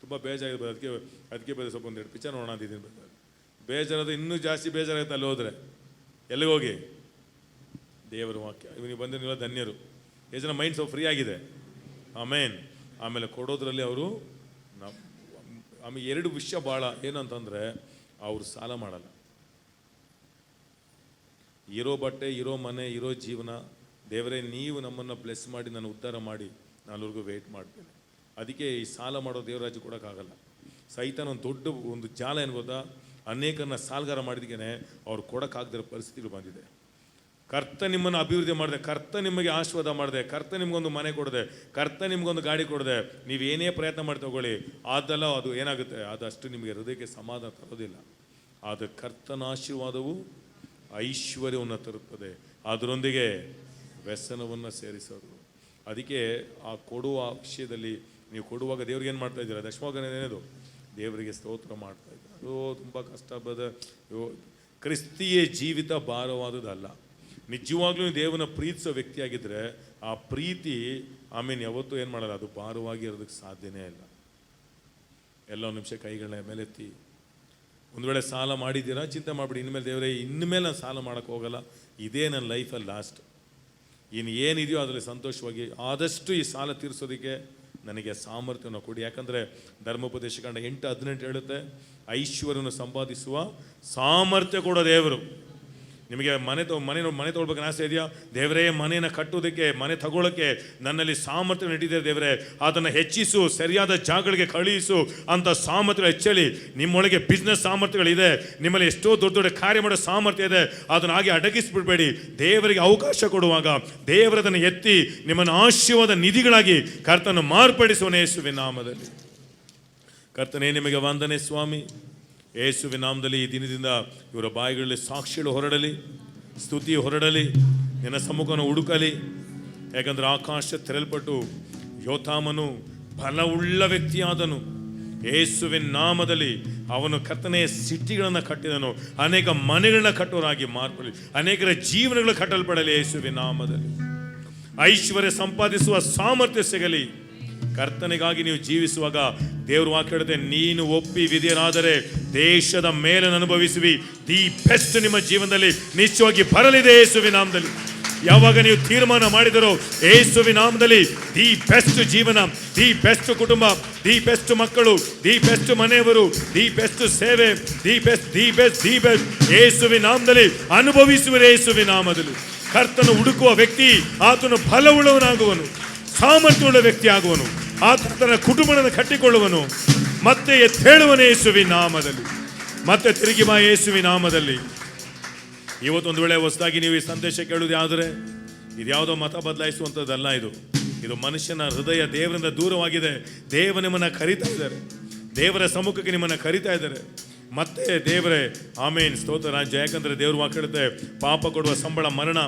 ತುಂಬ ಬೇಜಾರಾಗಿದೆ. ಅದಕ್ಕೆ ಸ್ವಲ್ಪ 1-2 ಪಿಕ್ಚರ್ ನೋಡೋಣ ಅಂತಿದ್ದೀನಿ. ಬೇಜಾರಾದ ಇನ್ನೂ ಜಾಸ್ತಿ ಬೇಜಾರಾಗುತ್ತೆ ಅಲ್ಲಿ ಹೋದರೆ. ಎಲ್ಲಿಗೆ ಹೋಗಿ? ದೇವರ ವಾಕ್ಯ. ಇವನಿಗೆ ಬಂದ ನೀವೆಲ್ಲ ಧನ್ಯರು. ಎಷ್ಟು ಜನ ಮೈಂಡ್ ಸ್ವಲ್ಪ ಫ್ರೀ ಆಗಿದೆ? ಆಮೇನ್. ಆಮೇಲೆ ಕೊಡೋದ್ರಲ್ಲಿ ಅವರು 2 ವಿಷಯ ಭಾಳ ಏನಂತಂದರೆ, ಅವರು ಸಾಲ ಮಾಡಲ್ಲ. ಇರೋ ಬಟ್ಟೆ, ಇರೋ ಮನೆ, ಇರೋ ಜೀವನ, ದೇವರೇ ನೀವು ನಮ್ಮನ್ನು ಬ್ಲೆಸ್ ಮಾಡಿ, ನಾನು ಉದ್ಧಾರ ಮಾಡಿ, ನಾನು ಅವ್ರಿಗೂ ವೆಯ್ಟ್ ಮಾಡ್ತೇನೆ. ಅದಕ್ಕೆ ಈ ಸಾಲ ಮಾಡೋ ದೇವರಾಜು ಕೊಡೋಕ್ಕಾಗಲ್ಲ. ಸೈತಾನ ಒಂದು ಜಾಲ ಏನು ಗೊತ್ತಾ? ಅನೇಕರನ್ನ ಸಾಲಗಾರ ಮಾಡಿದಕ್ಕೇ ಅವ್ರು ಕೊಡೋಕ್ಕಾಗದಿರೋ ಪರಿಸ್ಥಿತಿಗಳು ಬಂದಿದೆ. ಕರ್ತ ನಿಮ್ಮನ್ನು ಅಭಿವೃದ್ಧಿ ಮಾಡಿದೆ, ಕರ್ತ ನಿಮಗೆ ಆಶೀರ್ವಾದ ಮಾಡಿದೆ, ಕರ್ತ ನಿಮಗೊಂದು ಮನೆ ಕೊಡದೆ, ಕರ್ತ ನಿಮಗೊಂದು ಗಾಡಿ ಕೊಡದೆ, ನೀವೇನೇ ಪ್ರಯತ್ನ ಮಾಡಿ ತಗೊಳ್ಳಿ, ಅದೆಲ್ಲ ಅದು ಏನಾಗುತ್ತೆ? ಅದಷ್ಟು ನಿಮಗೆ ಹೃದಯಕ್ಕೆ ಸಮಾಧಾನ ತರೋದಿಲ್ಲ. ಆದರೆ ಕರ್ತನ ಆಶೀರ್ವಾದವು ಐಶ್ವರ್ಯವನ್ನು ತರುತ್ತದೆ, ಅದರೊಂದಿಗೆ ವ್ಯಸನವನ್ನು ಸೇರಿಸೋದು. ಅದಕ್ಕೆ ಆ ಕೊಡುವ ವಿಷಯದಲ್ಲಿ ನೀವು ಕೊಡುವಾಗ ದೇವ್ರಿಗೆ ಏನು ಮಾಡ್ತಾ ಇದ್ದೀರಾ? ದಶಮಭಾಗನೇದು ದೇವರಿಗೆ ಸ್ತೋತ್ರ ಮಾಡ್ತಾ ಇದ್ದೀರಾ. ಅದು ತುಂಬ ಕಷ್ಟ ಕ್ರಿಸ್ತಿಯ ಜೀವಿತ ಭಾರವಾದದಲ್ಲ. ನಿಜವಾಗ್ಲೂ ದೇವನ ಪ್ರೀತಿಸೋ ವ್ಯಕ್ತಿಯಾಗಿದ್ದರೆ ಆ ಪ್ರೀತಿ ಯಾವತ್ತೂ ಏನು ಮಾಡಲ್ಲ, ಅದು ಭಾರವಾಗಿ ಇರೋದಕ್ಕೆ ಸಾಧ್ಯನೇ ಇಲ್ಲ. ಎಲ್ಲ ನಿಮಿಷ ಕೈಗಳನ್ನ ಮೇಲೆತ್ತಿ. ಒಂದು ವೇಳೆ ಸಾಲ ಮಾಡಿದ್ದೀರಾ, ಚಿಂತೆ ಮಾಡಿಬಿಡಿ. ಇನ್ಮೇಲೆ ದೇವರೇ, ಇನ್ಮೇಲೆ ನಾನು ಸಾಲ ಮಾಡೋಕ್ಕೆ ಹೋಗಲ್ಲ, ಇದೇ ನನ್ನ ಲೈಫಲ್ಲಿ ಲಾಸ್ಟ್. ಇನ್ನು ಏನಿದೆಯೋ ಅದರಲ್ಲಿ ಸಂತೋಷವಾಗಿ ಆದಷ್ಟು ಈ ಸಾಲ ತೀರಿಸೋದಕ್ಕೆ ನನಗೆ ಸಾಮರ್ಥ್ಯವನ್ನು ಕೊಡಿ. ಯಾಕಂದರೆ ಧರ್ಮೋಪದೇಶ ಕಾಂಡ 8:18 ಹೇಳುತ್ತೆ, ಐಶ್ವರ್ಯವನ್ನು ಸಂಪಾದಿಸುವ ಸಾಮರ್ಥ್ಯ ಕೊಡೋ ದೇವರು. ನಿಮಗೆ ಮನೆ ತೊಗೊಳ್ಬೇಕನ್ನ ಆಸೆ ಇದೆಯಾ? ದೇವರೇ, ಮನೆಯನ್ನು ಕಟ್ಟೋದಕ್ಕೆ, ಮನೆ ತಗೊಳ್ಳೋಕ್ಕೆ ನನ್ನಲ್ಲಿ ಸಾಮರ್ಥ್ಯ ಇಟ್ಟಿದೆ ದೇವರೇ, ಅದನ್ನು ಹೆಚ್ಚಿಸು, ಸರಿಯಾದ ಜಾಗಗಳಿಗೆ ಕಳುಹಿಸು ಅಂತ ಸಾಮರ್ಥ್ಯ ಹೆಚ್ಚಲಿ. ನಿಮ್ಮೊಳಗೆ ಬಿಸ್ನೆಸ್ ಸಾಮರ್ಥ್ಯಗಳಿದೆ, ನಿಮ್ಮಲ್ಲಿ ಎಷ್ಟೋ ದೊಡ್ಡ ದೊಡ್ಡ ಕಾರ್ಯ ಮಾಡೋ ಸಾಮರ್ಥ್ಯ ಇದೆ, ಅದನ್ನು ಹಾಗೆ ಅಡಗಿಸ್ಬಿಡ್ಬೇಡಿ. ದೇವರಿಗೆ ಅವಕಾಶ ಕೊಡುವಾಗ ದೇವರದನ್ನು ಎತ್ತಿ ನಿಮ್ಮನ್ನು ಆಶೀರ್ವಾದ ನಿಧಿಗಳಾಗಿ ಕರ್ತನ ಮಾರ್ಪಡಿಸುವನು ಯೇಸುವಿನ ನಾಮದಲ್ಲಿ. ಕರ್ತನೇ, ನಿಮಗೆ ವಂದನೆ ಸ್ವಾಮಿ. ಯೇಸುವಿನ ನಾಮದಲ್ಲಿ ಈ ದಿನದಿಂದ ಇವರ ಬಾಯಿಗಳಲ್ಲಿ ಸಾಕ್ಷಿಗಳು ಹೊರಡಲಿ, ಸ್ತುತಿ ಹೊರಡಲಿ, ನಿನ್ನ ಸಮ್ಮುಖವನ್ನು ಹುಡುಕಲಿ. ಯಾಕಂದರೆ ಆಕಾಶ ತೆರಲ್ಪಟ್ಟು ಯೋತಾಮನು ಬಲವುಳ್ಳ ವ್ಯಕ್ತಿಯಾದನು. ಯೇಸುವಿನ ನಾಮದಲ್ಲಿ ಅವನು ಕರ್ತನೆಯ ಸಿಟಿಗಳನ್ನು ಕಟ್ಟಿದನು, ಅನೇಕ ಮನೆಗಳನ್ನ ಕಟ್ಟೋರಾಗಿ ಮಾರ್ಪಡಲಿ, ಅನೇಕರ ಜೀವನಗಳು ಕಟ್ಟಲ್ಪಡಲಿ. ಯೇಸುವಿನ ನಾಮದಲ್ಲಿ ಐಶ್ವರ್ಯ ಸಂಪಾದಿಸುವ ಸಾಮರ್ಥ್ಯ ಸಿಗಲಿ. ಕರ್ತನಿಗಾಗಿ ನೀವು ಜೀವಿಸುವಾಗ ದೇವರು ವಾಕ್ಯ ಹೇಳುತ್ತೆ, ನೀನು ಒಪ್ಪಿ ವಿಧಿಯರಾದರೆ ದೇಶದ ಮೇಲನ್ನು ಅನುಭವಿಸುವಿ. ದಿ ಬೆಸ್ಟ್ ನಿಮ್ಮ ಜೀವನದಲ್ಲಿ ನಿಶ್ಚಯವಾಗಿ ಬರಲಿದೆ ಯೇಸುವಿನ ನಾಮದಲ್ಲಿ. ಯಾವಾಗ ನೀವು ತೀರ್ಮಾನ ಮಾಡಿದರೋ ಯೇಸುವಿನ ನಾಮದಲ್ಲಿ ದಿ ಬೆಸ್ಟ್ ಜೀವನ, ದಿ ಬೆಸ್ಟ್ ಕುಟುಂಬ, ದಿ ಬೆಸ್ಟ್ ಮಕ್ಕಳು, ದಿ ಬೆಸ್ಟ್ ಮನೆಯವರು, ದಿ ಬೆಸ್ಟ್ ಸೇವೆ, ದಿ ಬೆಸ್ಟ್ ಯೇಸುವಿನ ನಾಮದಲ್ಲಿ ಅನುಭವಿಸುವ ಯೇಸುವಿನ ನಾಮದಲ್ಲಿ. ಕರ್ತನು ಹುಡುಕುವ ವ್ಯಕ್ತಿ ಆತನು ಬಲವುಳ್ಳವನಾಗುವನು, ಸಾಮರ್ಥ್ಯವುಳ್ಳ ವ್ಯಕ್ತಿ ಆಗುವನು, ಆತನ ತನ್ನ ಕುಟುಂಬವನ್ನು ಕಟ್ಟಿಕೊಳ್ಳುವನು, ಮತ್ತೆ ಎದ್ದೇಳುವನು ಯೇಸುವಿನ ನಾಮದಲ್ಲಿ. ಮತ್ತೆ ತಿರುಗಿ ಬಾ ಯೇಸುವಿನ ನಾಮದಲ್ಲಿ. ಇವತ್ತೊಂದು ವೇಳೆ ಹೊಸದಾಗಿ ನೀವು ಈ ಸಂದೇಶ ಕೇಳುವುದು ಯಾವುದರೆ, ಇದ್ಯಾವುದೋ ಮತ ಬದಲಾಯಿಸುವಂಥದ್ದಲ್ಲ. ಇದು ಮನುಷ್ಯನ ಹೃದಯ ದೇವರಿಂದ ದೂರವಾಗಿದೆ. ದೇವ ನಿಮ್ಮನ್ನು ಕರೀತಾ ಇದ್ದಾರೆ, ದೇವರ ಸಮ್ಮುಖಕ್ಕೆ ನಿಮ್ಮನ್ನು ಕರೀತಾ ಇದ್ದಾರೆ. ಮತ್ತೆ ದೇವರೇ ಆಮೇನ್, ಸ್ತೋತ್ರ ರಾಜ್ಯ. ಯಾಕಂದರೆ ದೇವರು ವಾಕ್ಯ ಹೇಳುತ್ತೆ, ಪಾಪ ಕೊಡುವ ಸಂಬಳ ಮರಣ.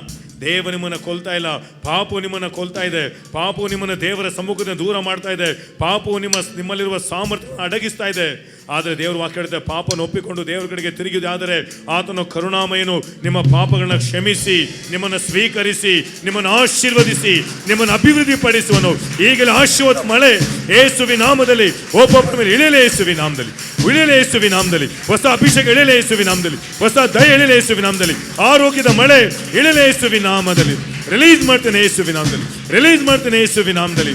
ದೇವ ನಿಮ್ಮನ್ನು ಕೊಲ್ತಾ ಇಲ್ಲ, ಪಾಪು ನಿಮ್ಮನ್ನು ಕೊಲ್ತಾ ಇದೆ. ಪಾಪು ನಿಮ್ಮನ್ನು ದೇವರ ಸಮ್ಮುಖದಿಂದ ದೂರ ಮಾಡ್ತಾ ಇದೆ. ಪಾಪು ನಿಮ್ಮಲ್ಲಿರುವ ಸಾಮರ್ಥ್ಯ ಅಡಗಿಸ್ತಾ ಇದೆ. ಆದರೆ ದೇವರು ವಾಕ್ಯ ಹೇಳುತ್ತೆ, ಪಾಪನ ಒಪ್ಪಿಕೊಂಡು ದೇವರ ಕಡೆಗೆ ತಿರುಗಿದಾದರೆ ಆತನು ಕರುಣಾಮಯನು, ನಿಮ್ಮ ಪಾಪಗಳನ್ನ ಕ್ಷಮಿಸಿ, ನಿಮ್ಮನ್ನು ಸ್ವೀಕರಿಸಿ, ನಿಮ್ಮನ್ನು ಆಶೀರ್ವದಿಸಿ, ನಿಮ್ಮನ್ನು ಅಭಿವೃದ್ಧಿ ಪಡಿಸುವನು. ಈಗಲೇ ಆಶೀರ್ವಾದ ಮಳೆ ಯೇಸುವಿನ ನಾಮದಲ್ಲಿ ಒಬ್ಬೊಬ್ಬರ ಮೇಲೆ ಇಳಿಯಲೇ ಯೇಸುವಿನ ನಾಮದಲ್ಲಿ, ಇಳಿಯಲೇ ಯೇಸುವಿನ ನಾಮದಲ್ಲಿ. ಹೊಸ ಅಭಿಷೇಕ ಇಳಿಯಲೇ ಯೇಸುವಿನ ನಾಮದಲ್ಲಿ, ಹೊಸ ದಯ ಇಳಿಯಲೇ ಯೇಸುವಿನ ನಾಮದಲ್ಲಿ, ಆರೋಗ್ಯದ ಮಳೆ ಇಳಿಯಲೇ ಯೇಸುವಿನ ನಾಮದಲ್ಲಿ. ರಿಲೀಸ್ ಮಾಡ್ತೇನೆ ಯೇಸುವಿನ ನಾಮದಲ್ಲಿ, ರಿಲೀಸ್ ಮಾಡ್ತೇನೆ ಯೇಸುವಿನ ನಾಮದಲ್ಲಿ.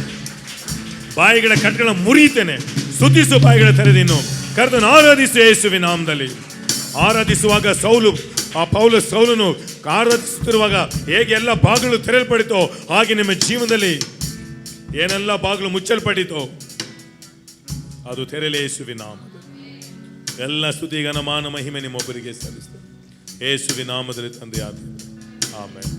ಬಾಯಿಗಳ ಕಟ್ಟುಗಳನ್ನು ಮುರಿಯುತ್ತೇನೆ, ಸ್ತುತಿಸು ಬಾಯಿಗಳ ತೆರೆದಿನ್ನು. ಕರ್ತನ ಆರಾಧಿಸು ಯೇಸುವಿನ ನಾಮದಲ್ಲಿ. ಆರಾಧಿಸುವಾಗ ಸೌಲನು ಆರಾಧಿಸುತ್ತಿರುವಾಗ ಹೇಗೆ ಎಲ್ಲ ಬಾಗಿಲು ತೆರೆಯಲ್ಪಡಿತೋ ಹಾಗೆ ನಿಮ್ಮ ಜೀವನದಲ್ಲಿ ಏನೆಲ್ಲ ಬಾಗಿಲು ಮುಚ್ಚಲ್ಪಟ್ಟಿತೋ ಅದು ತೆರೆಯಲೇ ಯೇಸುವಿನ ನಾಮದಲ್ಲಿ. ಎಲ್ಲ ಸ್ತುತಿ ಘನ ಮಾನ ಮಹಿಮೆ ನಿಮ್ಮೊಬ್ಬರಿಗೆ ಸಲ್ಲಿಸ್ತೇನೆ ಯೇಸುವಿನ ನಾಮದಲ್ಲಿ ತಂದೆಯಾದ ಆಮೆನ್.